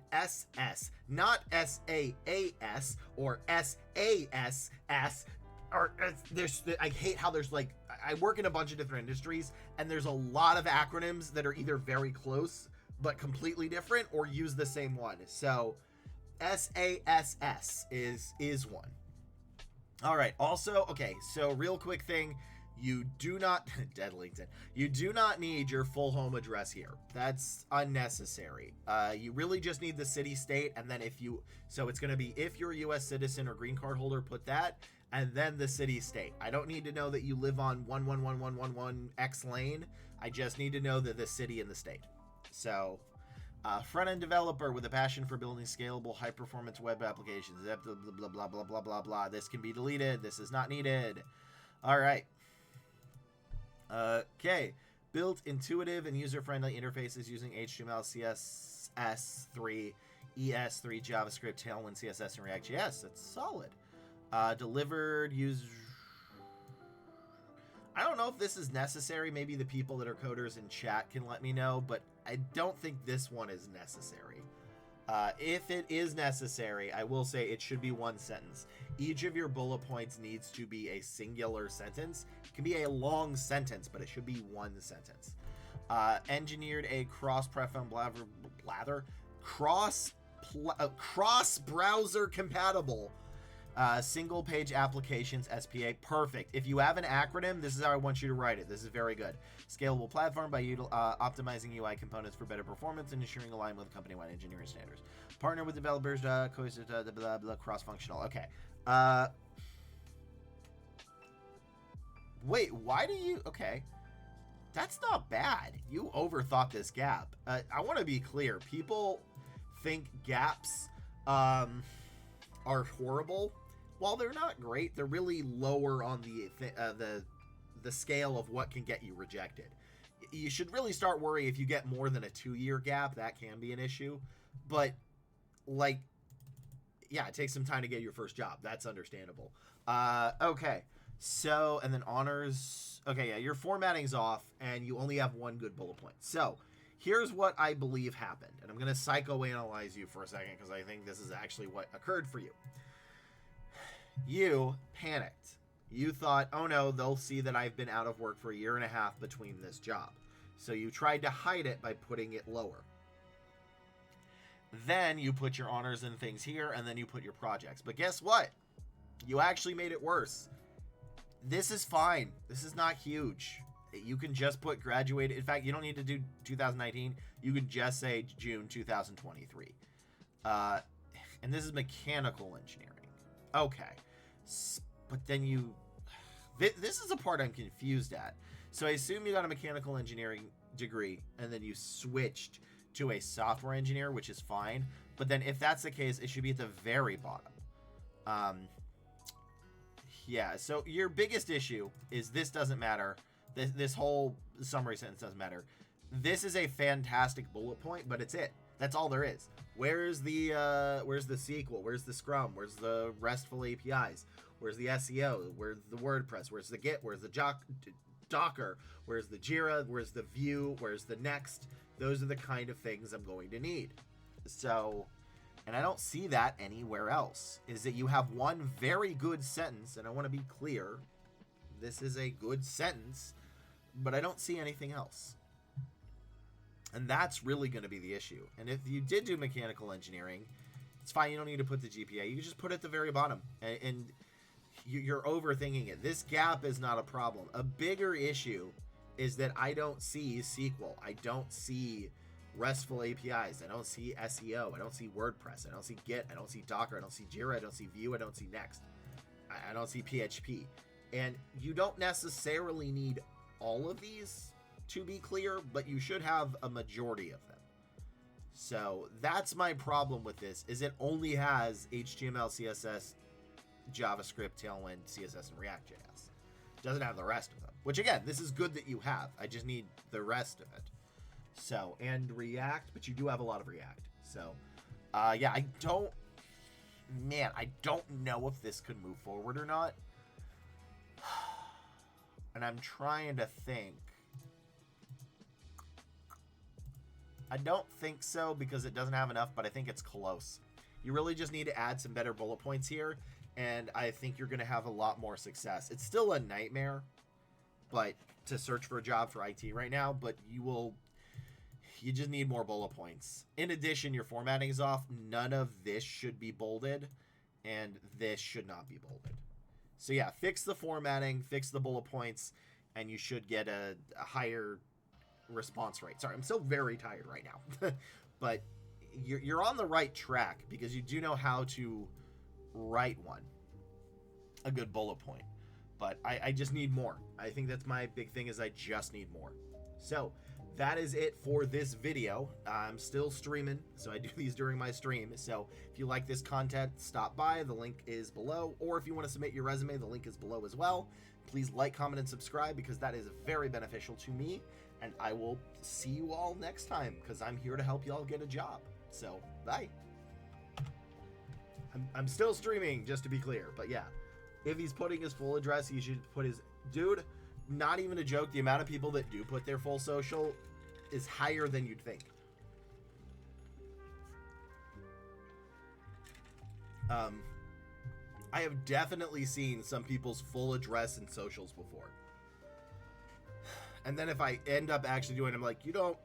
not SAAS or SASS, I hate how there's like, I work in a bunch of different industries, and there's a lot of acronyms that are either very close but completely different or use the same one. So SASS is one. All right. Also, okay, so real quick thing, you do not dead LinkedIn. You do not need your full home address here. That's unnecessary. You really just need the city, state, and then so it's going to be if you're a U.S. citizen or green card holder, put that, and then the city, state. I don't need to know that you live on 111111 X lane. I just need to know that the city and the state. So, front-end developer with a passion for building scalable, high-performance web applications. Blah, blah, blah, blah, blah, blah, blah. This can be deleted. This is not needed. All right. Okay. Built intuitive and user-friendly interfaces using HTML, CSS3, ES3, JavaScript, Tailwind, CSS, and React.js. That's solid. Delivered user... I don't know if this is necessary. Maybe the people that are coders in chat can let me know, but I don't think this one is necessary. If it is necessary, I will say it should be one sentence. Each of your bullet points needs to be a singular sentence. It can be a long sentence, but it should be one sentence. Engineered a cross-browser compatible single page applications SPA. Perfect. If you have an acronym, this is how I want you to write it. This is very good. Scalable platform by optimizing UI components for better performance and ensuring alignment with company-wide engineering standards. Partner with developers, cross-functional. Okay. Wait, why do you... Okay. That's not bad. You overthought this gap. I want to be clear. People think gaps are horrible. While they're not great, they're really lower on the scale of what can get you rejected. You should really start worrying if you get more than a 2-year gap. That can be an issue. But, like, yeah, it takes some time to get your first job. That's understandable. Okay. So, and then honors. Okay, yeah, your formatting's off, and you only have one good bullet point. So, here's what I believe happened. And I'm going to psychoanalyze you for a second because I think this is actually what occurred for you. You panicked. You thought, oh no, they'll see that I've been out of work for 1.5 years between this job. So you tried to hide it by putting it lower. Then you put your honors and things here, and then you put your projects. But guess what? You actually made it worse. This is fine. This is not huge. You can just put graduated. In fact, you don't need to do 2019. You can just say June 2023. And this is mechanical engineering. Okay. But then you... This is the part I'm confused at. So I assume you got a mechanical engineering degree, and then you switched to a software engineer, which is fine. But then if that's the case, it should be at the very bottom. Yeah, so your biggest issue is this doesn't matter. This whole summary sentence doesn't matter. This is a fantastic bullet point, but it's it. That's all there is. Where's the SQL? Where's the Scrum? Where's the RESTful APIs? Where's the SEO? Where's the WordPress? Where's the Git? Where's the Docker? Where's the Jira? Where's the Vue? Where's the Next? Those are the kind of things I'm going to need. So, and I don't see that anywhere else. Is that you have one very good sentence, and I want to be clear, this is a good sentence, but I don't see anything else. And that's really going to be the issue. And if you did do mechanical engineering, it's fine. You don't need to put the GPA. You can just put it at the very bottom. And you're overthinking it. This gap is not a problem. A bigger issue is that I don't see SQL. I don't see RESTful APIs. I don't see SEO. I don't see WordPress. I don't see Git. I don't see Docker. I don't see Jira. I don't see Vue. I don't see Next. I don't see PHP. And you don't necessarily need all of these, to be clear, but you should have a majority of them. So that's my problem with this, is it only has HTML, CSS, JavaScript, Tailwind, CSS, and React.js. It doesn't have the rest of them, which again, this is good that you have. I just need the rest of it. So, and React, but you do have a lot of React. So, yeah, I don't know if this could move forward or not. And I'm trying to think. I don't think so because it doesn't have enough, but I think it's close. You really just need to add some better bullet points here. and I think you're going to have a lot more success. It's still a nightmare, but to search for a job for IT right now, but you just need more bullet points. In addition, your formatting is off. None of this should be bolded, and this should not be bolded. So yeah, fix the formatting, fix the bullet points, and you should get a higher response rate. Sorry, I'm still very tired right now. But you're on the right track because you do know how to write one. A good bullet point. But I just need more. I think that's my big thing is I just need more. So that is it for this video. I'm still streaming, so I do these during my stream. So if you like this content, stop by. The link is below. Or if you want to submit your resume, the link is below as well. Please like, comment, and subscribe because that is very beneficial to me. And I will see you all next time because I'm here to help you all get a job. So, bye. I'm still streaming, just to be clear. But yeah, if he's putting his full address, he should put his... Dude, not even a joke. The amount of people that do put their full social is higher than you'd think. I have definitely seen some people's full address and socials before. And then if I end up actually doing it, I'm like, you don't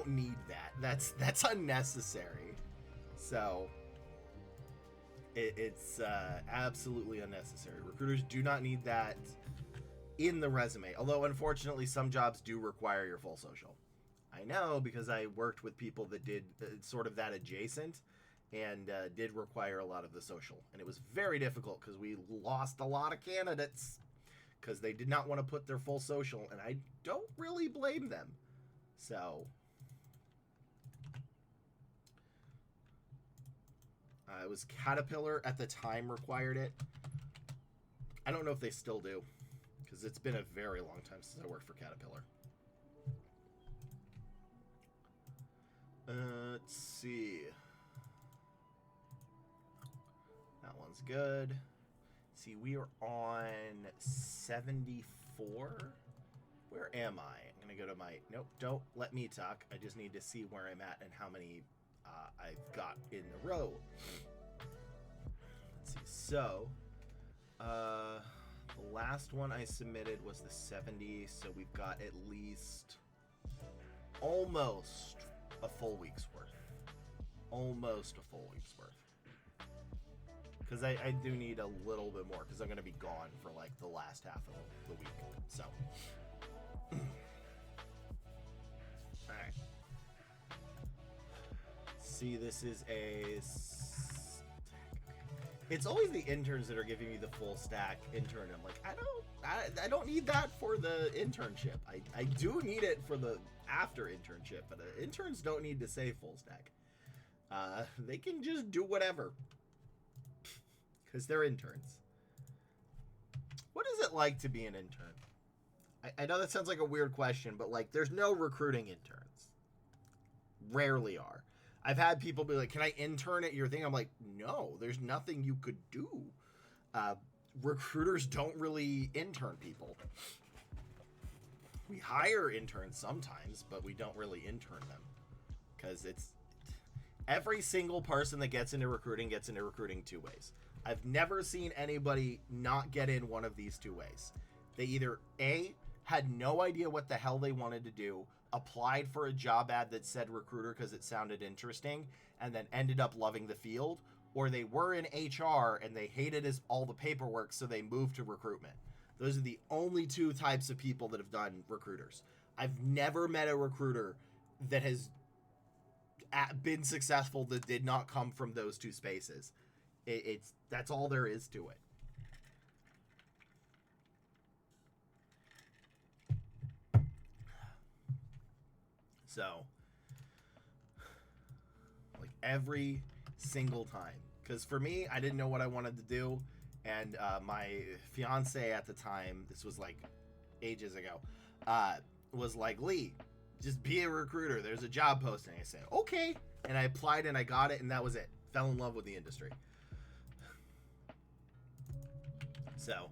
need that. That's unnecessary. So it's absolutely unnecessary. Recruiters do not need that in the resume. Although unfortunately some jobs do require your full social. I know because I worked with people that did sort of that adjacent and did require a lot of the social. And it was very difficult because we lost a lot of candidates because they did not want to put their full social, and I don't really blame them. So it was Caterpillar at the time required it. I don't know if they still do because it's been a very long time since I worked for Caterpillar. Let's see. That one's good. See, we are on 74. Where am I? I'm going to go to my... Nope, don't let me talk. I just need to see where I'm at and how many I've got in a row. Let's see. So, the last one I submitted was the 70, so we've got at least almost a full week's worth. Almost a full week's worth. Because I do need a little bit more because I'm going to be gone for like the last half of the week. So, alright. See, this is a... It's always the interns that are giving me the full stack intern. I'm like, I don't need that for the internship. I do need it for the after internship, but interns don't need to say full stack. They can just do whatever. Because they're interns. What is it like to be an intern? I know that sounds like a weird question, but like there's no recruiting interns. Rarely are. I've had people be like, can I intern at your thing? I'm like, no, there's nothing you could do. Recruiters don't really intern people. We hire interns sometimes, but we don't really intern them. Because it's... Every single person that gets into recruiting two ways. I've never seen anybody not get in one of these two ways. They either A, had no idea what the hell they wanted to do, applied for a job ad that said recruiter because it sounded interesting, and then ended up loving the field, or they were in HR and they hated all the paperwork, so they moved to recruitment. Those are the only two types of people that have done recruiters. I've never met a recruiter that has been successful that did not come from those two spaces. That's all there is to it. So, like every single time, because for me, I didn't know what I wanted to do, and my fiance at the time, this was like ages ago, was like, Lee, just be a recruiter. There's a job posting. I said, okay, and I applied and I got it, and that was it. Fell in love with the industry. So,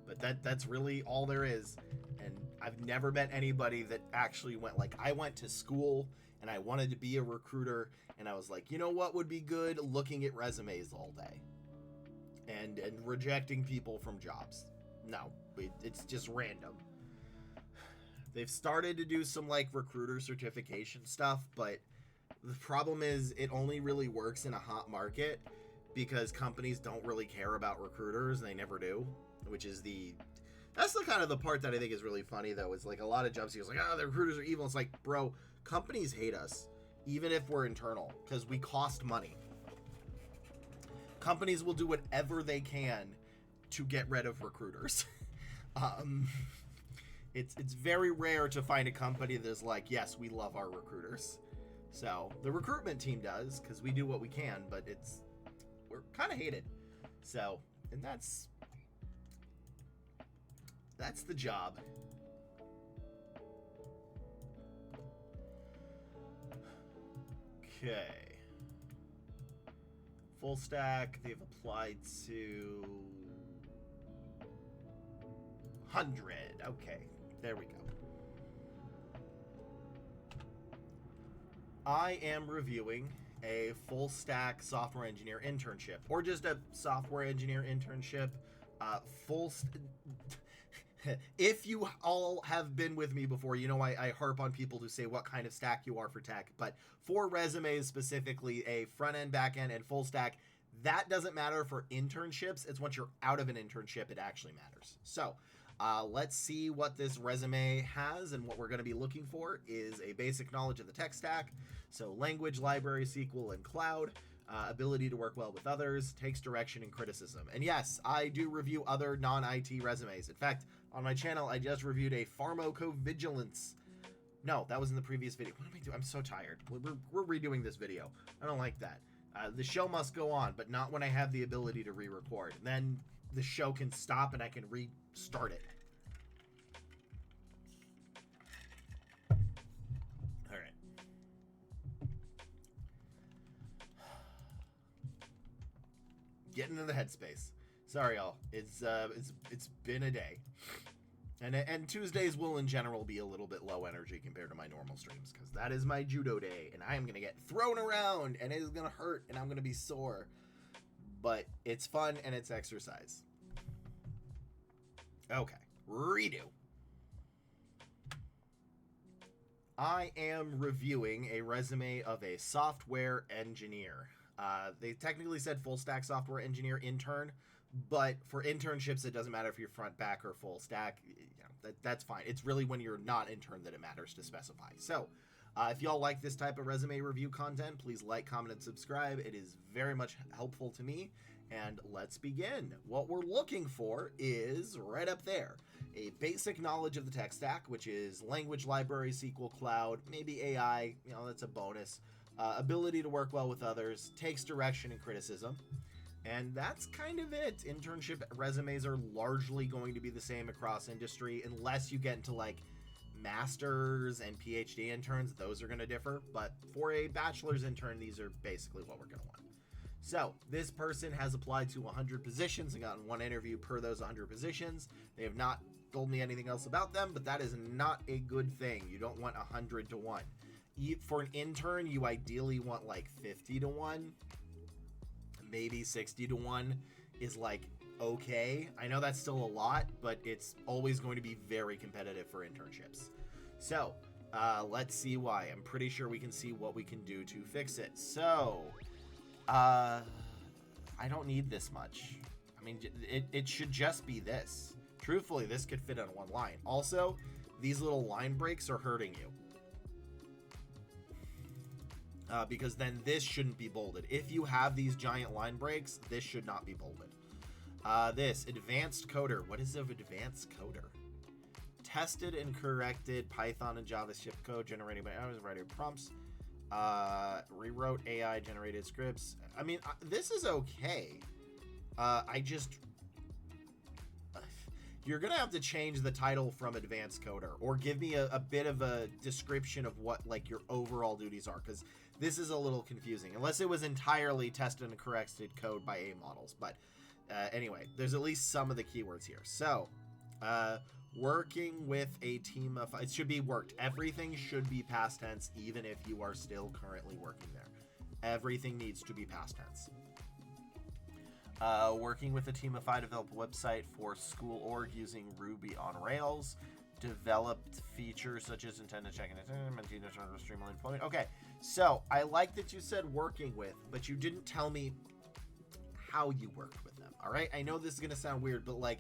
but that's really all there is. And I've never met anybody that actually went, like, I went to school and I wanted to be a recruiter, and I was like, you know what would be good? Looking at resumes all day. and rejecting people from jobs. No, it's just random. They've started to do some like recruiter certification stuff, but the problem is it only really works in a hot market because companies don't really care about recruiters. They never do, which is that's the kind of the part that I think is really funny though, is like a lot of job seekers like, oh, the recruiters are evil. It's like, bro, companies hate us even if we're internal because we cost money. Companies will do whatever they can to get rid of recruiters. It's very rare to find a company that's like, yes, we love our recruiters. So the recruitment team does because we do what we can, but we're kind of hated. So, and that's the job. Okay. Full stack, they've applied to 100. Okay, there we go. I am reviewing a full stack software engineer internship, or just a software engineer internship. If you all have been with me before, you know I harp on people who say what kind of stack you are for tech, but for resumes specifically, a front end, back end, and full stack, that doesn't matter for internships. It's once you're out of an internship, it actually matters. So let's see what this resume has, and what we're going to be looking for is a basic knowledge of the tech stack. So language, library, SQL, and cloud. Ability to work well with others, takes direction and criticism. And yes, I do review other non-IT resumes. In fact, on my channel, I just reviewed a pharmacovigilance. No, that was in the previous video. What am I doing? I'm so tired. We're redoing this video. I don't like that. The show must go on, but not when I have the ability to re-record. Then the show can stop and I can restart it. All right. Getting into the headspace. Sorry, y'all. It's been a day, and Tuesdays will in general be a little bit low energy compared to my normal streams because that is my judo day, and I am gonna get thrown around, and it is gonna hurt, and I'm gonna be sore, but it's fun and it's exercise. Okay, redo. I am reviewing a resume of a software engineer. They technically said full stack software engineer intern, but for internships, it doesn't matter if you're front, back, or full stack. You know, that's fine. It's really when you're not intern that it matters to specify. So if y'all like this type of resume review content, please like, comment, and subscribe. It is very much helpful to me. And let's begin. What we're looking for is right up there. A basic knowledge of the tech stack, which is language, library, SQL, cloud, maybe AI. You know, that's a bonus. Ability to work well with others, takes direction and criticism. And that's kind of it. Internship resumes are largely going to be the same across industry, unless you get into like masters and PhD interns. Those are going to differ. But for a bachelor's intern, these are basically what we're going to want. So this person has applied to 100 positions and gotten one interview per those 100 positions. They have not told me anything else about them, but that is not a good thing. You don't want 100 to 1. For an intern, you ideally want like 50 to 1. Maybe 60 to 1 is like okay. I know that's still a lot, but it's always going to be very competitive for internships. So let's see why. I'm pretty sure we can see what we can do to fix it. So I don't need this much. I mean, it should just be this. Truthfully, this could fit on one line. Also, these little line breaks are hurting you. Because then this shouldn't be bolded. If you have these giant line breaks, this should not be bolded. This, advanced coder. What is an advanced coder? Tested and corrected Python and JavaScript code generated by others, writer prompts. Rewrote AI generated scripts. I mean, this is okay. You're gonna have to change the title from advanced coder, or give me a bit of a description of what like your overall duties are, because this is a little confusing, unless it was entirely tested and corrected code by A models. But anyway, there's at least some of the keywords here. So working with a team of, it should be worked. Everything should be past tense, even if you are still currently working there. Everything needs to be past tense. Working with a team of 5 to develop a website for school org using Ruby on Rails. Developed features such as intended check and maintain a streamlined deployment. Okay, so I like that you said working with, but you didn't tell me how you worked with them. All right, I know this is gonna sound weird, but like,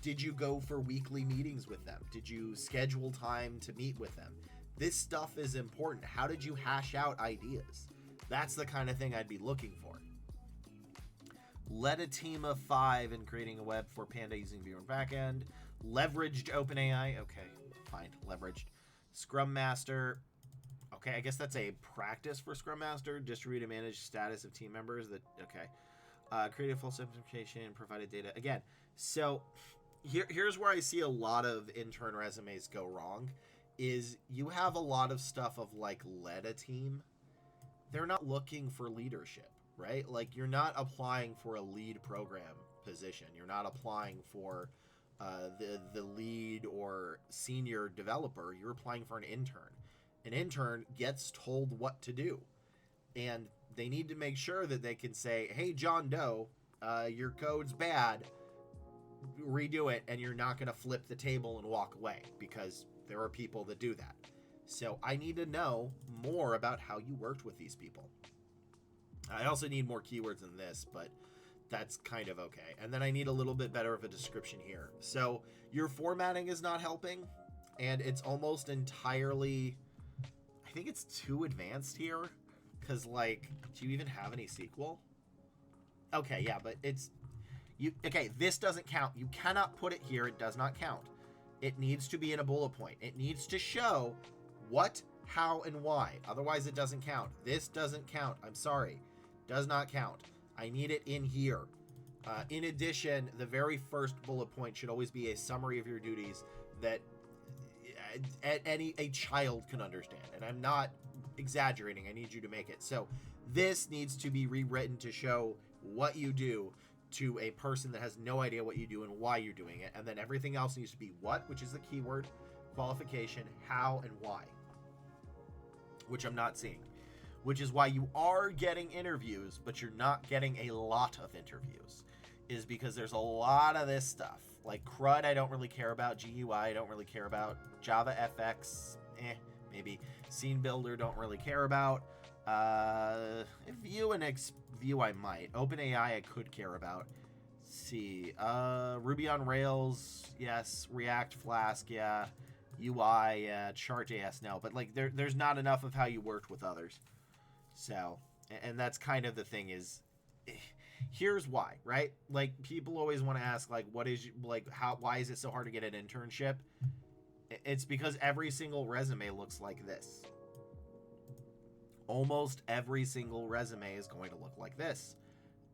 did you go for weekly meetings with them? Did you schedule time to meet with them? This stuff is important. How did you hash out ideas? That's the kind of thing I'd be looking for. Led a team of 5 in creating a web for Panda using Vue and backend. Leveraged OpenAI. Okay, fine. Leveraged. Scrum Master. Okay, I guess that's a practice for Scrum Master. Distribute and manage status of team members. Created full simplification. Provided data. Again, so here's where I see a lot of intern resumes go wrong. Is you have a lot of stuff of like led a team. They're not looking for leadership. Right? Like, you're not applying for a lead program position. You're not applying for the lead or senior developer. You're applying for an intern. An intern gets told what to do. And they need to make sure that they can say, hey, John Doe, your code's bad. Redo it, and you're not going to flip the table and walk away, because there are people that do that. So I need to know more about how you worked with these people. I also need more keywords than this, but that's kind of okay. And then I need a little bit better of a description here. So your formatting is not helping, and it's almost entirely, I think it's too advanced here, because, like, do you even have any SQL? Okay, yeah, but okay, this doesn't count. You cannot put it here. It does not count. It needs to be in a bullet point. It needs to show what, how, and why. Otherwise, it doesn't count. This doesn't count. I'm sorry. Does not count. I need it in here. In addition, the very first bullet point should always be a summary of your duties that a child can understand. And I'm not exaggerating. I need you to make it. So this needs to be rewritten to show what you do to a person that has no idea what you do and why you're doing it. And then everything else needs to be what, which is the keyword, qualification, how, and why, which I'm not seeing. Which is why you are getting interviews, but you're not getting a lot of interviews, is because there's a lot of this stuff. Like CRUD, I don't really care about. GUI, I don't really care about. Java FX, maybe. Scene Builder, don't really care about. Vue and Vue, I might. OpenAI, I could care about. Let's see. Ruby on Rails, yes. React, Flask, yeah. UI, yeah. Chart.js, no. But like, there's not enough of how you worked with others. So, and that's kind of the thing is, here's why, right? Like, people always want to ask, like, why is it so hard to get an internship? It's because every single resume looks like this. Almost every single resume is going to look like this.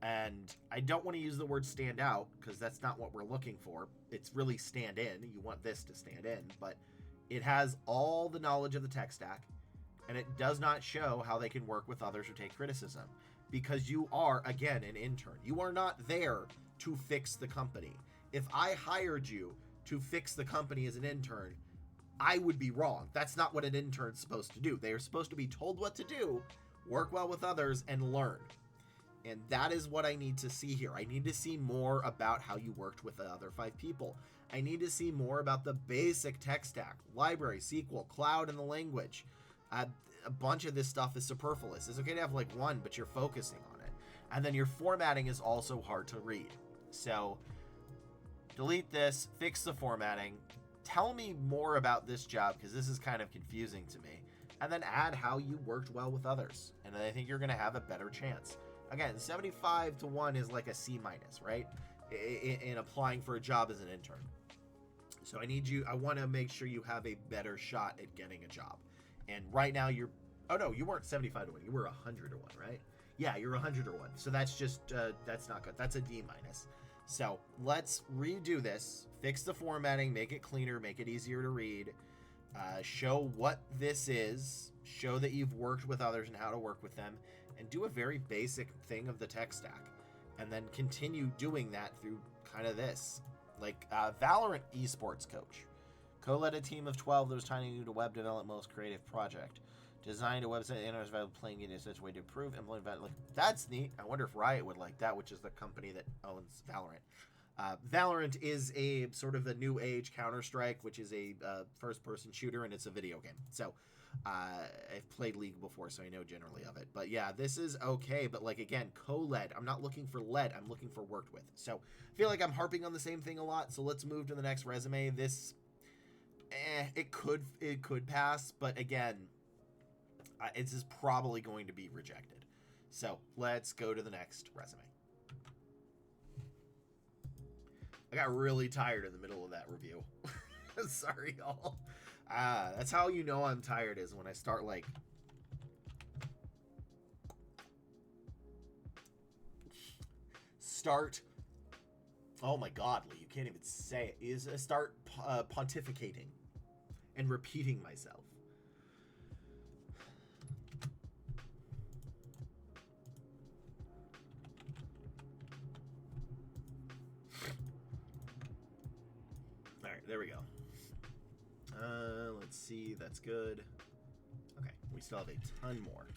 And I don't want to use the word stand out, because that's not what we're looking for. It's really stand in. You want this to stand in, but it has all the knowledge of the tech stack. And it does not show how they can work with others or take criticism, because you are, again, an intern. You are not there to fix the company. If I hired you to fix the company as an intern, I would be wrong. That's not what an intern's supposed to do. They are supposed to be told what to do, work well with others, and learn. And that is what I need to see here. I need to see more about how you worked with the other 5 people. I need to see more about the basic tech stack, library, SQL, cloud, and the language. A bunch of this stuff is superfluous. It's okay to have like one, but you're focusing on it. And then your formatting is also hard to read. So delete this, fix the formatting, tell me more about this job, because this is kind of confusing to me, and then add how you worked well with others. And I think you're going to have a better chance. Again, 75 to 1 is like a C-, right? In applying for a job as an intern. So I want to make sure you have a better shot at getting a job. And right now you weren't 75 to 1. You were 100 to 1, right? Yeah, you're 100 to 1. So that's just, that's not good. That's a D-. So let's redo this, fix the formatting, make it cleaner, make it easier to read, show what this is, show that you've worked with others and how to work with them, and do a very basic thing of the tech stack. And then continue doing that through kind of this. Like Valorant esports coach. Co-led a team of 12 that was trying to do a web development most creative project. Designed a website that analyzes value playing it in such a way to improve implement value. Like, that's neat. I wonder if Riot would like that, which is the company that owns Valorant. Valorant is a sort of the new age Counter-Strike, which is a first-person shooter, and it's a video game. So I've played League before, so I know generally of it. But yeah, this is okay. But like, again, co-led. I'm not looking for led. I'm looking for worked with. So I feel like I'm harping on the same thing a lot. So let's move to the next resume. This, it could pass, but again, it's is probably going to be rejected. So let's go to the next resume. I got really tired in the middle of that review. Sorry, y'all. That's how you know I'm tired, is when I start like oh my god, Lee, you can't even say it, is start pontificating and repeating myself. All right, there we go. Let's see, that's good. Okay, we still have a ton more.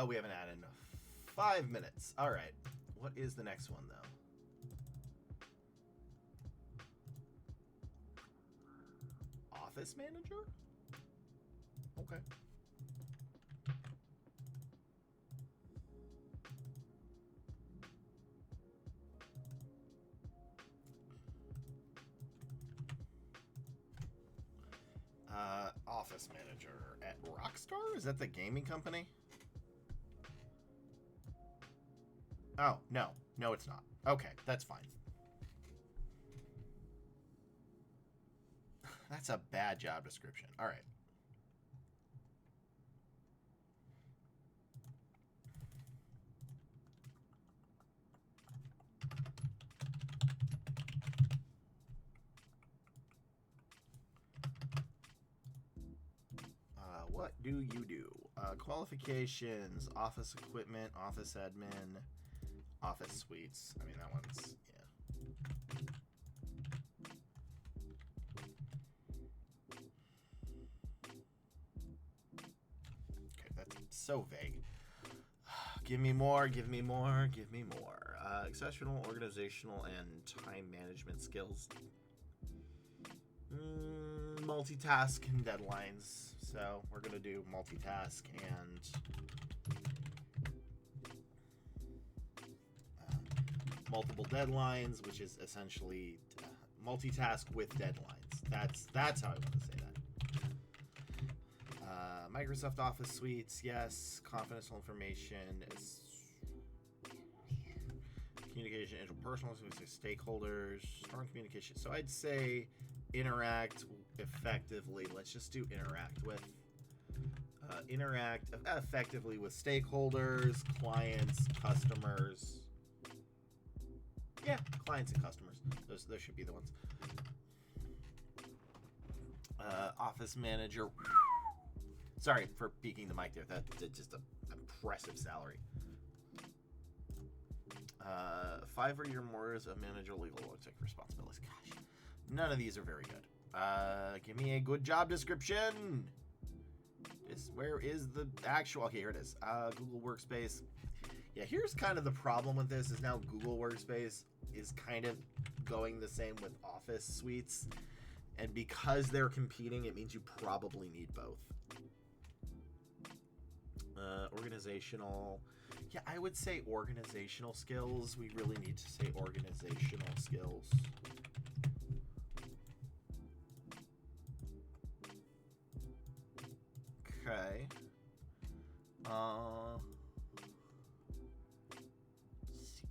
We haven't added 5 minutes. All right, what is the next one, though? Office manager? Okay. Office manager at Rockstar? Is that the gaming company? Oh, no. No, it's not. Okay, that's fine. That's a bad job description. All right. What do you do? Qualifications, office equipment, office admin, office suites. I mean, that one's, yeah. Okay, that's so vague. Give me more, give me more, give me more. Exceptional, organizational, and time management skills. Multitask and deadlines. So we're going to do multitask and multiple deadlines, which is essentially multitask with deadlines. That's how I want to say that. Microsoft Office suites, yes. Confidential information is communication, interpersonal, stakeholders, strong communication. So I'd say interact effectively. Let's just do interact with. Interact effectively with stakeholders, clients, customers. Yeah, clients and customers. Those should be the ones. Office manager. Sorry for peeking the mic there. That's just an impressive salary. 5 or more as a manager, legal take responsibilities. Gosh, none of these are very good. Give me a good job description. Where is the actual? Okay, here it is. Google Workspace. Yeah, here's kind of the problem with this is now Google Workspace is kind of going the same with Office suites. And because they're competing, it means you probably need both. Organizational. Yeah, I would say organizational skills. We really need to say organizational skills. Okay.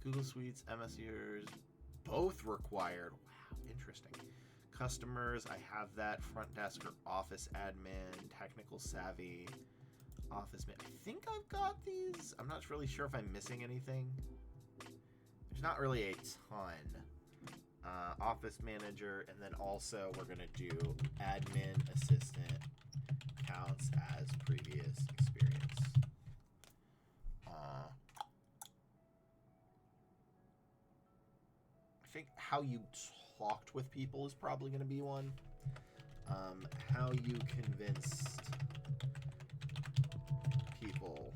Google Suites, MSers, both required. Wow, interesting. Customers, I have that. Front desk or office admin, technical savvy, office man. I think I've got these. I'm not really sure if I'm missing anything. There's not really a ton. Office manager, and then also we're gonna do admin assistant. Counts as previous experience. how you talked with people is probably going to be one. How you convinced people.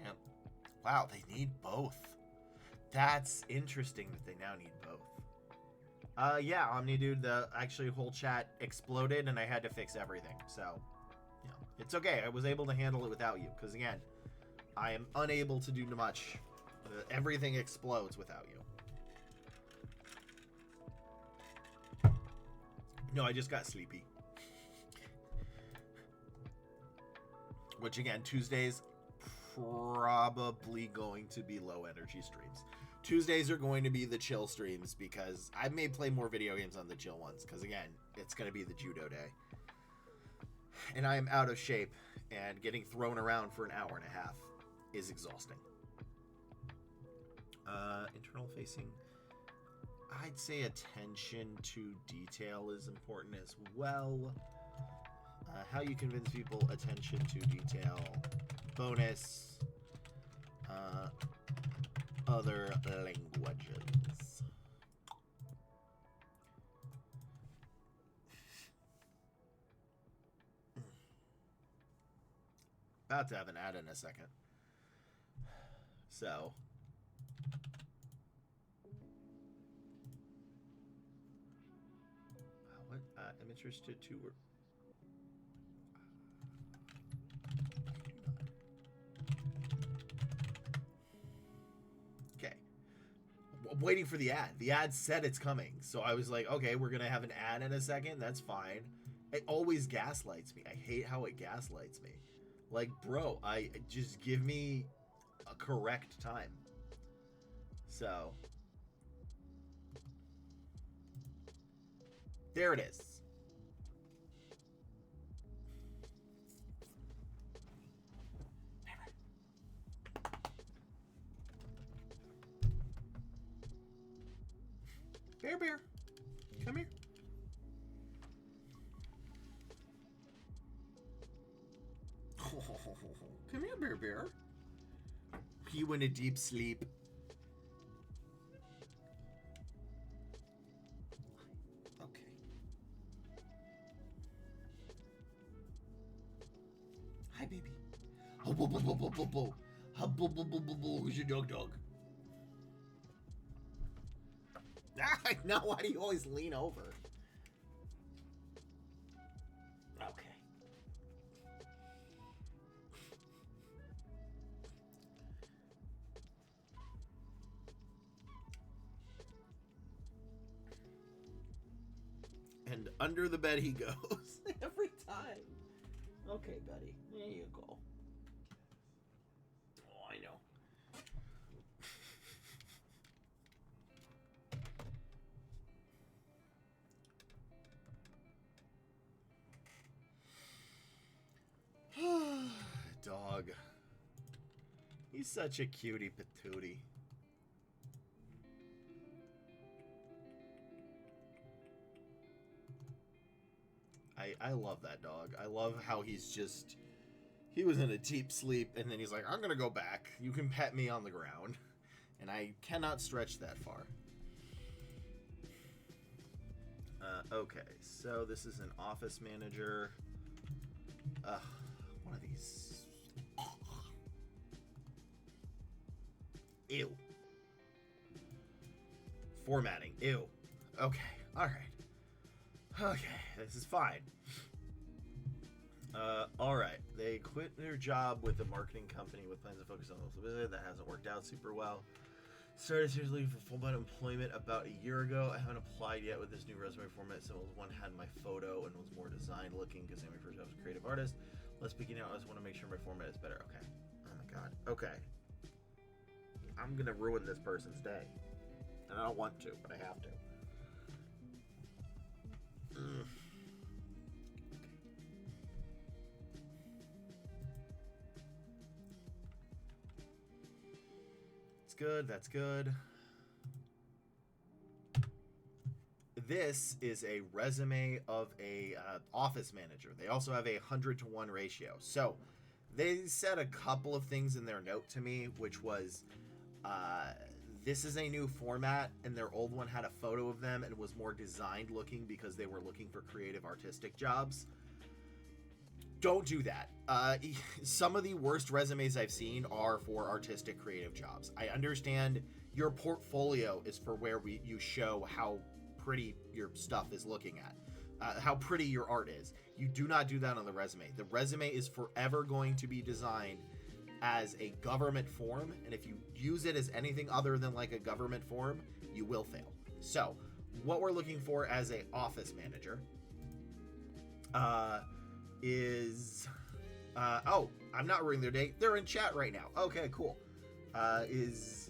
Yep. Wow, they need both. That's interesting that they now need both. Yeah, Omni Dude, the actually whole chat exploded and I had to fix everything. So, you know, it's okay. I was able to handle it without you because, again, I am unable to do much. Everything explodes without you. No, I just got sleepy. Which, again, Tuesdays probably going to be low energy streams. Tuesdays are going to be the chill streams because I may play more video games on the chill ones because, again, it's going to be the judo day. And I am out of shape, and getting thrown around for an hour and a half is exhausting. Internal facing. I'd say attention to detail is important as well. How you convince people, attention to detail. Bonus. Other languages. About to have an ad in a second. So. What? I'm interested to. Okay. I'm waiting for the ad. The ad said it's coming. So I was like, okay, we're going to have an ad in a second. That's fine. It always gaslights me. I hate how it gaslights me. Like, bro, just give me a correct time. So. There it is. Bear, bear. Come here. Come here, bear, bear. He went a deep sleep. Okay. Hi, baby. Oh, bo, bo, bo, bo, bo, bo. Bo, bo, bo, bo, bo. Who's your dog? I know. Why do you always lean over? Okay. And under the bed he goes. Every time. Okay, buddy. There you go. Oh, I know. Dog. He's such a cutie patootie. I love that dog. I love how he's just... He was in a deep sleep, and then he's like, I'm gonna go back. You can pet me on the ground. And I cannot stretch that far. Okay, so this is an office manager. One of these. Ew. Formatting. Ew. Okay. All right. Okay. This is fine. All right. They quit their job with a marketing company with plans to focus on social. That hasn't worked out super well. Started seriously for full-time employment about a year ago. I haven't applied yet with this new resume format. So one had my photo and was more design looking because my first job was a creative artist. Let's begin out. I just want to make sure my format is better. Okay. Oh my god. Okay. I'm gonna ruin this person's day, and I don't want to, but I have to. Okay. It's good. That's good. this is a resume of a office manager. They also have a 100-to-1 ratio. So they said a couple of things in their note to me, which was this is a new format, and their old one had a photo of them and was more designed looking because they were looking for creative artistic jobs. Don't do that. Some of the worst resumes I've seen are for artistic creative jobs. I understand your portfolio is for where you show how pretty your stuff is looking at, how pretty your art is. You do not do that on the resume. The resume is forever going to be designed as a government form, and if you use it as anything other than like a government form, you will fail. So what we're looking for as a office manager is oh, I'm not ruining their day. They're in chat right now. Okay, cool.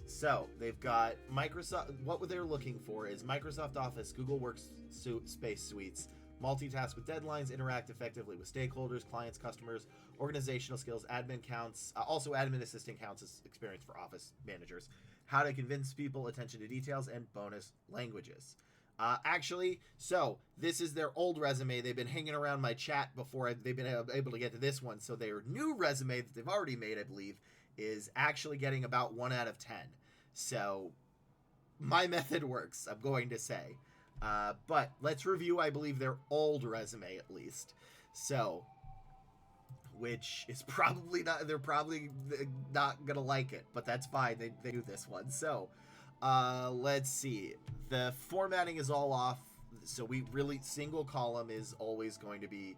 So they've got Microsoft. What they're looking for is Microsoft Office, Google Workspace suites, multitask with deadlines, interact effectively with stakeholders, clients, customers, organizational skills, admin counts, also admin assistant counts as experience for office managers, how to convince people, attention to details, and bonus languages. Actually, so this is their old resume. They've been hanging around my chat before they've been able to get to this one. So their new resume that they've already made, I believe, is actually getting about 1 out of 10. So my method works, I'm going to say. But let's review, I believe, their old resume at least. So, which is probably not, they're probably not going to like it, but that's fine. They do this one. So, let's see. The formatting is all off. So we really, single column is always going to be,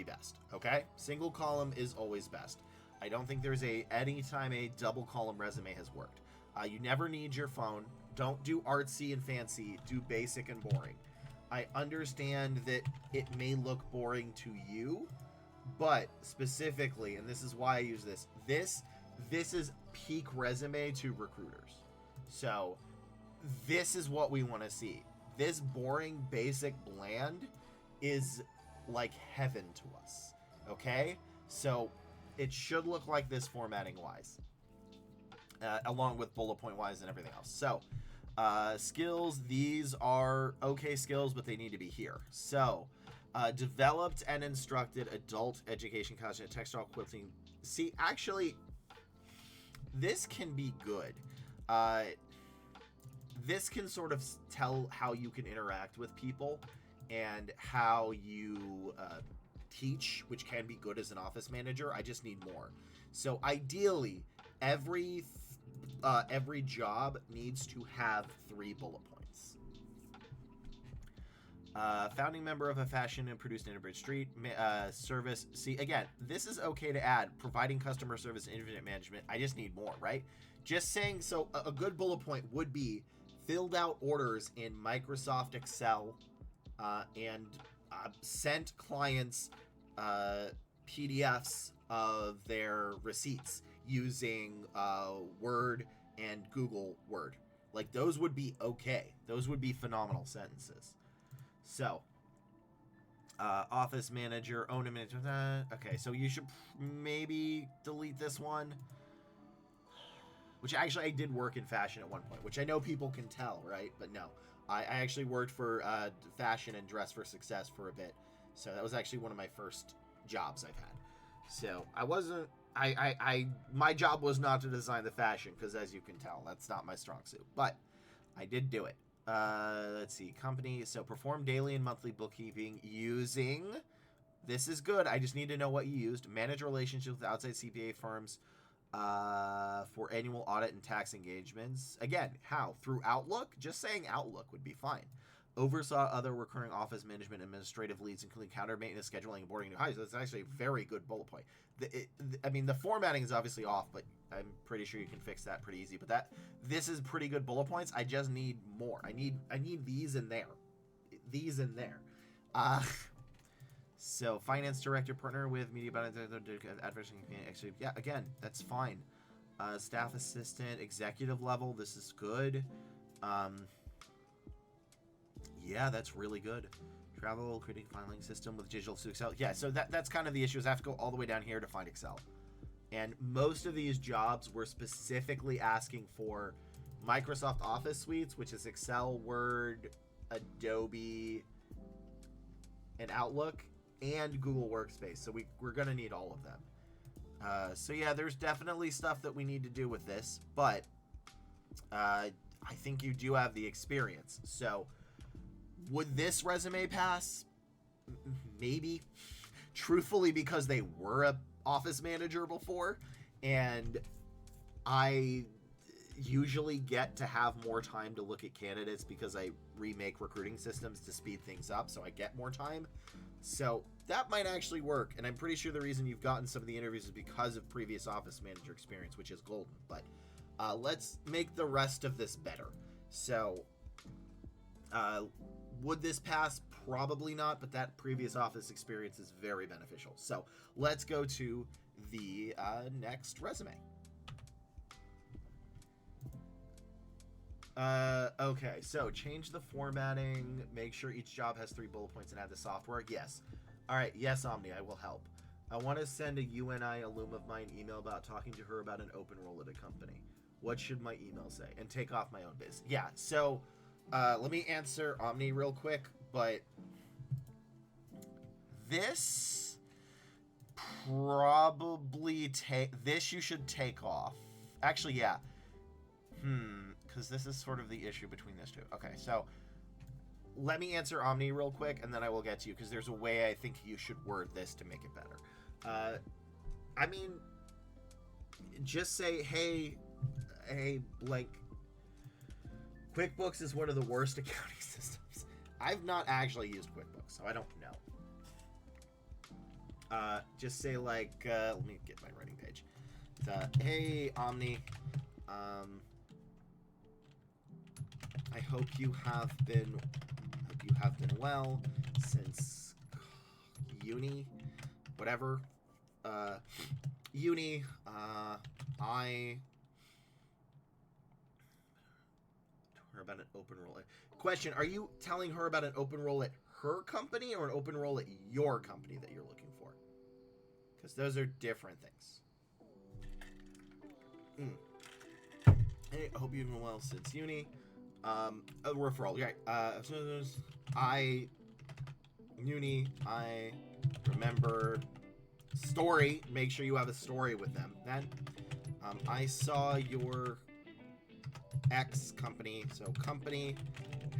best. Okay. Single column is always best. I don't think there's anytime a double column resume has worked. You never need your phone. Don't do artsy and fancy. Do basic and boring. I understand that it may look boring to you, but specifically, and this is why I use this, this is peak resume to recruiters. So this is what we want to see. This boring, basic, bland is like heaven to us. Okay? So it should look like this formatting wise. Along with bullet point wise and everything else. So, skills, these are okay skills, but they need to be here. So, developed and instructed adult education content, textile quilting. See, actually, this can be good. This can sort of tell how you can interact with people and how you teach, which can be good as an office manager. I just need more. So, ideally, every job needs to have 3 bullet points. Founding member of a fashion and produced in a bridge street service. See, again, this is okay to add. Providing customer service and internet management. I just need more, right? Just saying, so a good bullet point would be filled out orders in Microsoft Excel and sent clients PDFs of their receipts using Word and Google Word. Like, those would be okay. Those would be phenomenal sentences. So, office manager, own a minute. Okay, so you should maybe delete this one. Which actually I did work in fashion at one point, which I know people can tell, right? But no, I actually worked for fashion and dress for success for a bit. So that was actually one of my first jobs I've had. So I wasn't, my job was not to design the fashion, because as you can tell, that's not my strong suit. But I did do it. Let's see, company. So perform daily and monthly bookkeeping using, this is good. I just need to know what you used. Manage relationships with outside CPA firms for annual audit and tax engagements. Again, how? Through Outlook? Just saying Outlook would be fine. Oversaw other recurring office management administrative leads, including counter maintenance, scheduling, and boarding new hires. That's actually a very good bullet point. I mean, the formatting is obviously off, but I'm pretty sure you can fix that pretty easy. But this is pretty good bullet points. I just need more. I need these in there. These in there. So, finance director, partner with media advertising. Actually, yeah, again, that's fine. Staff assistant, executive level. This is good. Yeah, that's really good. Travel, creating filing system with digital to Excel. Yeah, so that's kind of the issue, is I have to go all the way down here to find Excel. And most of these jobs were specifically asking for Microsoft Office suites, which is Excel, Word, Adobe, and Outlook, and Google Workspace. So we're going to need all of them. So yeah, there's definitely stuff that we need to do with this, but I think you do have the experience. So would this resume pass? Maybe. Truthfully, because they were a office manager before, and I usually get to have more time to look at candidates because I remake recruiting systems to speed things up, so I get more time. So that might actually work, and I'm pretty sure the reason you've gotten some of the interviews is because of previous office manager experience, which is golden. But let's make the rest of this better. So would this pass? Probably not, but that previous office experience is very beneficial. So let's go to the next resume. Okay, so change the formatting, make sure each job has 3 bullet points, and add the software. Yes. All right, yes, Omni, I will help. I want to send a UNI alum of mine email about talking to her about an open role at a company. What should my email say? And take off my own biz. Yeah, so let me answer Omni real quick, but this probably this you should take off. Actually, yeah. Because this is sort of the issue between these two. Okay, so let me answer Omni real quick, and then I will get to you, because there's a way I think you should word this to make it better. I mean, just say, hey, blank. QuickBooks is one of the worst accounting systems. I've not actually used QuickBooks, so I don't know. Just say, like, let me get my writing page. Hey, Omni, I hope you have been well since uni, whatever. Uni. I told her about an open role. Question: are you telling her about an open role at her company or an open role at your company that you're looking for? Because those are different things. Hey, I hope you've been well since uni. A referral. Okay. I remember story. Make sure you have a story with them. Then, I saw your ex company. So company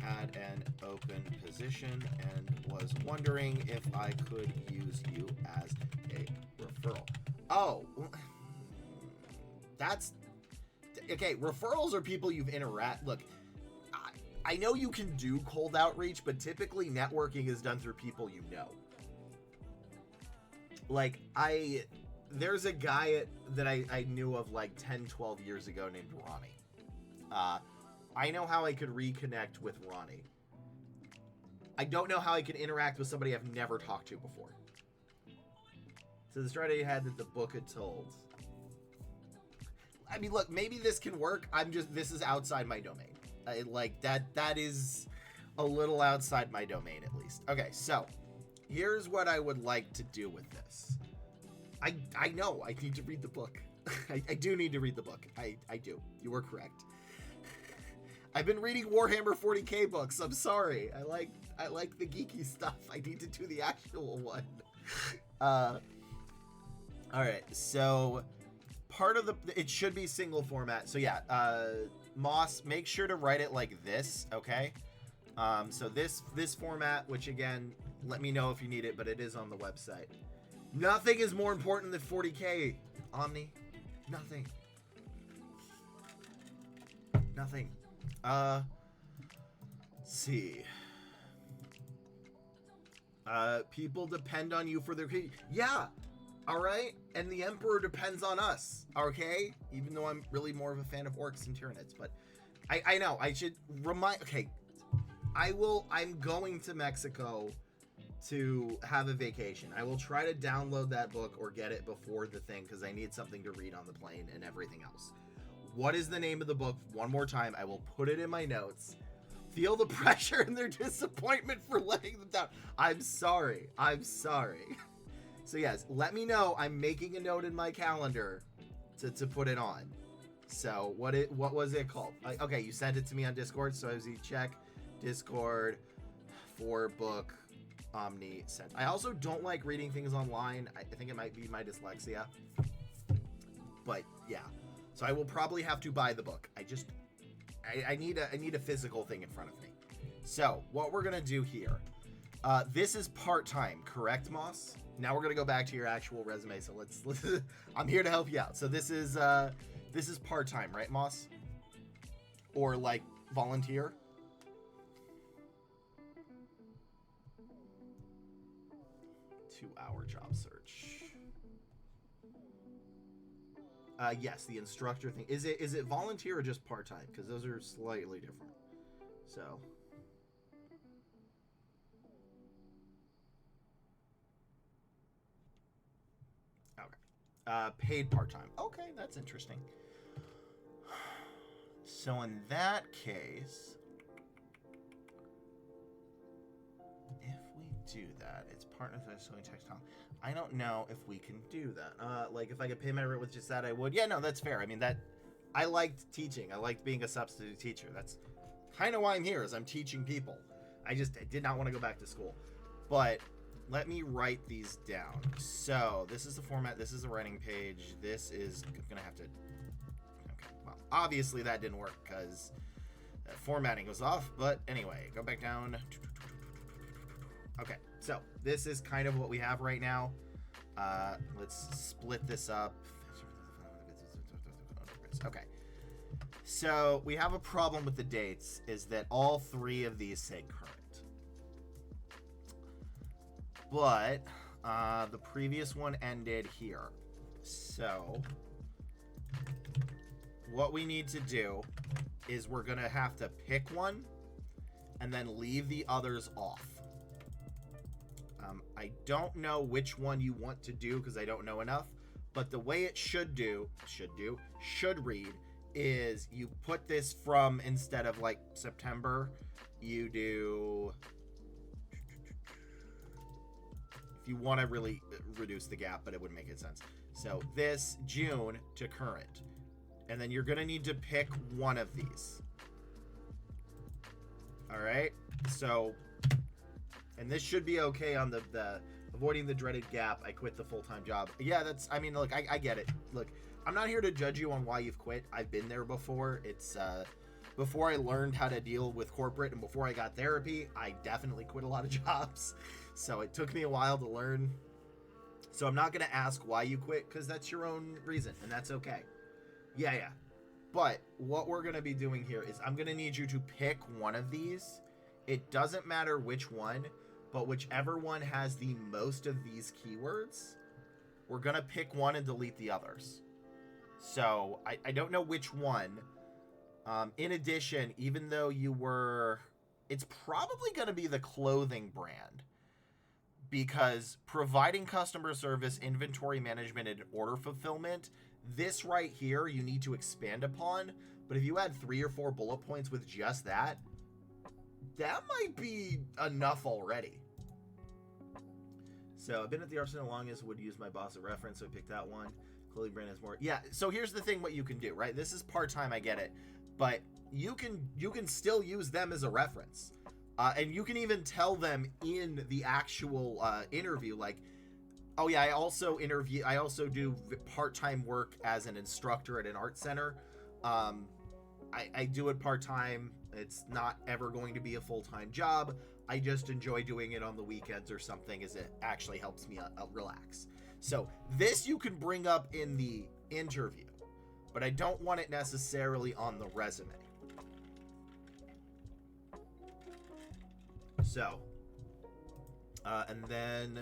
had an open position and was wondering if I could use you as a referral. Oh, that's okay. Referrals are people you've Look, I know you can do cold outreach, but typically networking is done through people you know. Like, there's a guy that I knew of like 10, 12 years ago named Ronnie. I know how I could reconnect with Ronnie. I don't know how I could interact with somebody I've never talked to before. So the strategy I had that the book had told. I mean, look, maybe this can work. This is outside my domain. Like, that is a little outside my domain, at least. Okay, so here's what I would like to do with this. I know I need to read the book. I do need to read the book. I do. You were correct. I've been reading Warhammer 40k books. I'm sorry. I like the geeky stuff. I need to do the actual one. All right, so part of it should be single format. So yeah, Moss, make sure to write it like this, okay? So this format, which again, let me know if you need it, but it is on the website. Nothing is more important than 40k, Omni. Nothing. Let's see. People depend on you for their... Yeah, all right? And the Emperor depends on us, okay? Even though I'm really more of a fan of orcs and Tyranids, but I know, I should remind... Okay, I'm going to Mexico to have a vacation. I will try to download that book or get it before the thing, because I need something to read on the plane and everything else. What is the name of the book? One more time. I will put it in my notes. Feel the pressure and their disappointment for letting them down. I'm sorry. So yes, let me know. I'm making a note in my calendar to put it on. So what was it called? Okay, you sent it to me on Discord, so I was check Discord for book Omni sent. I also don't like reading things online. I think it might be my dyslexia. But yeah. So I will probably have to buy the book. I need a physical thing in front of me. So what we're gonna do here. This is part-time, correct, Moss? Now we're gonna go back to your actual resume. So let's I'm here to help you out. So this is part-time, right, Moss? Or like volunteer? Two-hour job search. Yes, the instructor thing. Is it volunteer or just part-time? Because those are slightly different. So. Okay. Paid part-time. Okay, that's interesting. So in that case, if we do that, it's partner with sewing textile. I don't know if we can do that. Like if I could pay my rent with just that, I would. Yeah, no, that's fair. I mean, I liked teaching. I liked being a substitute teacher. That's kind of why I'm here, is I'm teaching people. I did not want to go back to school. But let me write these down. So this is the format. This is the writing page. This is going to have to... Okay, well, obviously that didn't work because formatting was off. But anyway, go back down. Okay, so this is kind of what we have right now. Let's split this up. Okay. So we have a problem with the dates, is that all three of these say current. But the previous one ended here. So what we need to do is we're going to have to pick one and then leave the others off. I don't know which one you want to do because I don't know enough, but the way it should read is you put this from, instead of like September, you do, if you want to really reduce the gap, but it wouldn't make any sense. So this June to current, and then you're going to need to pick one of these. All right. So, and this should be okay on the avoiding the dreaded gap. I quit the full-time job. Yeah, that's, I mean, look, I get it. Look, I'm not here to judge you on why you've quit. I've been there before. It's, before I learned how to deal with corporate and before I got therapy, I definitely quit a lot of jobs. So it took me a while to learn. So I'm not going to ask why you quit, because that's your own reason, and that's okay. Yeah. But what we're going to be doing here is I'm going to need you to pick one of these. It doesn't matter which one, but whichever one has the most of these keywords, we're going to pick one and delete the others. So I don't know which one. In addition, even though it's probably going to be the clothing brand, because providing customer service, inventory management, and order fulfillment, this right here you need to expand upon. But if you add 3 or 4 bullet points with just that might be enough already. So I've been at the arsenal longest, would use my boss as a reference, so I picked that one. Clothing brand has more. Yeah, so here's the thing, what you can do, right? This is part-time, I get it. But you can still use them as a reference. And you can even tell them in the actual interview, like, oh yeah, I also do part-time work as an instructor at an art center. I do it part-time. It's not ever going to be a full-time job. I just enjoy doing it on the weekends or something, as it actually helps me relax. So this you can bring up in the interview, but I don't want it necessarily on the resume. So, and then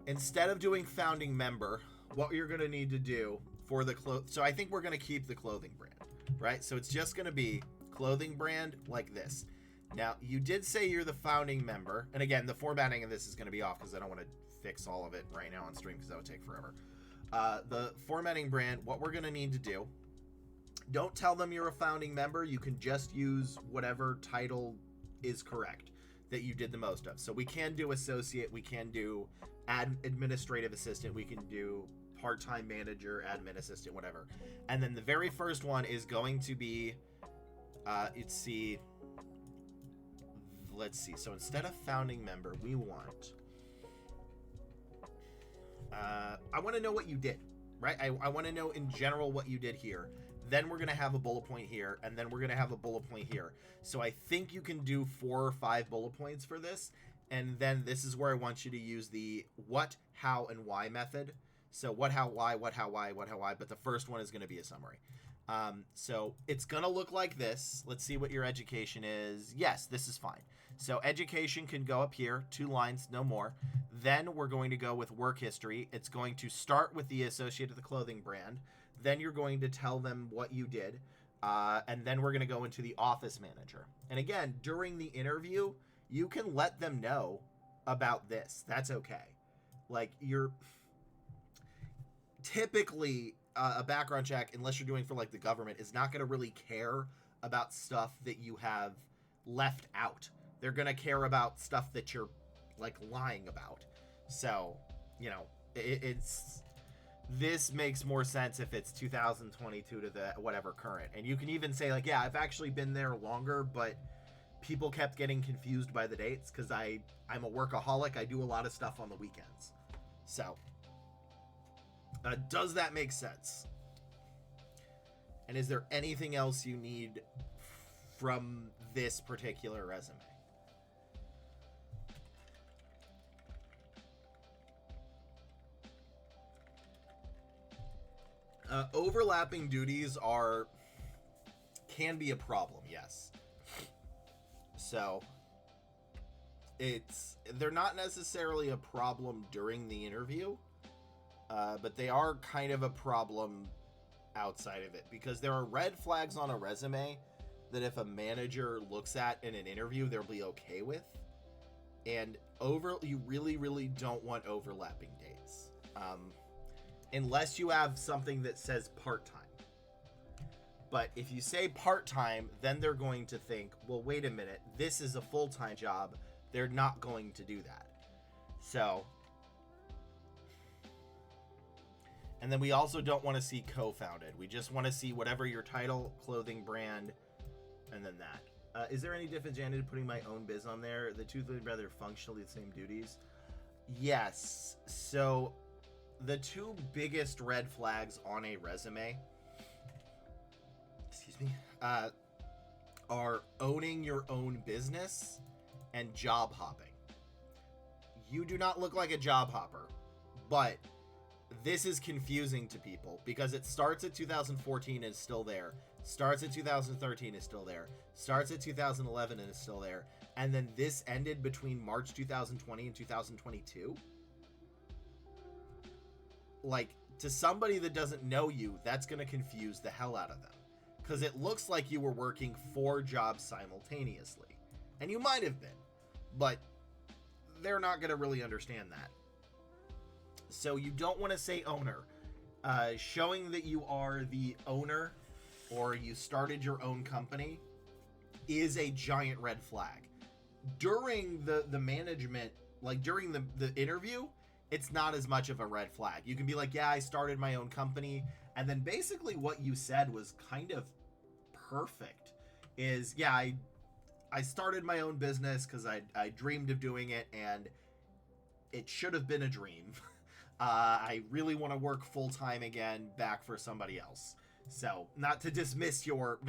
instead of doing founding member, what you're going to need to do for the so I think we're going to keep the clothing brand, right? So it's just going to be clothing brand like this. Now, you did say you're the founding member, and again, the formatting of this is going to be off because I don't want to fix all of it right now on stream because that would take forever. The formatting brand, what we're going to need to do, don't tell them you're a founding member. You can just use whatever title is correct that you did the most of. So we can do associate, we can do administrative assistant, we can do part-time manager, admin assistant, whatever. And then the very first one is going to be, let's see. So instead of founding member, we want, I want to know what you did, right? I want to know in general what you did here. Then we're going to have a bullet point here, and then we're going to have a bullet point here. So I think you can do 4 or 5 bullet points for this. And then this is where I want you to use the what, how, and why method. So what, how, why, what, how, why, what, how, why. But the first one is going to be a summary. So it's going to look like this. Let's see what your education is. Yes, this is fine. So education can go up here, 2 lines, no more. Then we're going to go with work history. It's going to start with the associated with the clothing brand. Then you're going to tell them what you did. And then we're going to go into the office manager. And again, during the interview, you can let them know about this. That's okay. Like, you're typically a background check, unless you're doing for like the government, is not going to really care about stuff that you have left out. They're going to care about stuff that you're like lying about. So, you know, this makes more sense if it's 2022 to the whatever current. And you can even say like, yeah, I've actually been there longer, but people kept getting confused by the dates because I'm a workaholic. I do a lot of stuff on the weekends. So, does that make sense? And is there anything else you need from this particular resume? Overlapping duties can be a problem, yes. So they're not necessarily a problem during the interview, but they are kind of a problem outside of it, because there are red flags on a resume that if a manager looks at in an interview, they'll be okay with. And you really, really don't want overlapping dates. Unless you have something that says part-time. But if you say part-time, then they're going to think, well, wait a minute, this is a full-time job. They're not going to do that. So, and then we also don't want to see co-founded. We just want to see whatever your title, clothing brand, and then that. Is there any disadvantage to putting my own biz on there? The two would rather functionally the same duties. Yes. So the 2 biggest red flags on a resume, are owning your own business and job hopping. You do not look like a job hopper, but this is confusing to people because it starts at 2014 and is still there, starts at 2013 is still there, starts at 2011 and is still there, and then this ended between March 2020 and 2022. Like, to somebody that doesn't know you, that's going to confuse the hell out of them. Because it looks like you were working 4 jobs simultaneously. And you might have been. But they're not going to really understand that. So you don't want to say owner. Showing that you are the owner or you started your own company is a giant red flag. During the management, like during the interview, it's not as much of a red flag. You can be like, yeah, I started my own company. And then basically what you said was kind of perfect. Is, yeah, I started my own business because I dreamed of doing it, and it should have been a dream. I really want to work full-time again back for somebody else. So not to dismiss your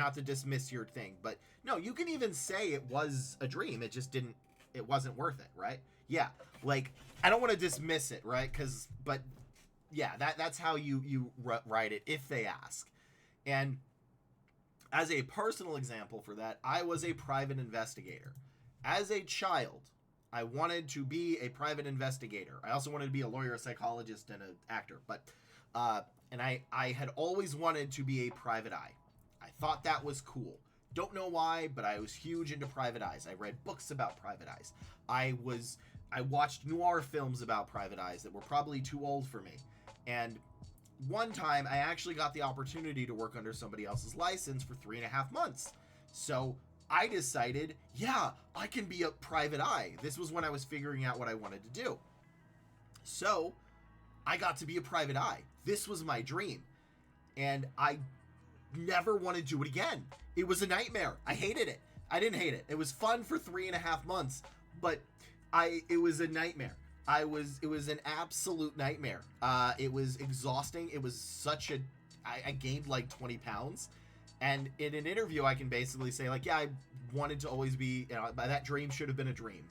thing, but no, you can even say it was a dream. It wasn't worth it, right? Yeah. Like, I don't want to dismiss it, right? But yeah, that's how you write it if they ask. And as a personal example for that, I was a private investigator. As a child, I wanted to be a private investigator. I also wanted to be a lawyer, a psychologist, and an actor. But and I had always wanted to be a private eye. I thought that was cool. Don't know why, but I was huge into private eyes. I read books about private eyes. I watched noir films about private eyes that were probably too old for me. And one time, I actually got the opportunity to work under somebody else's license for 3.5 months. So I decided, yeah, I can be a private eye. This was when I was figuring out what I wanted to do. So I got to be a private eye. This was my dream. And I never want to do it again. It was a nightmare. I hated it. I didn't hate it. It was fun for 3.5 months, but it was a nightmare. It was an absolute nightmare. It was exhausting. It was I gained like 20 pounds. And in an interview, I can basically say, like, yeah, I wanted to always be, that dream should have been a dream.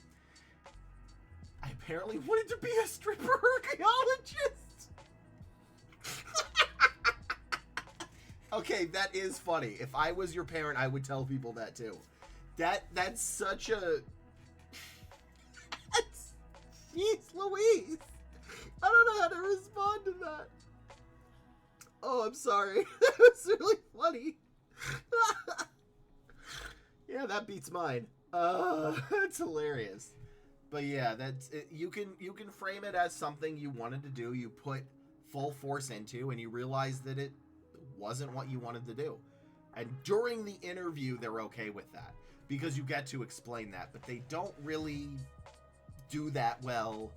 I apparently wanted to be a stripper archaeologist. Okay, that is funny. If I was your parent, I would tell people that too. That's such a... Jeez Louise. I don't know how to respond to that. Oh, I'm sorry. That was really funny. Yeah, that beats mine. That's hilarious. But yeah, that's it. You can frame it as something you wanted to do, you put full force into, and you realize that it wasn't what you wanted to do. And during the interview, they're okay with that because you get to explain that, but they don't really do that well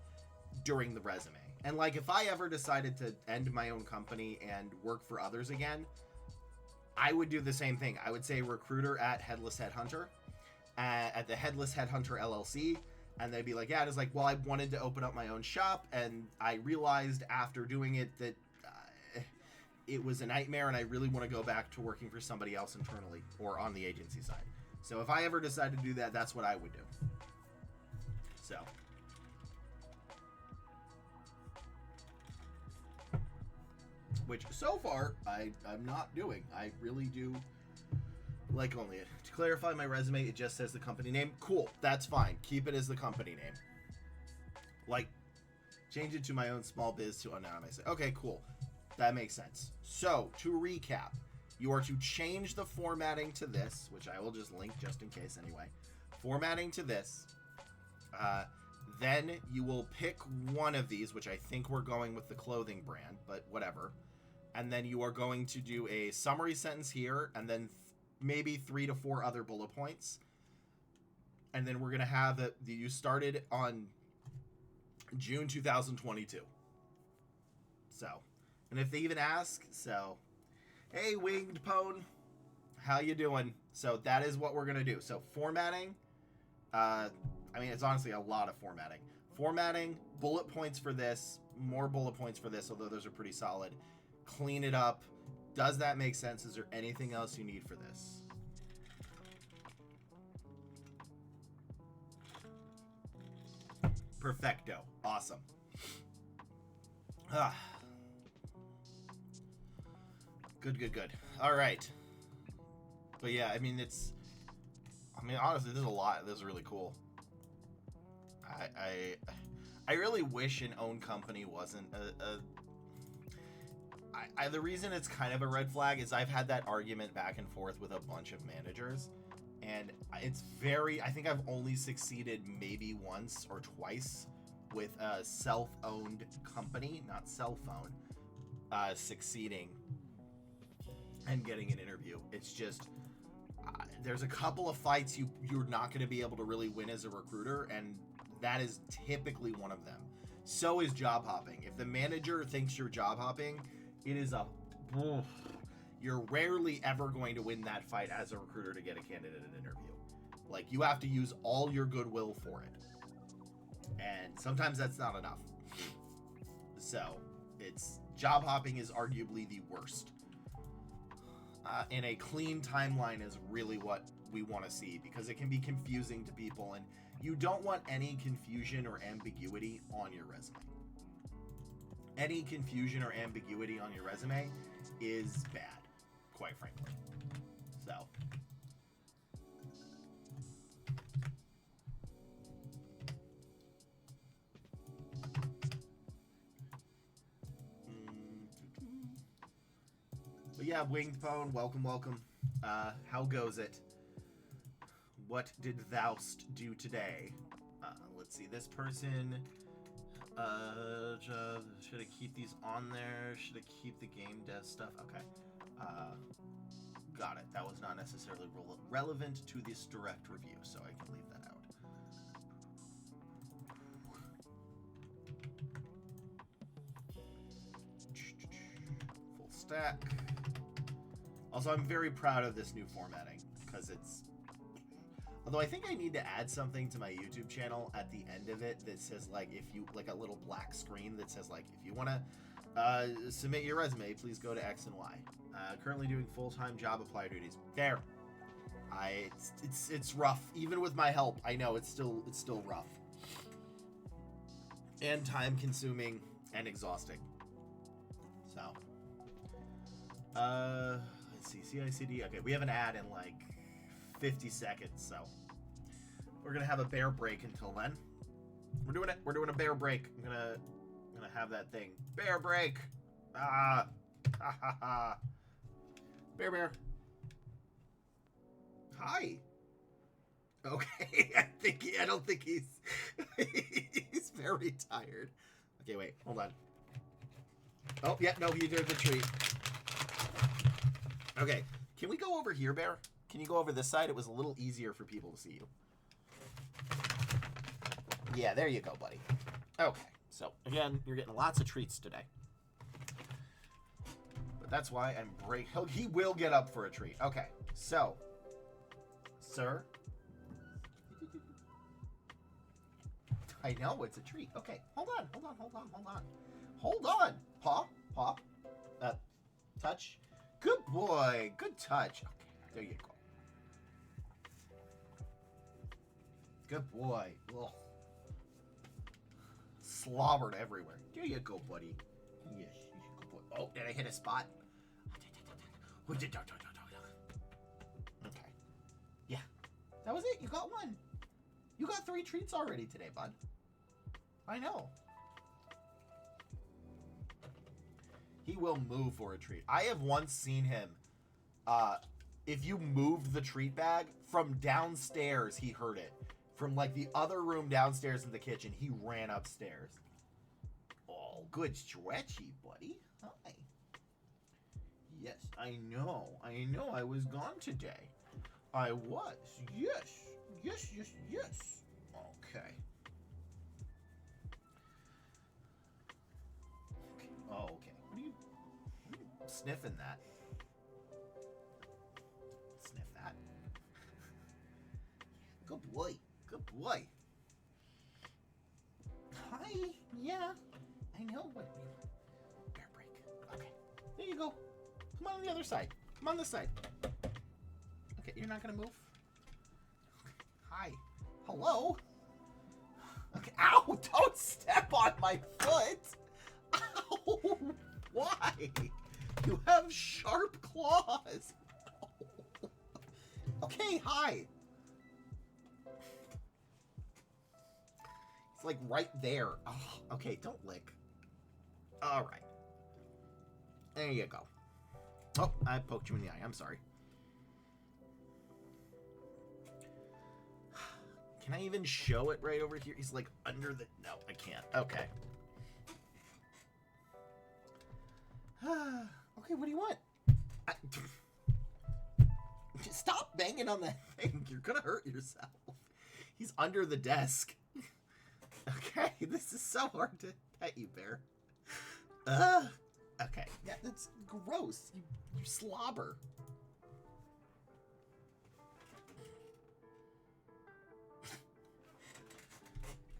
during the resume. And like, if I ever decided to end my own company and work for others again, I would do the same thing. I would say recruiter at Headless Headhunter, at the Headless Headhunter LLC. And they'd be like, yeah, it's like, well, I wanted to open up my own shop. And I realized after doing it that it was a nightmare. And I really want to go back to working for somebody else internally or on the agency side. So if I ever decide to do that, that's what I would do. So. Which, so far, I'm not doing. I really do like only it. To clarify my resume, it just says the company name. Cool, that's fine. Keep it as the company name. Like, change it to my own small biz to anonymous. Okay, cool. That makes sense. So, to recap, you are to change the formatting to this, which I will just link just in case anyway. Formatting to this. Then you will pick one of these, which I think we're going with the clothing brand, but whatever. And then you are going to do a summary sentence here, and then maybe 3 to 4 other bullet points. And then we're going to have that you started on June 2022. So, and if they even ask, so, hey, Winged Pone, how you doing? So that is what we're going to do. So formatting, I mean, it's honestly a lot of formatting. Formatting, bullet points for this, more bullet points for this, although those are pretty solid. Clean it up. Does that make sense? Is there anything else you need for this? Perfecto. Awesome. Good. All right. But yeah, I mean, honestly, there's a lot. This is really cool. I really wish an own company wasn't the reason it's kind of a red flag is I've had that argument back and forth with a bunch of managers, and it's I think I've only succeeded maybe once or twice with a self-owned company, not cell phone, succeeding and getting an interview. It's just there's a couple of fights you're not going to be able to really win as a recruiter, and that is typically one of them. So is job hopping. If the manager thinks you're job hopping, it is you're rarely ever going to win that fight as a recruiter to get a candidate in an interview. Like, you have to use all your goodwill for it. And sometimes that's not enough. So, job hopping is arguably the worst. And a clean timeline is really what we want to see, because it can be confusing to people, and you don't want any confusion or ambiguity on your resume. Any confusion or ambiguity on your resume is bad, quite frankly. So. But yeah, Winged Pone, welcome. How goes it? What did thou'st do today? Let's see, this person... should I keep these on there? Should I keep the game dev stuff? Okay. Got it. That was not necessarily relevant to this direct review, so I can leave that out. stack. Also, I'm very proud of this new formatting because it's... Although I think I need to add something to my YouTube channel at the end of it that says, like, if you... Like a little black screen that says, like, if you want to submit your resume, please go to X and Y. Currently doing full-time job apply duties. There. It's rough. Even with my help, I know it's still rough. And time-consuming and exhausting. So... let's see, CICD. Okay, we have an ad in like 50 seconds, so we're gonna have a bear break until then. We're doing it. We're doing a bear break. I'm gonna have that thing. Bear break. Ah, ha ha ha. Bear. Hi. Okay, I don't think he's he's very tired. Okay, wait, hold on. Oh yeah, no, he did the treat. Okay, can we go over here, Bear? Can you go over this side? It was a little easier for people to see you. Yeah, there you go, buddy. Okay, so again, you're getting lots of treats today. But that's why I'm he will get up for a treat. Okay, so, sir. I know, it's a treat. Okay, hold on. Hold on. Paw. Touch. Good boy. Good touch. Okay, there you go. Good boy. Ugh. Slobbered everywhere. There you go, buddy. Yes, good boy. Oh, did I hit a spot? Okay. Yeah. That was it. You got one. You got 3 treats already today, bud. I know. He will move for a treat. I have once seen him, if you moved the treat bag from downstairs, he heard it. From like the other room downstairs in the kitchen, he ran upstairs. Oh, good stretchy, buddy. Hi. Yes, I know I was gone today. I was. Yes. Okay. Oh, okay. What are you sniffing that? Sniff that. Good boy. Hi. Yeah. I know what we... Bear break. Okay. There you go. Come on the other side. Come on this side. Okay, you're not gonna move? Hi. Hello? Okay. Ow! Don't step on my foot! Ow! Why? You have sharp claws. Okay, hi. It's like right there. Oh, okay, don't lick. All right. There you go. Oh, I poked you in the eye. I'm sorry. Can I even show it right over here? He's like under the... No, I can't. Okay. Okay, what do you want? Stop banging on that thing. You're gonna hurt yourself. He's under the desk. Okay, this is so hard to pet you, Bear. Okay. Yeah, that's gross. You slobber.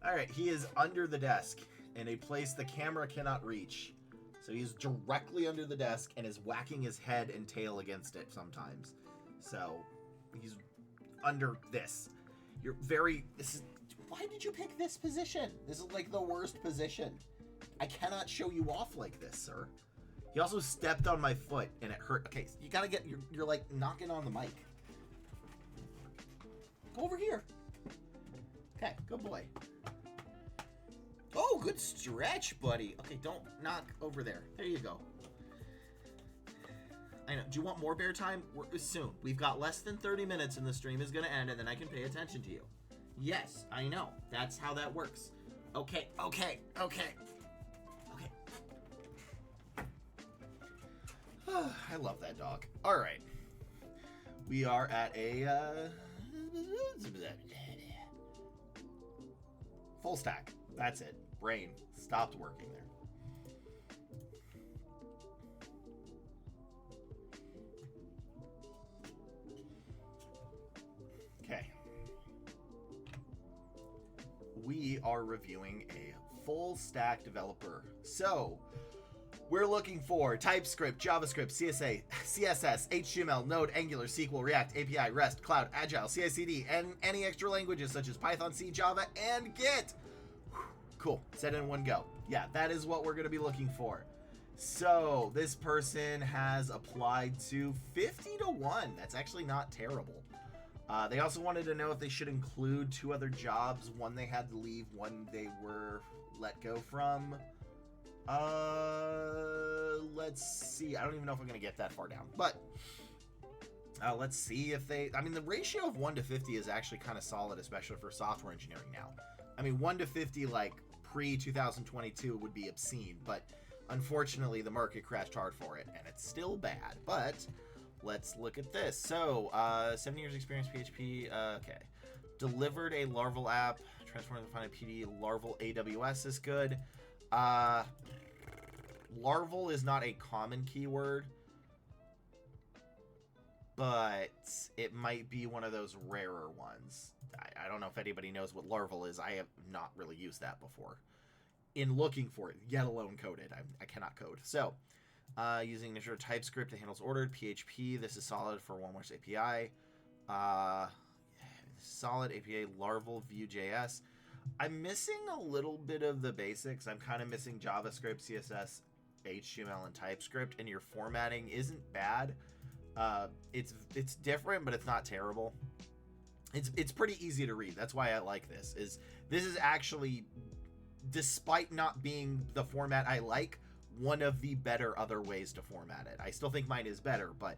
Alright, he is under the desk in a place the camera cannot reach. So he's directly under the desk and is whacking his head and tail against it sometimes. So he's under this. Why did you pick this position? This is like the worst position. I cannot show you off like this, sir. He also stepped on my foot and it hurt. Okay, you gotta get, you're like knocking on the mic. Go over here. Okay, good boy. Oh, good stretch, buddy. Okay, don't knock over there. There you go. I know. Do you want more bear time? Soon. We've got less than 30 minutes and the stream is going to end and then I can pay attention to you. Yes, I know. That's how that works. Okay. I love that dog. All right. We are at a full stack. That's it. Brain stopped working there. we are reviewing a full stack developer. So we're looking for TypeScript, JavaScript, CSS, HTML, Node, Angular, SQL, React, API, REST, Cloud, Agile, CI/CD, and any extra languages such as Python, C, Java, and Git. Whew, cool. Said in one go. Yeah, that is what we're going to be looking for. So this person has applied to 50-1. That's actually not terrible. They also wanted to know if they should include 2 other jobs. One they had to leave, one they were let go from. Let's see. I don't even know if I'm going to get that far down. But let's see if they... I mean, the ratio of 1 to 50 is actually kind of solid, especially for software engineering now. I mean, 1 to 50, like, pre-2022 would be obscene. But unfortunately, the market crashed hard for it, and it's still bad. But let's look at this. So, 7 years experience, PHP. Okay. Delivered a Larval app. Transformed to find a PD. Larval AWS is good. Larval is not a common keyword, but it might be one of those rarer ones. I don't know if anybody knows what Larval is. I have not really used that before in looking for it, yet alone coded. I cannot code. So, using Azure TypeScript that handles ordered. PHP, this is solid for OneWorks API. Solid API, Larval, Vue.js. I'm missing a little bit of the basics. I'm kind of missing JavaScript, CSS, HTML, and TypeScript, and your formatting isn't bad. It's different, but it's not terrible. It's pretty easy to read. That's why I like this. This is actually, despite not being the format I like, one of the better other ways to format it. I still think mine is better, but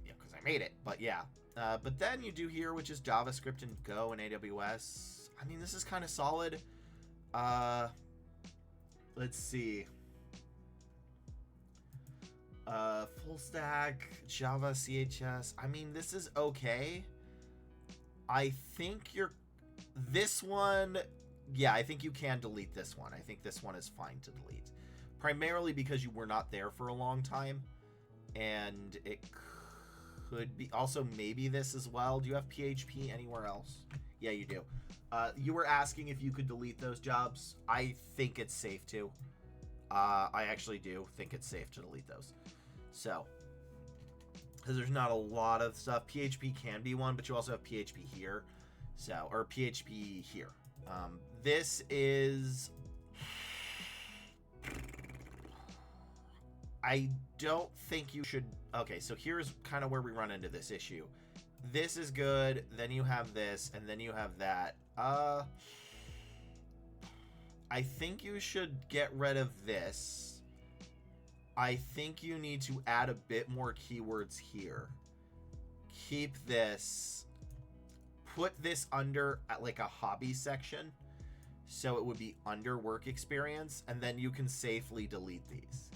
because I made it. But yeah. But then you do here, which is JavaScript and Go and AWS. I mean, this is kind of solid. Let's see. Full stack, Java, CHS. I mean, this is okay. I think this one, yeah, I think you can delete this one. I think this one is fine to delete. Primarily because you were not there for a long time. And it could be, also maybe this as well. Do you have PHP anywhere else? Yeah, you do. You were asking if you could delete those jobs. I think it's safe to. I actually do think it's safe to delete those. So, because there's not a lot of stuff. PHP can be one, but you also have PHP here. So, or PHP here. This is... I don't think you should... Okay, so here's kind of where we run into this issue. This is good, then you have this, and then you have that. I think you should get rid of this. I think you need to add a bit more keywords here. Keep this. Put this under like a hobby section. So it would be under work experience, and then you can safely delete these.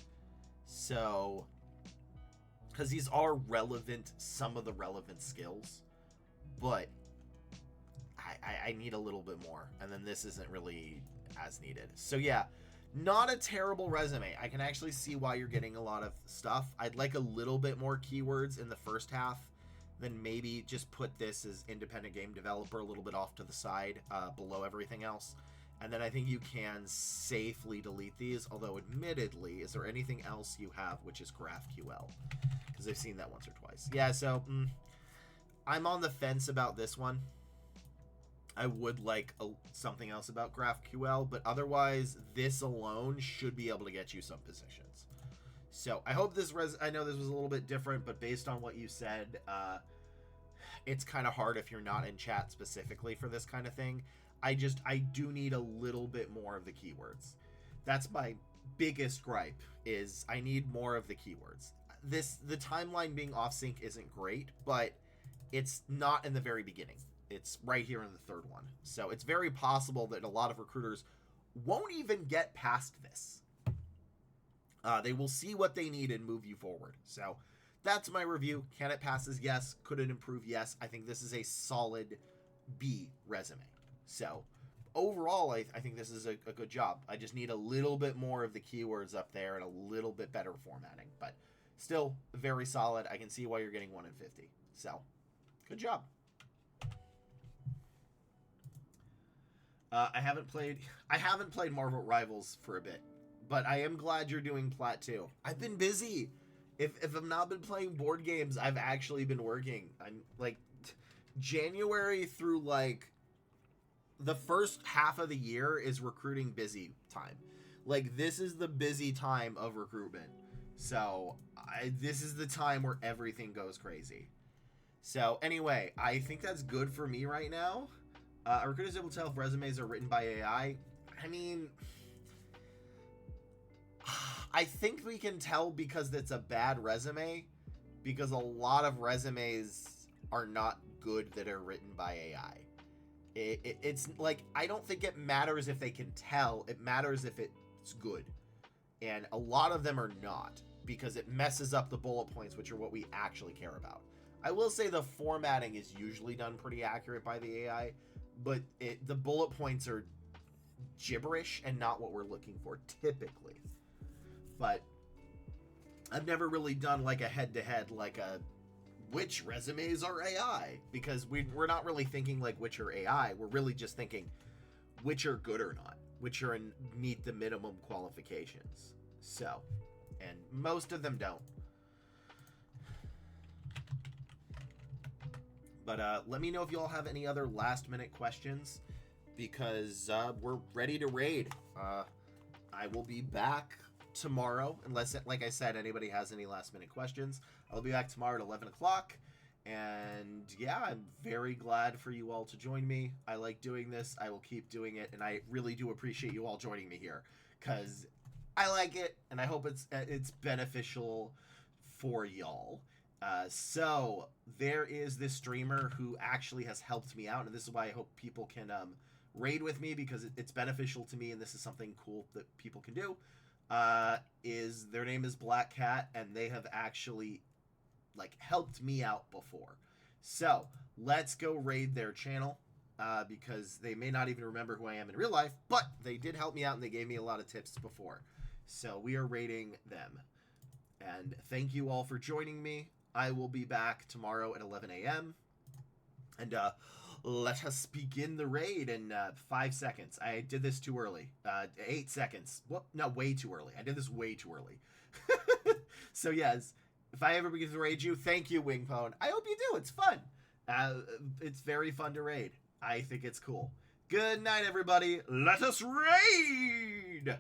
So, because these are relevant, some of the relevant skills, but I need a little bit more, and then this isn't really as needed. So yeah, not a terrible resume. I can actually see why you're getting a lot of stuff. I'd like a little bit more keywords in the first half, then maybe just put this as independent game developer a little bit off to the side, below everything else. And then I think you can safely delete these, although admittedly, is there anything else you have which is GraphQL? Because I've seen that once or twice. Yeah, so I'm on the fence about this one. I would like something else about GraphQL, but otherwise, this alone should be able to get you some positions. So I hope this I know this was a little bit different, but based on what you said, it's kind of hard if you're not in chat specifically for this kind of thing. I do need a little bit more of the keywords. That's my biggest gripe, is I need more of the keywords. The timeline being off sync isn't great, but it's not in the very beginning. It's right here in the third one. So it's very possible that a lot of recruiters won't even get past this. They will see what they need and move you forward. So that's my review. Can it pass as yes? Could it improve? Yes. I think this is a solid B resume. So overall, I think this is a good job. I just need a little bit more of the keywords up there and a little bit better formatting. But still very solid. I can see why you're getting 1 in 50. So good job. I haven't played Marvel Rivals for a bit, but I am glad you're doing Plat 2. I've been busy. If I've not been playing board games, I've actually been working. I'm like January through like the first half of the year is recruiting busy time. Like this is the busy time of recruitment. So this is the time where everything goes crazy. So anyway, I think that's good for me right now. A recruiter is able to tell if resumes are written by AI. I mean, I think we can tell because it's a bad resume, because a lot of resumes are not good that are written by AI. It's like, I don't think it matters if they can tell. It matters if it's good. And a lot of them are not, because it messes up the bullet points, which are what we actually care about. I will say the formatting is usually done pretty accurate by the AI, but the bullet points are gibberish and not what we're looking for typically. But I've never really done like a head-to-head, like a which resumes are AI, because we're not really thinking like which are AI. We're really just thinking which are good or not, which are meet the minimum qualifications. So, and most of them don't. But let me know if you all have any other last minute questions, because we're ready to raid. I will be back tomorrow, unless, like I said, anybody has any last minute questions. I'll be back tomorrow at 11 o'clock. And yeah, I'm very glad for you all to join me. I like doing this. I will keep doing it. And I really do appreciate you all joining me here, because I like it, and I hope it's beneficial for y'all. So there is this streamer who actually has helped me out, and this is why I hope people can raid with me, because it's beneficial to me, and this is something cool that people can do. Their name is Black Cat, and they have actually like helped me out before. So let's go raid their channel, because they may not even remember who I am in real life, but they did help me out and they gave me a lot of tips before. So we are raiding them. And thank you all for joining me. I will be back tomorrow at 11 a.m. And let us begin the raid in 5 seconds. I did this too early. 8 seconds. Well, no, way too early. I did this way too early. So yes, if I ever begin to raid you, thank you, Wingpone. I hope you do. It's fun. It's very fun to raid. I think it's cool. Good night, everybody. Let us raid!